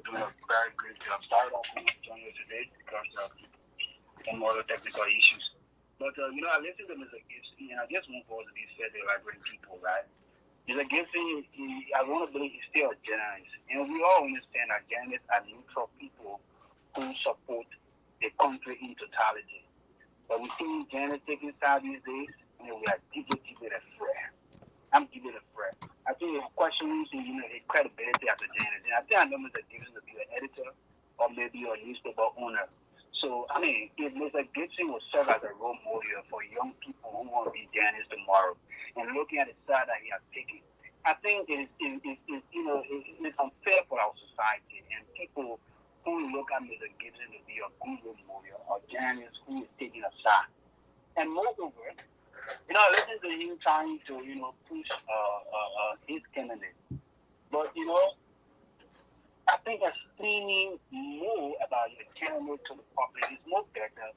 Doing a very great job. Started off with joining you today because of some other technical issues. But, I listened to Mr. Gibson, and I just want for to be fair to Liberian people, right? Mr. Gibson, I want to believe he's still a journalist. And we all understand that journalists are neutral people who support the country in totality. But we see journalists taking side these days, and we are deeply afraid. I'm deeply afraid. I think the question is, the credibility as a journalist. And I think I know Mr. Gibson to be an editor or maybe a newspaper owner. So, if Mr. Gibson will serve as a role model for young people who want to be journalists tomorrow, and looking at the side that he has taken, I think it's unfair for our society and people who look at Mr. Gibson to be a good role model or journalist who is taking a side. And moreover, I listen to him trying to, push his candidate. But, I think explaining more about your candidate to the public is more better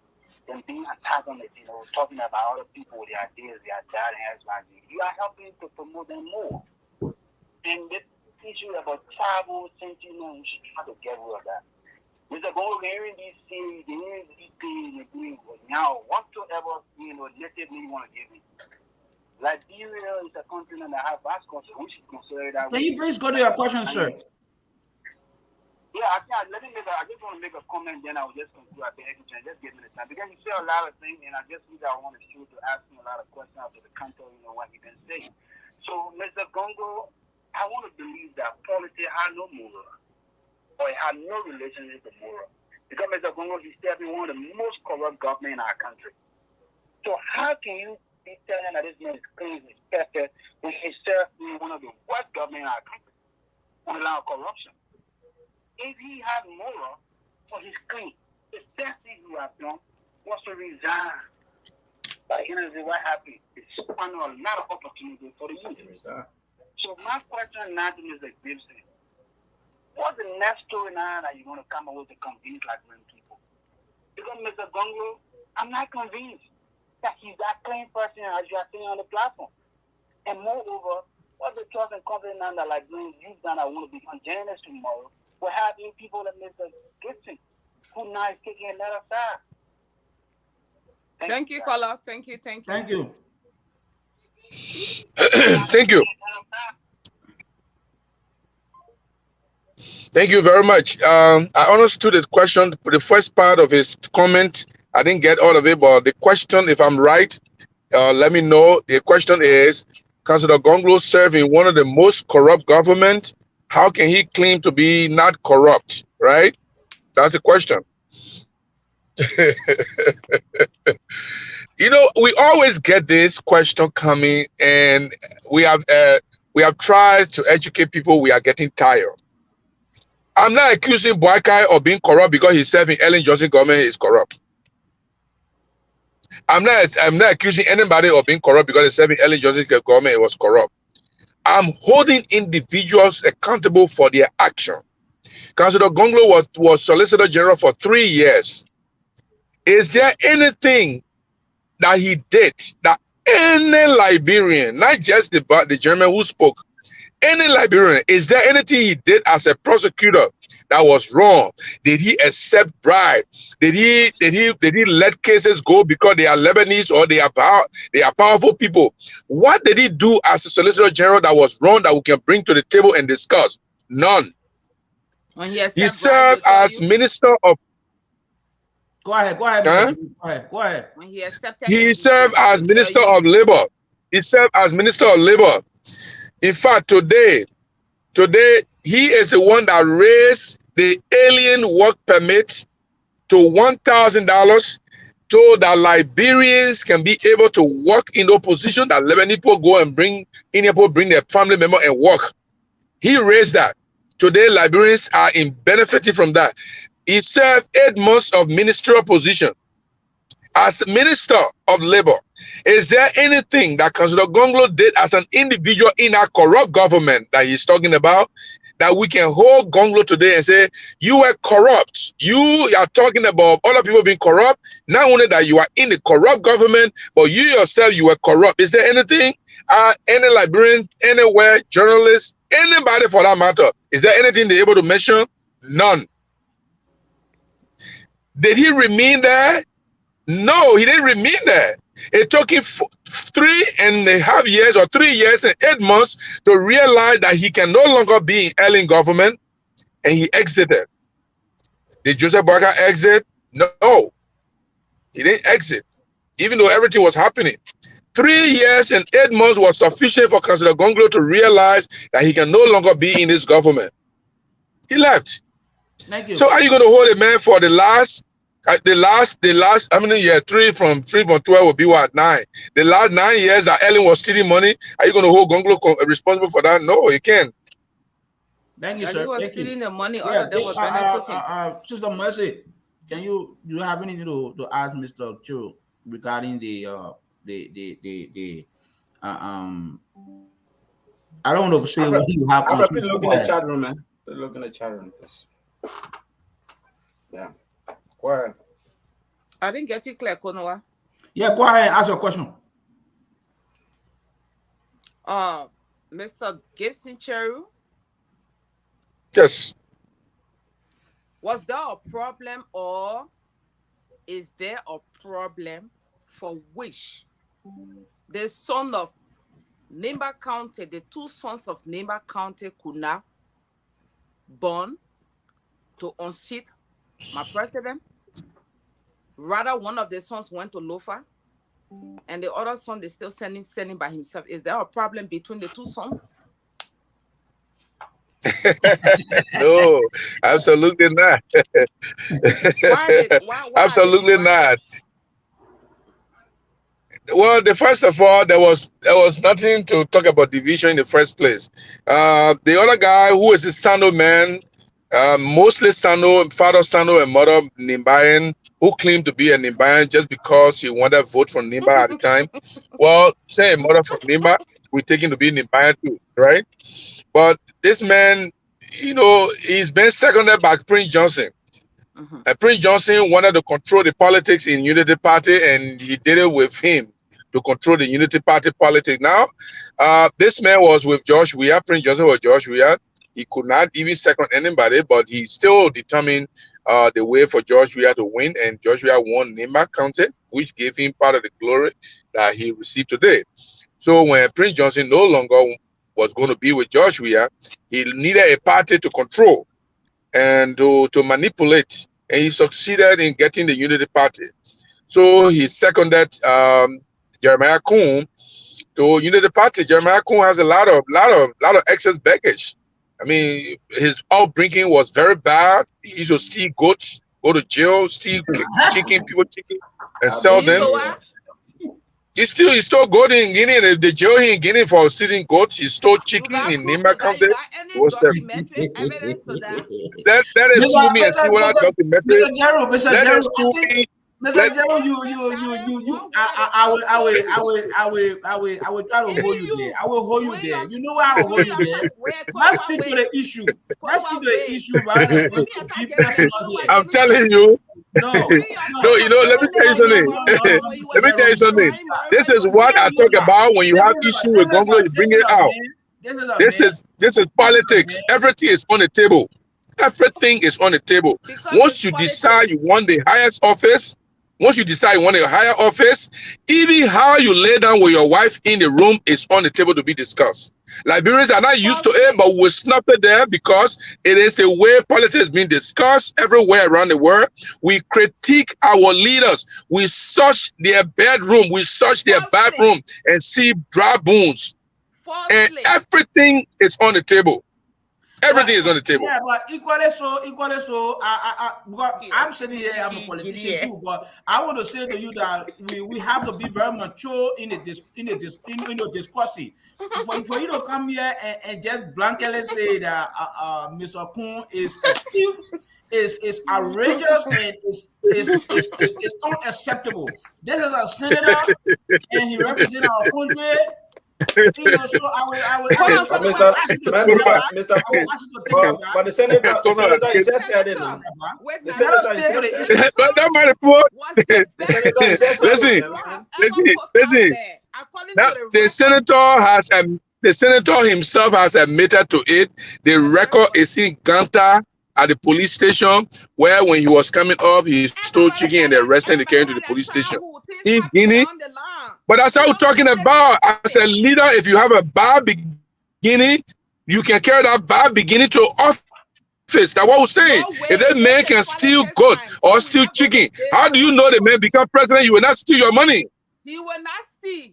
than being antagonist, talking about other people, their ideas, their dad and husband. You are helping to promote them more. And this issue about tribal sentiment, we should try to get rid of that. Mr. Gongloe, hearing these series, hearing these things, now, whatsoever, negatively you want to give me. Liberia is a continent that has vast culture. We should consider that. Can you please go to your question, sir? Yeah, I just want to make a comment, then I will just conclude at the end and just give me the time. Because you say a lot of things, and I just think I want to shoot to ask him a lot of questions after the content, what he been saying. So, Mr. Gongloe, I want to believe that politics had no moral, or it had no relationship with moral. Because Mr. Gongloe, he's still one of the most corrupt government in our country. So how can you be telling that this man is clean, is perfect, when he's serving one of the worst government in our country, on a lot of corruption? If he had moral, or he's clean, the best thing he have done was to resign. But what happened? It's spun a lot of opportunities for the youth. So my question now to Mr. Gibson, what's the next story now that you're going to come up with to convince Liberian people? Because Mr. Gongloe, I'm not convinced that he's that clean person as you are saying on the platform. And moreover, what's the trust and confidence now that Liberians youth that I want to become journalists tomorrow? We're having people like Mr. Gibson, who now is taking another side. Thank you, caller. Thank you. Thank you. Thank you very much. I understood the question, the first part of his comment. I didn't get all of it, but the question, if I'm right, Let me know. The question is, Councillor Gongloe served in one of the most corrupt government. How can he claim to be not corrupt, right? That's the question. You know, we always get this question coming, and we have tried to educate people. We are getting tired. I'm not accusing Boakai of being corrupt because he's serving Ellen Johnson government is corrupt. I'm not accusing anybody of being corrupt because he's serving Ellen Johnson government was corrupt. I'm holding individuals accountable for their action. Councillor Gongloe was Solicitor General for 3 years. Is there anything that he did that any Liberian, not just the German who spoke, any Liberian, is there anything he did as a prosecutor that was wrong? Did he accept bribe? Did he let cases go because they are Lebanese or they are powerful people? What did he do as a Solicitor General that was wrong that we can bring to the table and discuss? None. When he served as Minister of. Go ahead. Huh? Go ahead. When he accepted, he served as Minister of Labor. He served as Minister of Labor. In fact, today, he is the one that raised the alien work permit to $1,000 so that Liberians can be able to work in the position that Lebanese people go and bring their family member and work. He raised that. Today, Liberians are benefiting from that. He served 8 months of ministerial position as Minister of Labor. Is there anything that Councillor Gongloe did as an individual in a corrupt government that he's talking about that we can hold Gongloe today and say, you were corrupt? You are talking about other people being corrupt. Not only that you are in the corrupt government, but you yourself, you were corrupt. Is there anything, any Liberian, anywhere, journalist, anybody for that matter, is there anything they're able to mention? None. Did he remain there? No, he didn't remain there. It took him 3.5 years or 3 years and 8 months to realize that he can no longer be in Ellen government, and he exited. Did Joseph Boakai exit? No, he didn't exit, even though everything was happening. 3 years and 8 months was sufficient for Councillor Gongloe to realize that he can no longer be in this government. He left. Thank you. So are you going to hold a man for the last, I mean, yeah, 3 from 12 will be what, 9. The last 9 years that Ellen was stealing money, are you going to hold Gongloe responsible for that? No, you can't. Thank you, sir. He was Thank stealing you. the money, all of them were benefiting. Sister Mercy, do you have anything to ask Mr. Jerue regarding the I don't know say what you have on. I'm looking at the chat room, man. Looking at the chat room, please. Yeah. Go ahead. I didn't get it clear, Konoa. Yeah, go ahead and ask your question. Mr. Gibson Jerue. Yes. Was there a problem, or is there a problem for which the son of Nimba County, the 2 sons of Nimba County could not born to unseat my president? Rather, one of the sons went to Lofa, and the other son is still standing by himself. Is there a problem between the 2 sons? No, absolutely not. Why absolutely not. Well, first of all, there was nothing to talk about division in the first place. The other guy, who is a Sando man, mostly Sando, father Sando and mother Nimbayan, who claimed to be a Nimbayan just because he wanted to vote for Nimba at the time. Well, say a mother from Nimba, we take him to be Nimbayan too, right? But this man, you know, he's been seconded by Prince Johnson. Prince Johnson wanted to control the politics in Unity Party, and he did it with him to control the Unity Party politics. Now, this man was with Josh Weah. Prince Johnson was Josh Weah. He could not even second anybody, but he still determined the way for Josh Weah to win, and Josh Weah won Nimba County, which gave him part of the glory that he received today. So when Prince Johnson no longer was going to be with Josh Weah, he needed a party to control and to manipulate, and he succeeded in getting the Unity Party. So he seconded Jeremiah Kuhn to the party. Jeremiah Kuhn has a lot of excess baggage. I mean, his upbringing was very bad. He used to steal goats, go to jail, steal chicken, and sell them. He stole goat in Guinea, and they jail him in Guinea for stealing goats. He stole chicken in Nima County. Let us sue me and see what I documentary. Let us sue me. Mr. Jerue, I will try to hold you there. I will hold you there. You know why I will hold you there? Let's stick to the issue. I'm telling you. No, let me tell you something. Let me tell you something. This is what I talk about when you have issue with Gongloe, you bring it out. This is politics. Everything is on the table. Everything is on the table. Once you decide you want the highest office, once you decide you want a higher office, even how you lay down with your wife in the room is on the table to be discussed. Liberians are not used to it, but we snap it there because it is the way politics is being discussed everywhere around the world. We critique our leaders. We search their bedroom, we search their bathroom and see dry bones. And everything is on the table. Everything is on the table. Yeah, but equally so, I'm sitting here, I'm a politician too, but I want to say to you that we have to be very mature in the discussion. For you to come here and just blankly say that Mr. Kuhn is a thief, is outrageous, and is unacceptable. This is a senator, and he represents our country. But the senator just said it now. Listen. Now the senator himself has admitted to it. The record is in Ganta at the police station, where when he was coming up, he stole chicken and they arrested and they carried him to the police station in Guinea. But that's how we're talking about. As a leader, if you have a bad beginning, you can carry that bad beginning to office. That's what we're saying. If that man can steal goat or steal chicken, how do you know the man become president? You will not steal your money. He will not steal.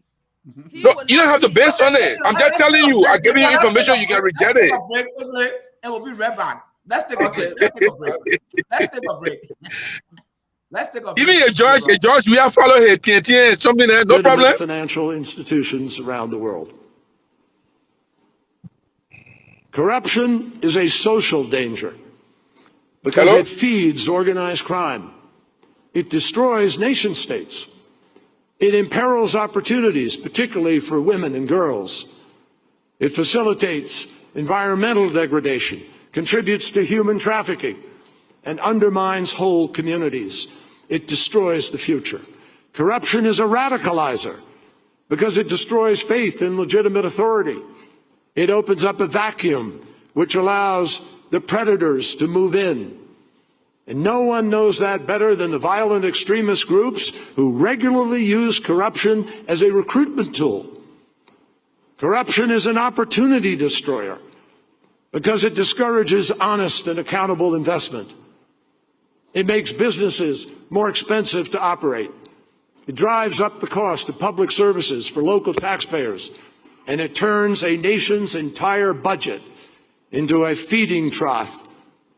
No, you don't have to base on it. I'm just telling you. I'm giving you information. You can reject it. And we'll be right back. Let's take a break. Even a judge, we have followed here, TNT, something there, no problem. Financial institutions around the world. Corruption is a social danger because it feeds organized crime. It destroys nation states. It imperils opportunities, particularly for women and girls. It facilitates environmental degradation, contributes to human trafficking, and undermines whole communities. It destroys the future. Corruption is a radicalizer because it destroys faith in legitimate authority. It opens up a vacuum which allows the predators to move in. And no one knows that better than the violent extremist groups who regularly use corruption as a recruitment tool. Corruption is an opportunity destroyer because it discourages honest and accountable investment. It makes businesses more expensive to operate. It drives up the cost of public services for local taxpayers, and it turns a nation's entire budget into a feeding trough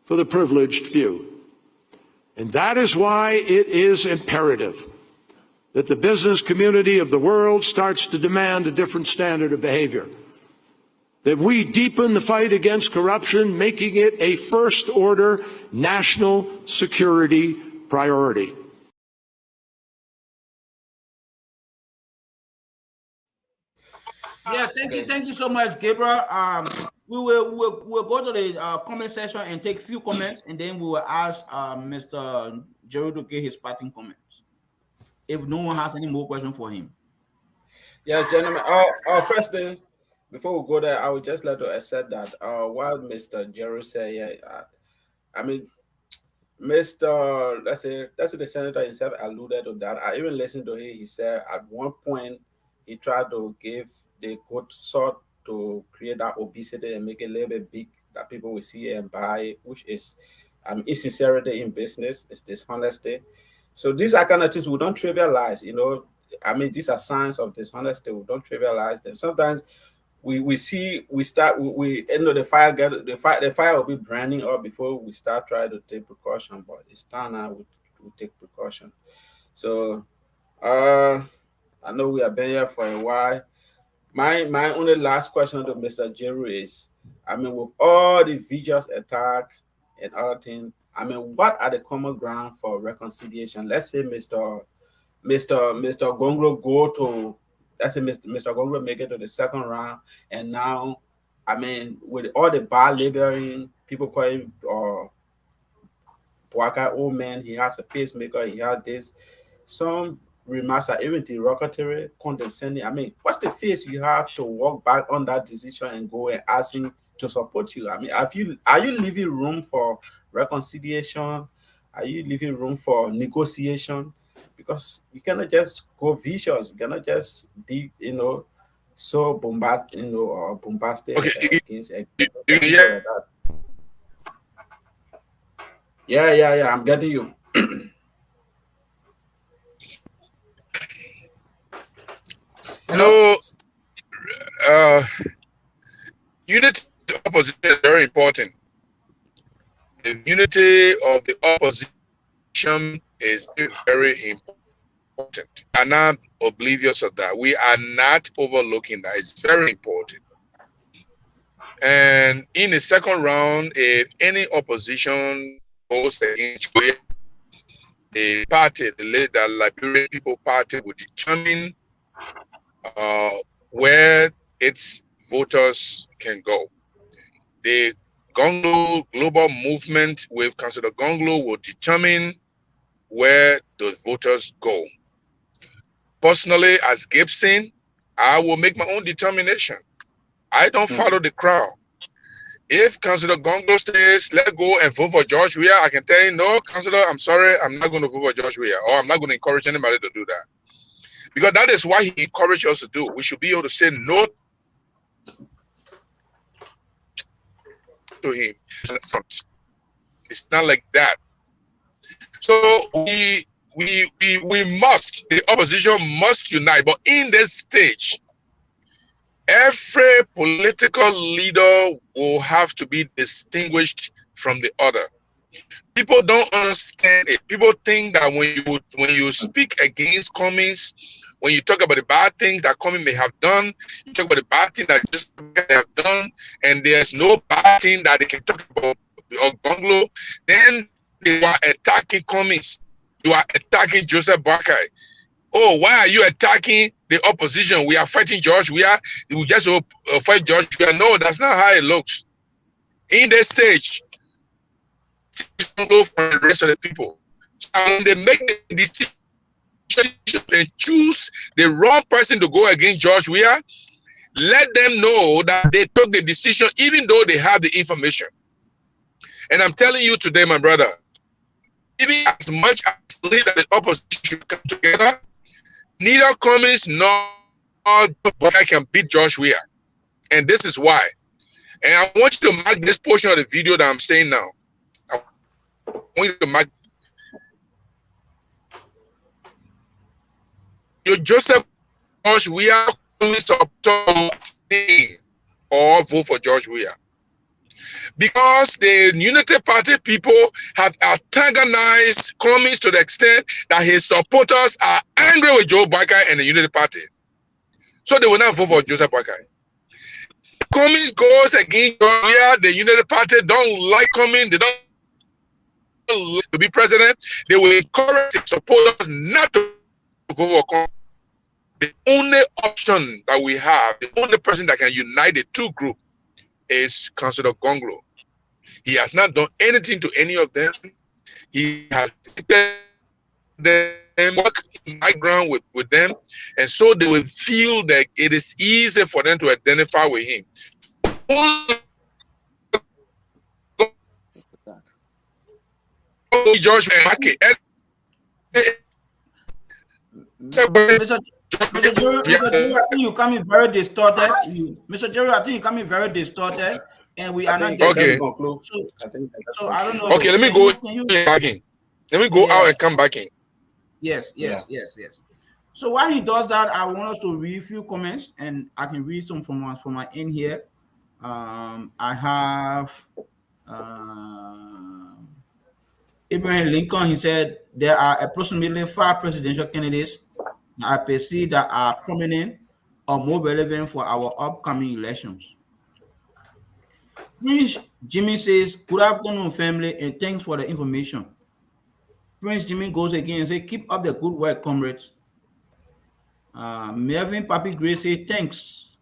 for the privileged few. And that is why it is imperative that the business community of the world starts to demand a different standard of behavior, that we deepen the fight against corruption, making it a first-order national security priority. Yeah, thank you so much, Gabriel. We'll go to the comment section and take a few comments, and then we will ask Mr. Jerue to get his parting comments. If no one has any more questions for him. Yes, gentlemen. First thing, before we go there, I would just like to accept that what Mr. Jerue said here, I mean, Mr. Let's say the senator himself alluded to that. I even listened to him. He said at one point he tried to give the good sort to create that obesity and make it a little bit big that people will see and buy, which is insincerity in business, it's dishonesty. So these are kind of things we don't trivialize. You know, I mean, these are signs of dishonesty. We don't trivialize them. Sometimes we the fire will be branding up before we start trying to take precaution, but it's time now we take precaution. So I know we have been here for a while. My only last question to Mr. Jerue is, I mean, with all the vicious attack and other things, I mean, what are the common ground for reconciliation? Let's say Mr. Gongloe go to, let's say Mr. Gongloe make it to the second round, and now, I mean, with all the bad labeling, people call him Boakai old man, he has a pacemaker, he has this. Some remarks are even derogatory, condescending. I mean, what's the face you have to walk back on that decision and go and ask him to support you? I mean, are you leaving room for reconciliation? Are you leaving room for negotiation? Because you cannot just go vicious. You cannot just be, so bombastic against Yeah. like that. Yeah. I'm getting you. Unity of the opposition is very important. The unity of the opposition is very important. We are not oblivious of that. We are not overlooking that. It's very important. And in the second round, if any opposition goes against the party, the Liberian People Party, will determine where its voters can go. The Gongloe global movement with Councillor Gongloe will determine where the voters go. Personally, as Gibson, I will make my own determination. I don't follow the crowd. If Councillor Gongloe says, let's go and vote for George Weah, I can tell you, no, Councillor, I'm sorry, I'm not going to vote for George Weah, or I'm not going to encourage anybody to do that. Because that is why he encouraged us to do. We should be able to say no to him. It's not like that. So we must, the opposition must unite. But in this stage, every political leader will have to be distinguished from the other. People don't understand it. People think that when you speak against Cummings, when you talk about the bad things that Cummings may have done, you talk about the bad things that just have done, and there's no bad thing that they can talk about Gongloe, then you are attacking Cummings. You are attacking Joseph Boakai. Oh, why are you attacking the opposition? We are fighting George. We just fight George. No, that's not how it looks. In this stage, go for the rest of the people. And they make the decision and choose the wrong person to go against George Weah. Let them know that they took the decision even though they have the information. And I'm telling you today, my brother, even as much as the opposition should come together, neither Cummings nor Boakai can beat George Weah. And this is why. And I want you to mark this portion of the video that I'm saying now. I want you to mark. You Joseph George Weah or vote for George Weah. Because the Unity Party people have antagonized Cummings to the extent that his supporters are angry with Joe Boakai and the Unity Party. So they will not vote for Joseph Boakai. Cummings goes against George Weah, the Unity Party don't like Cummings, they don't like to be president, they will encourage the supporters not to vote for Cummings. The only option that we have, the only person that can unite the two groups is Councillor Gongloe. He has not done anything to any of them. He has them work in the ground with them, and so they will feel that it is easy for them to identify with him. George Mr. Jerue, I think you coming very distorted. Mr. Jerue, I think you coming very distorted, and we are not getting conclude. So I don't know. Okay, let me go back in. Let me go out and come back in. Yes. So while he does that, I want us to read a few comments, and I can read some from my end here. I have Abraham Lincoln. He said there are approximately 5 presidential candidates that I perceive that are prominent or more relevant for our upcoming elections. Prince Jimmy says, "Good afternoon, family, and thanks for the information." Prince Jimmy goes again and says, "Keep up the good work, comrades." Melvin Papi Gray says, "Thanks."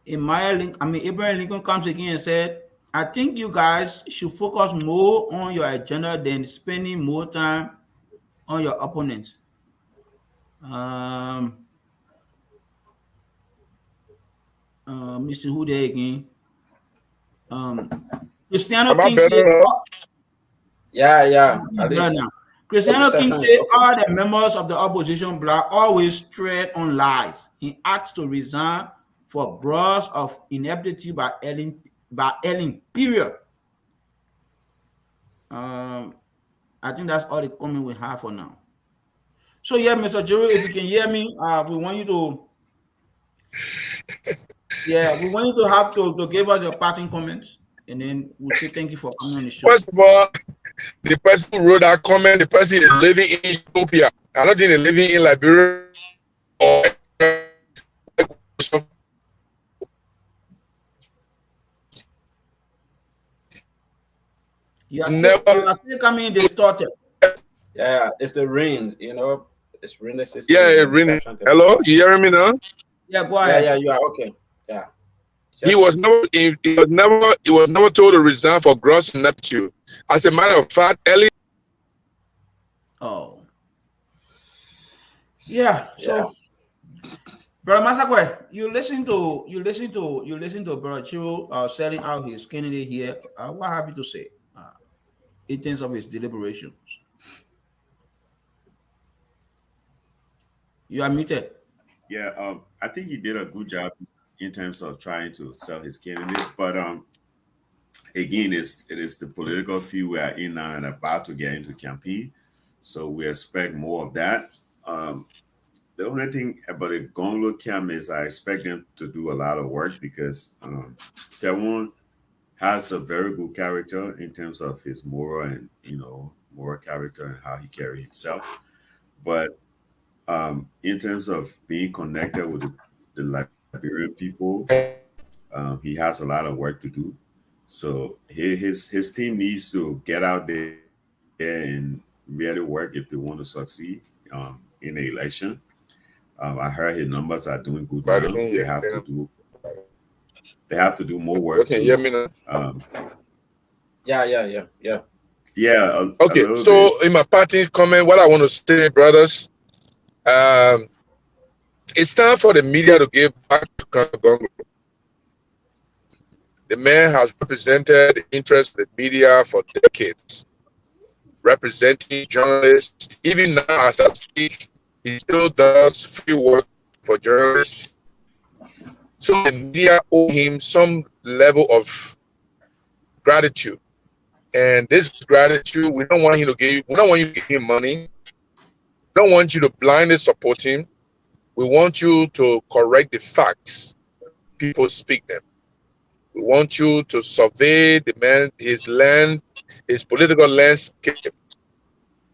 Abraham Lincoln comes again and said, "I think you guys should focus more on your agenda than spending more time on your opponents." Let me see who there again. Cristiano King said, Cristiano King said, "All the members of the opposition bloc always tread on lies. He asked to resign for gross of ineptitude by Ellen, period." I think that's all the comment we have for now. So yeah, Mr. Jerue, if you can hear me, we want you to have to give us your parting comments, and then we'll say thank you for coming on the show. First of all, the person who wrote that comment, the person is living in Ethiopia. I don't think they're living in Liberia or you are still coming distorted. Yeah, it's the rain, you know. It's rain. Yeah, rain. Hello, you hearing me now? Yeah, go ahead. Yeah, you are okay. Yeah. He was never told to resign for gross ineptitude. As a matter of fact, Ellie. Oh. Yeah. So, Brother Masakwe, you listen to Brother Chiro selling out his candidate here. What have you to say in terms of his deliberations? You are muted. Yeah, I think he did a good job in terms of trying to sell his candidates, but again, it is the political field we are in now and about to get into campaign, so we expect more of that. The only thing about the Gongloe camp is I expect them to do a lot of work because Taiwan has a very good character in terms of his moral and moral character and how he carries himself, but in terms of being connected with the Liberian people, he has a lot of work to do. So his team needs to get out there and really work if they want to succeed in the election. I heard his numbers are doing good now. They have to do more work. Okay, hear me now? Yeah. Okay, so in my parting comment, what I want to say, brothers, it's time for the media to give back to Gongloe. The man has represented the interests of the media for decades, representing journalists. Even now, as I speak, he still does free work for journalists. So the media owe him some level of gratitude. And this gratitude, we don't want you to give him money. We don't want you to blindly support him. We want you to correct the facts. People speak them. We want you to survey the man, his land, his political landscape.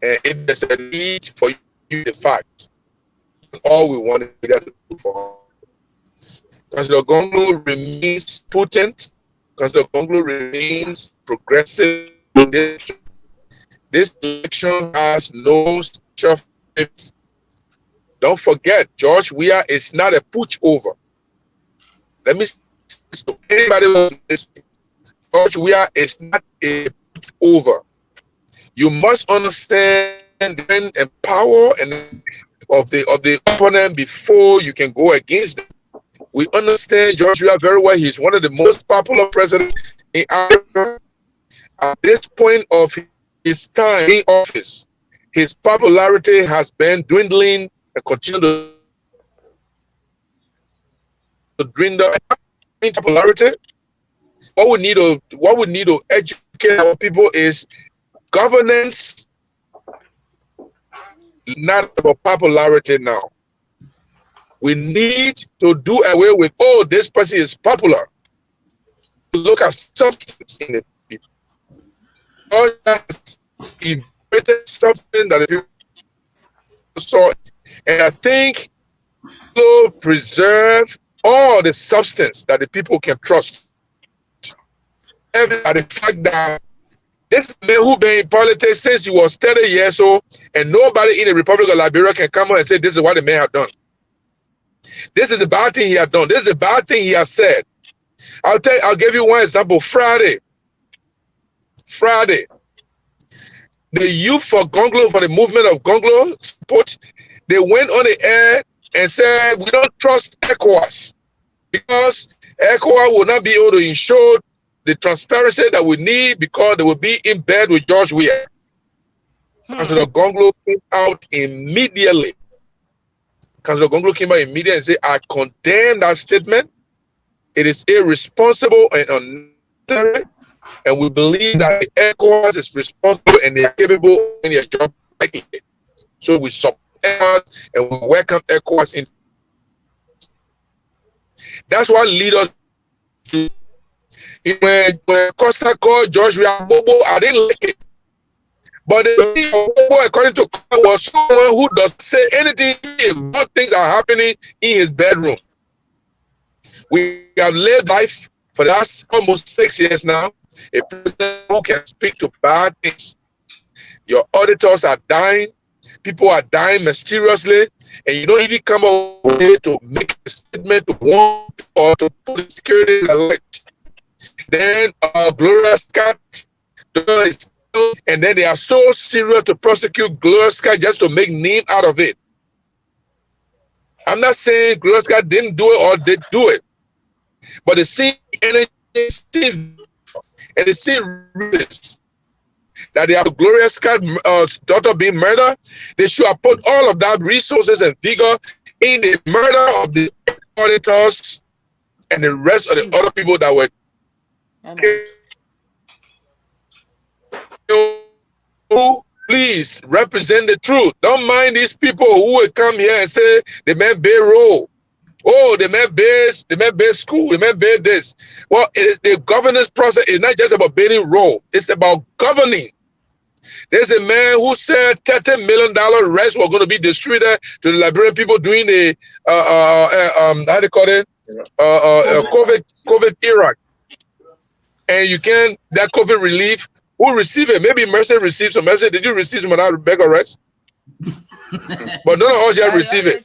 And if there's a need for you, the facts, all we want is to do for him. Because the Gongloe remains potent, because the Gongloe remains progressive. This election has no special favorites. Don't forget, George Weah is not a putsch over. Let me say to anybody who's listening. George Weah is not a putsch over. You must understand the power and of the opponent before you can go against them. We understand George Weah very well. He's one of the most popular presidents in Africa. At this point of his time in office, his popularity has been dwindling and continue to dwindle in popularity. What we need to educate our people is governance not about popularity now. We need to do away with, oh, this person is popular. Look at substance in the people. God has invented something that the people saw. And I think to preserve all the substance that the people can trust. Everybody, the fact that this man who been in politics since he was 30 years old, and nobody in the Republic of Liberia can come out and say this is what the man have done. This is the bad thing he has done. This is the bad thing he has said. I'll give you one example. Friday, the youth for Gongloe, for the movement of Gongloe support, they went on the air and said we don't trust ECOWAS because ECOWAS will not be able to ensure the transparency that we need because they will be in bed with George Weah. Councillor Gongloe came out immediately. And said, I condemn that statement. It is irresponsible and unnecessary. And we believe that the ECOWAS is responsible and they are capable in their job. So we support ECOWAS and we welcome ECOWAS in. That's what leaders do. When Costa called George Weah Bobo, I didn't like it. But the Bobo, according to Costa, was someone who doesn't say anything if things are happening in his bedroom. We have lived life for the last almost 6 years now. A president who can speak to bad things. Your auditors are dying. People are dying mysteriously. And you don't even come up with it to make a statement to warn or to put security alert. Then Gloria Scott, and then they are so serious to prosecute Gloria Scott just to make name out of it. I'm not saying Gloria Scott didn't do it or did do it, but they see energy and they see risks that they have Gloria Scott's daughter being murdered. They should have put all of that resources and vigor in the murder of the auditors and the rest of the other people that were. Please represent the truth. Don't mind these people who will come here and say the man bear role. Oh, the man bear school, the man bear this. Well, the governance process is not just about bearing role. It's about governing. There's a man who said $30 million rest were going to be distributed to the Liberian people during the how do you call it? COVID era. And you can, that COVID relief, who received it? Maybe Mercy received some. Mercy, did you receive some of that beggar rest? But none of us yet receive it.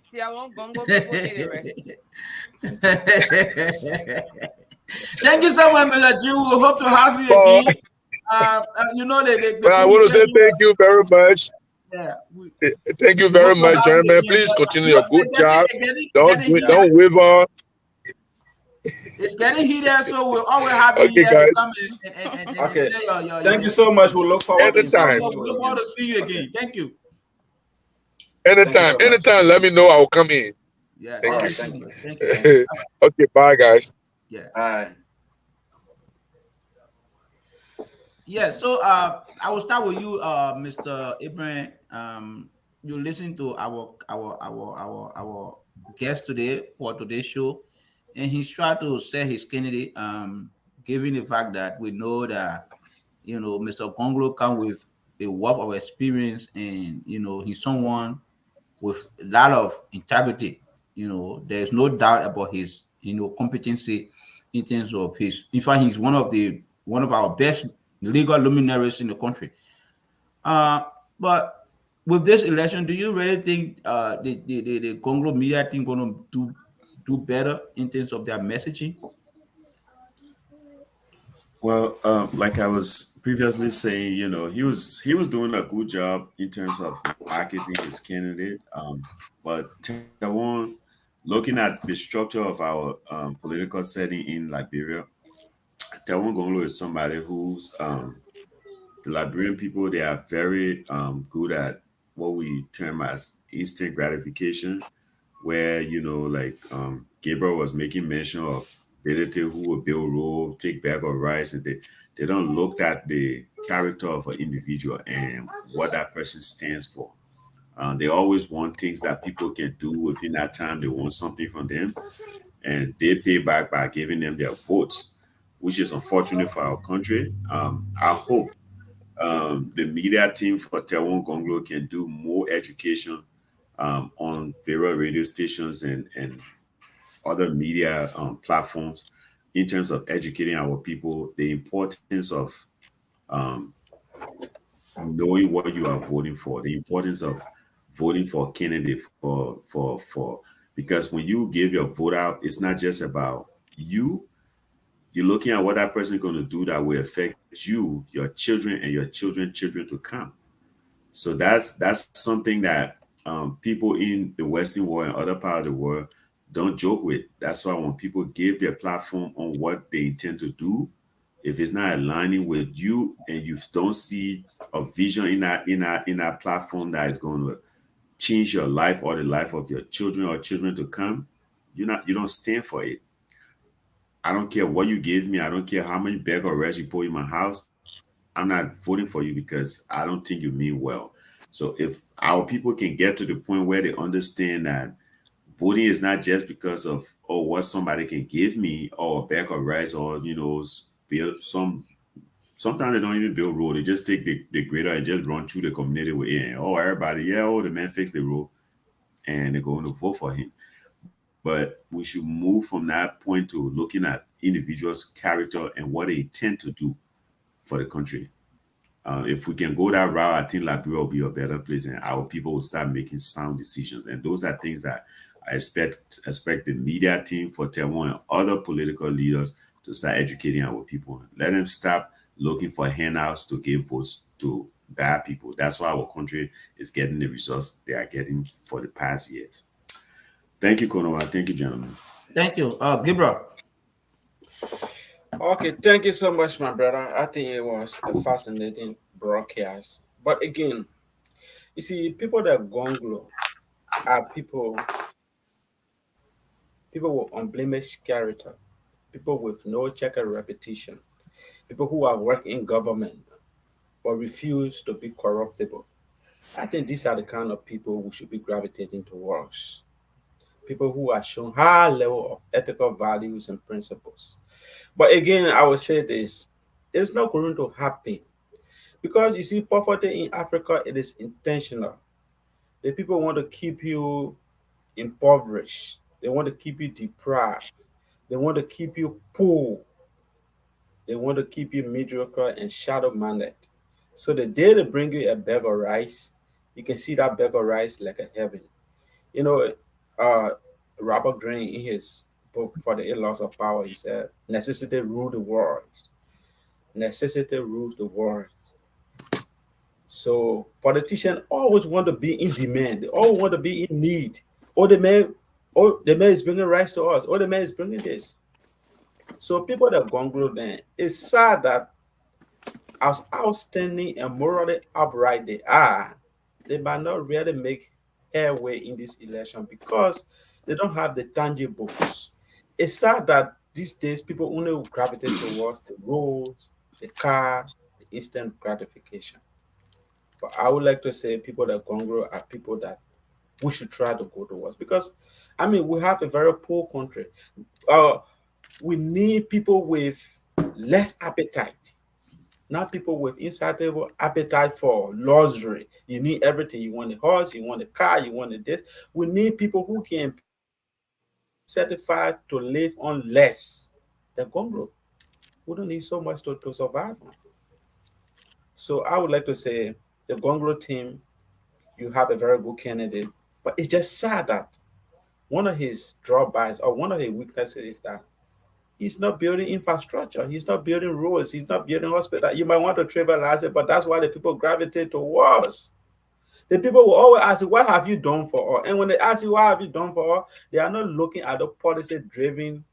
Thank you so much, Mr. Jerue. We hope to have you again. You know, but I want to say thank you very much. Yeah, thank you very much, gentlemen. Please continue your good job. Don't waver. It's getting heated, so we'll always have you here to come and share your thank you so much. We'll look forward to anytime. We'll look forward to see you again. Thank you. Anytime, anytime. Let me know. I will come in. Yeah. Thank you. Thank you. Okay. Bye, guys. Yeah. Bye. Yeah. So I will start with you, Mr. Abraham. You listen to our guest today for today's show. And he's trying to say his candidate, given the fact that we know that, you know, Mr. Gongloe comes with a wealth of experience and, you know, he's someone with a lot of integrity. You know, there's no doubt about his, you know, competency in terms of his, in fact, he's one of our best legal luminaries in the country. But with this election, do you really think the Gongloe media team going to do better in terms of their messaging? Well, like I was previously saying, you know, he was doing a good job in terms of marketing his candidate. But looking at the structure of our political setting in Liberia, Gongloe is somebody who's the Liberian people. They are very good at what we term as instant gratification, where, you know, like Gabriel was making mention of relative who will build road, take bag of rice, and they don't look at the character of an individual and what that person stands for. They always want things that people can do within that time. They want something from them, and they pay back by giving them their votes, which is unfortunate for our country. I hope the media team for Taiwan Gongloe can do more education on various radio stations and other media platforms in terms of educating our people the importance of um, knowing what you are voting for, the importance of voting for a candidate for because when you give your vote out, it's not just about you. You're looking at what that person is going to do that will affect you, your children, and your children to come. So that's something that people in the Western world and other part of the world don't joke with. That's why when people give their platform on what they intend to do, if it's not aligning with you and you don't see a vision in that platform that is going to change your life or the life of your children or children to come, you don't stand for it. I don't care what you give me. I don't care how many bag or rest you put in my house. I'm not voting for you because I don't think you mean well. So if our people can get to the point where they understand that voting is not just because of what somebody can give me or a bag of rice or build sometimes they don't even build road. They just take the grader and just run through the community with it. And, everybody, the man fixed the road and they're going to vote for him. But we should move from that point to looking at individuals' character and what they intend to do for the country. If we can go that route, I think Liberia will be a better place, and our people will start making sound decisions. And those are things that I expect the media team for Taiwan and other political leaders to start educating our people. Let them stop looking for handouts to give votes to bad people. That's why our country is getting the results they are getting for the past years. Thank you, Konoha. Thank you, gentlemen. Thank you. Gabriel. Okay, thank you so much, my brother. I think it was a fascinating broadcast. But again, you see, people that Gongloe are people with unblemished character, people with no check and repetition, people who have worked in government but refuse to be corruptible. I think these are the kind of people we should be gravitating towards. People who are shown high level of ethical values and principles. But again, I will say this, it's not going to happen because you see, poverty in Africa, it is intentional. The people want to keep you impoverished. They want to keep you deprived. They want to keep you poor. They want to keep you mediocre and shadow-minded. So the day they bring you a bag of rice, you can see that bag of rice like a heaven. You know, Robert Greene in his book For the Eight Laws of Power, he said, necessity rules the world. Necessity rules the world. So politicians always want to be in demand. They always want to be in need. The man is bringing rice to us. The man is bringing this. So people that Gongloe then, it's sad that as outstanding and morally upright they are, they might not really make airway in this election because they don't have the tangibles. It's sad that these days people only gravitate towards the roads, the car, the instant gratification. But I would like to say people that Gongloe are people that we should try to go towards because, we have a very poor country. We need people with less appetite, not people with insatiable appetite for luxury. You need everything. You want a horse, you want a car, you want this. We need people who can be certified to live on less than Gongloe. We don't need so much to survive on. So I would like to say the Gongloe team, you have a very good candidate, but it's just sad that one of his drawbacks or one of his weaknesses is that he's not building infrastructure. He's not building roads. He's not building hospitals. You might want to trivialize it, but that's why the people gravitate towards. The people will always ask you, what have you done for us? And when they ask you, what have you done for us? They are not looking at the policy-driven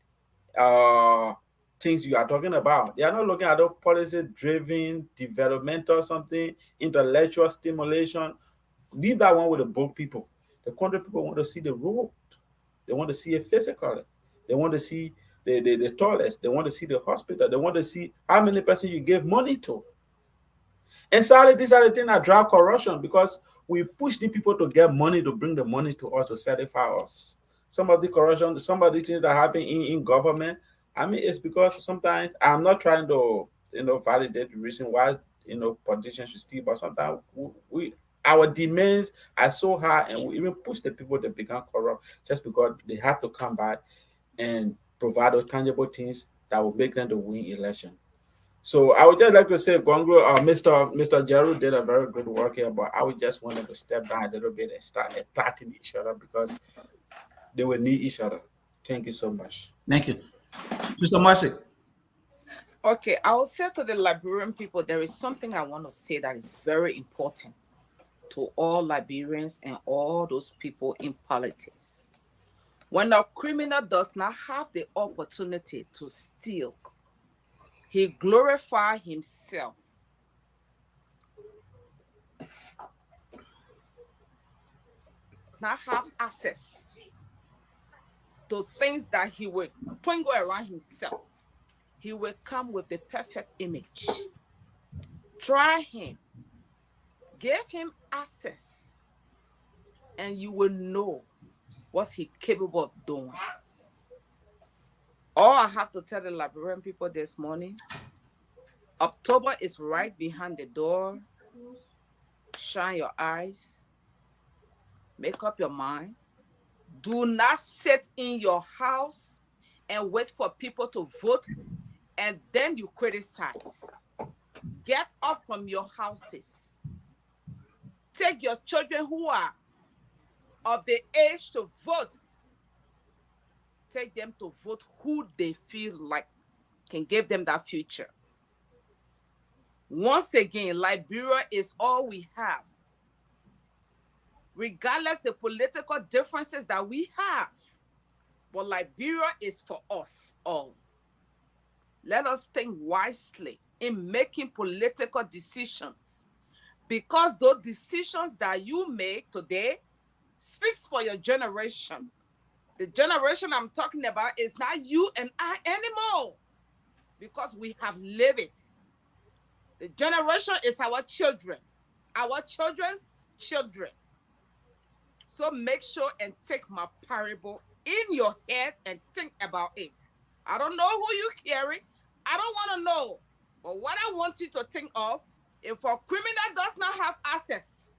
things you are talking about. They are not looking at the policy-driven, developmental something, intellectual stimulation. Leave that one with the book people. The country people want to see the road. They want to see it physically. They want to see the toilets. They want to see the hospital. They want to see how many persons you give money to. And sadly, these are the things that drive corruption because We push the people to get money to bring the money to us to satisfy us. Some of the corruption, some of the things that happen in government, I mean, it's because sometimes I'm not trying to, validate the reason why, politicians should steal, but sometimes we our demands are so high and we even push the people to become corrupt just because they have to come back and provide those tangible things that will make them to win election. So I would just like to say, Gongloe, Mr. Jerue did a very good work here, but I would just want them to step down a little bit and start attacking each other because they will need each other. Thank you so much. Thank you. Mr. Marcy. Okay, I will say to the Liberian people, there is something I want to say that is very important to all Liberians and all those people in politics. When a criminal does not have the opportunity to steal, he glorifies himself. Does not have access to things that he will twinkle around himself. He will come with the perfect image. Try him. Give him access. And you will know what he's capable of doing. All I have to tell the Liberian people this morning, October is right behind the door. Shine your eyes. Make up your mind. Do not sit in your house and wait for people to vote and then you criticize. Get up from your houses. Take your children who are of the age to vote. Take them to vote who they feel like can give them that future. Once again, Liberia is all we have. Regardless the political differences that we have, but Liberia is for us all. Let us think wisely in making political decisions, because those decisions that you make today speaks for your generation. The generation I'm talking about is not you and I anymore, because we have lived it. The generation is our children, our children's children. So make sure and take my parable in your head and think about it. I don't know who you carry. I don't want to know. But what I want you to think of, if a criminal does not have access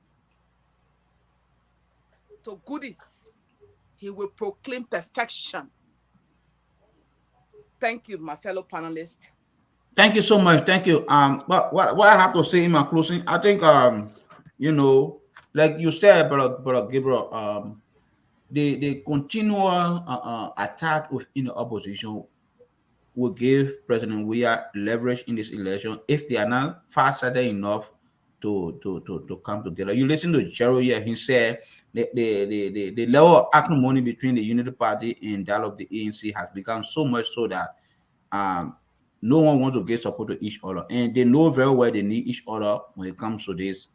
to goodies, he will proclaim perfection. Thank you, my fellow panelists. Thank you so much. Thank you. But what I have to say in my closing, I think like you said, Brother Gabriel, the continual attack within the opposition will give President Weah leverage in this election if they are not far-sighted enough to come together. You listen to Jerue here, he said the level of acrimony between the Unity Party and that of the ANC has become so much so that no one wants to get support to each other. And they know very well they need each other when it comes to this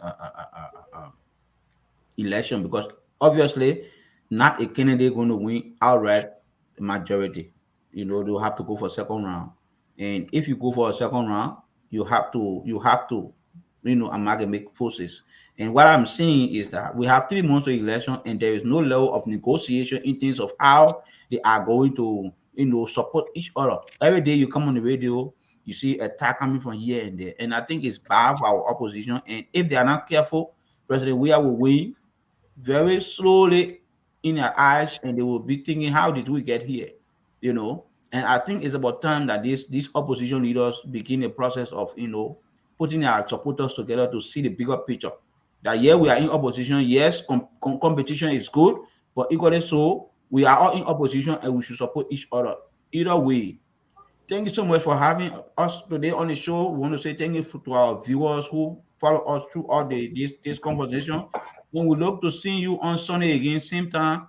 election, because obviously not a candidate going to win outright majority. They'll have to go for a second round. And if you go for a second round, you have to amalgamate forces. And what I'm seeing is that we have 3 months of election and there is no level of negotiation in terms of how they are going to support each other. Every day you come on the radio, you see attack coming from here and there. And I think it's bad for our opposition. And if they are not careful, President Weah will win very slowly in their eyes, and they will be thinking, how did we get here? And I think it's about time that these opposition leaders begin a process of putting our supporters together to see the bigger picture. That we are in opposition. Yes, competition is good, but equally so, we are all in opposition and we should support each other. Either way. Thank you so much for having us today on the show. We want to say thank you to our viewers who follow us through all this conversation. And we look to see you on Sunday again, same time,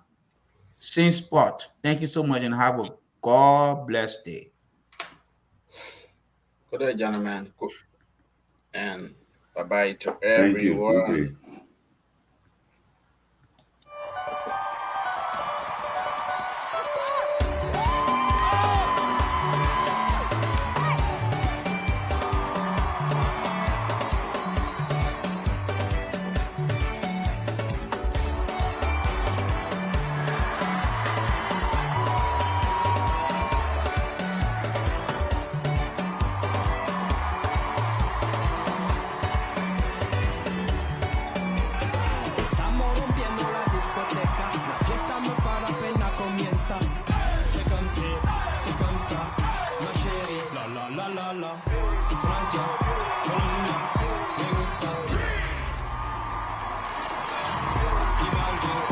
same spot. Thank you so much and have a God bless day. Good day, gentlemen. And bye-bye to everyone. Thank you. ça, c'est comme ça, ma chérie, la la la la la, Francia, Colombia, me gusta, Ibaldo.